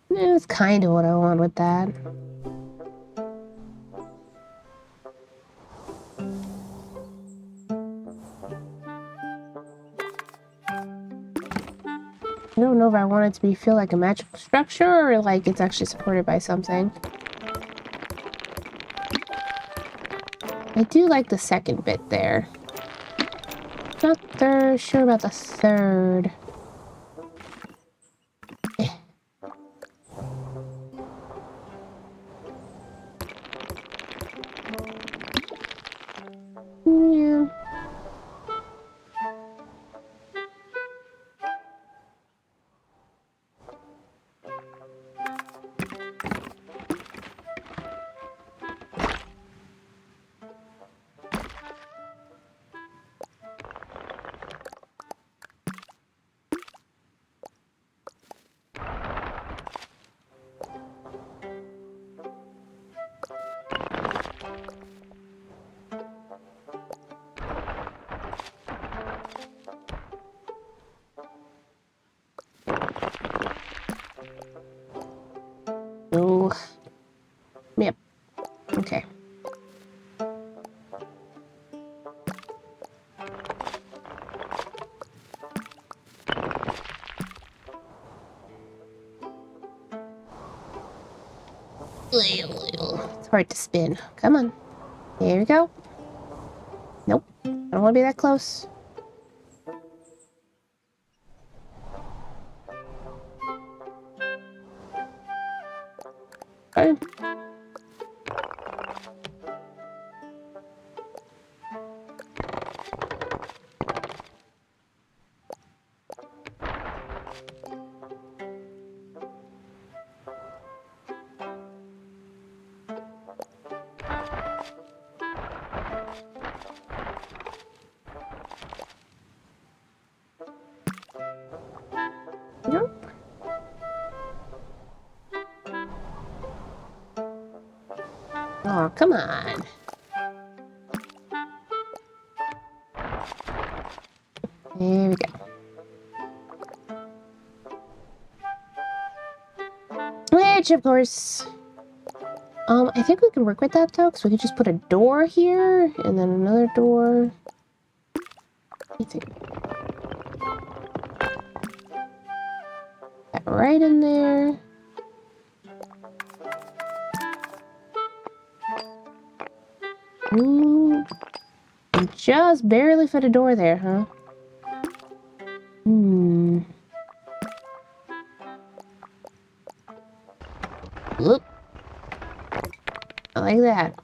That's kind of what I want with that. I don't know if I want it to feel like a magical structure or like it's actually supported by something. I do like the second bit there. Not sure about the third. Yeah. Oh. Yep. Okay. It's hard to spin. Come on. Here we go. Nope. I don't want to be that close. Okay. Nope. Oh, come on. There we go. Lightship course. I think we can work with that though, because we could just put a door here and then another door. What do you think? That right in there. Ooh. And just barely fit a door there, huh? Look. I like that.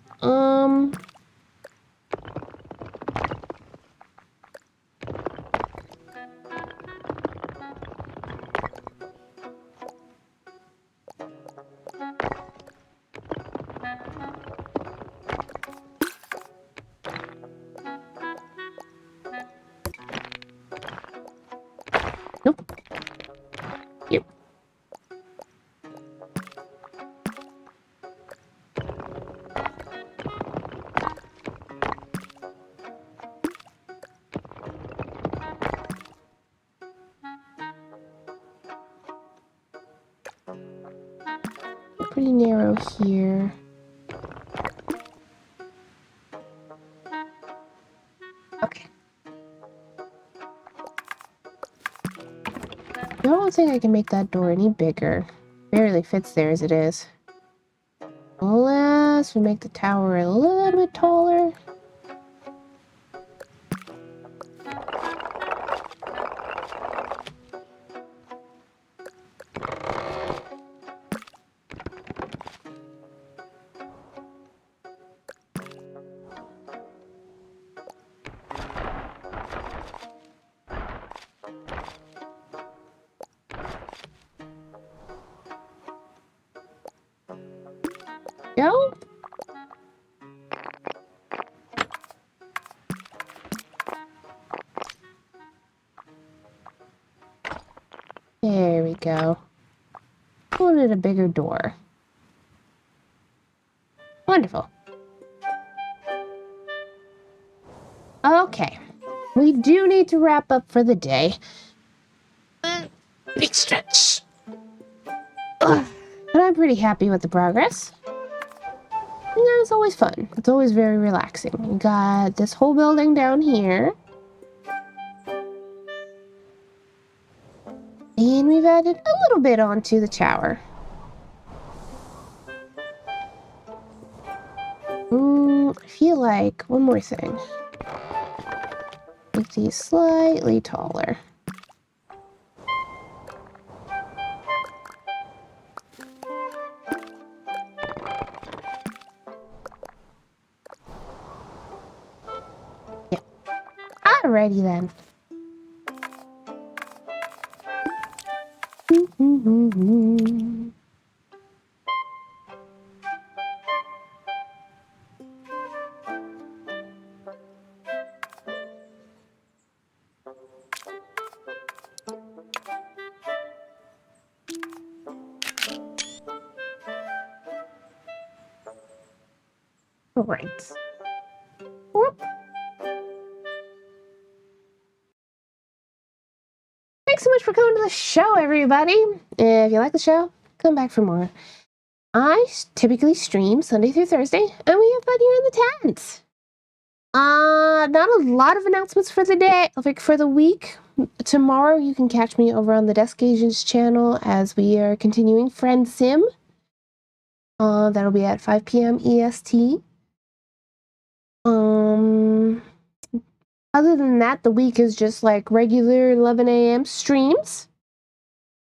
Nope. Here. Pretty narrow here. Okay. I don't think I can make that door any bigger. Barely fits there as it is. Unless we make the tower a little bit taller. Go. There we go. Wanted a bigger door. Wonderful. Okay. We do need to wrap up for the day. Big stretch. Ugh. But I'm pretty happy with the progress. It's always fun. It's always very relaxing. We got this whole building down here. And we've added a little bit onto the tower. I feel like one more thing. Make these slightly taller. Yeah. Alrighty then. Right. Whoop. Thanks so much for coming to the show, everybody. If you like the show, come back for more. I typically stream Sunday through Thursday, and we have fun here in the tent. Not a lot of announcements for the day, like for the week. Tomorrow you can catch me over on the Desk Agents channel as we are continuing Friend Sim. That'll be at 5 p.m. EST. Other than that, the week is just like regular 11 a.m. streams.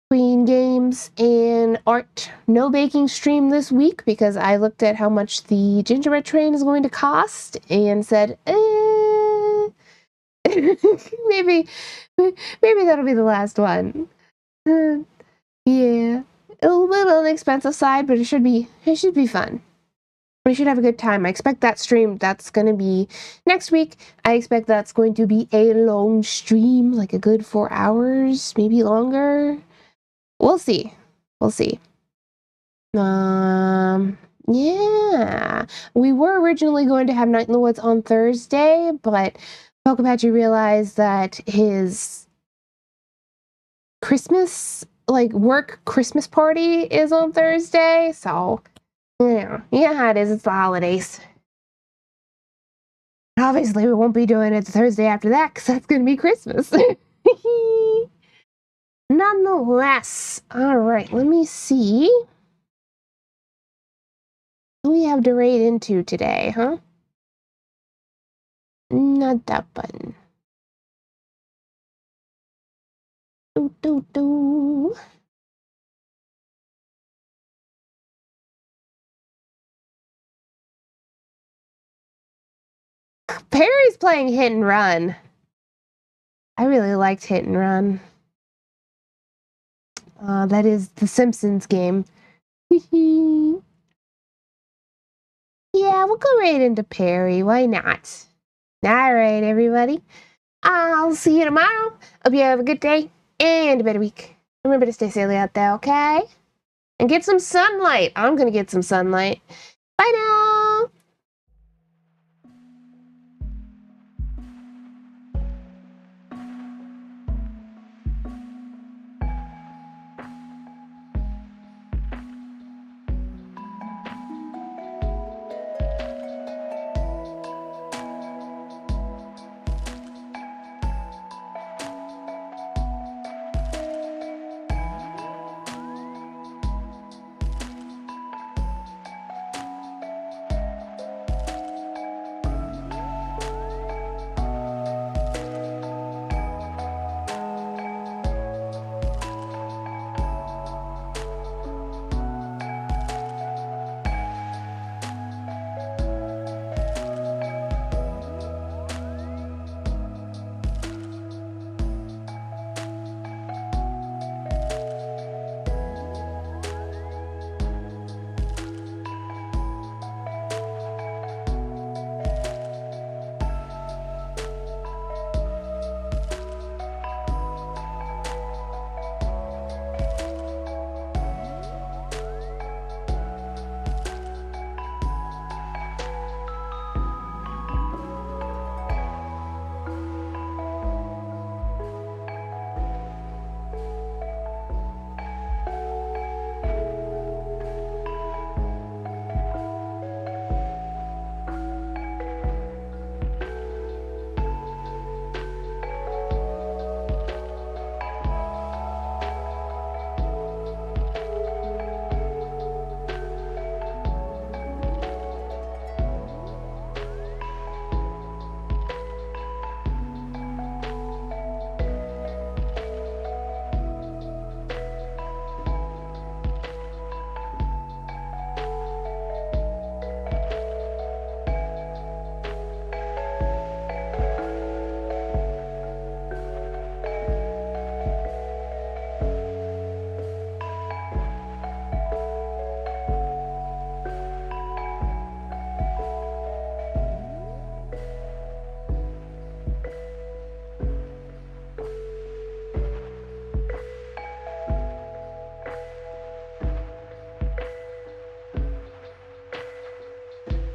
Between games and art. No baking stream this week because I looked at how much the gingerbread train is going to cost and said, maybe that'll be the last one. Yeah, a little bit on the expensive side, but it should be fun. We should have a good time. I expect that stream, that's going to be next week. I expect that's going to be a long stream, like a good 4 hours, maybe longer. We'll see. We'll see. Yeah. We were originally going to have Night in the Woods on Thursday, but Pokepachi realized that his Christmas like work Christmas party is on Thursday, so yeah, how it is. It's the holidays. Obviously, we won't be doing it the Thursday after that because that's gonna be Christmas. Nonetheless, all right. Let me see. What do we have to raid into today, huh? Not that button. Do. Perry's playing Hit and Run. I really liked Hit and Run. That is the Simpsons game. Yeah, we'll go right into Perry. Why not? All right, everybody. I'll see you tomorrow. Hope you have a good day and a better week. Remember to stay silly out there, okay? And get some sunlight. I'm going to get some sunlight. Bye now.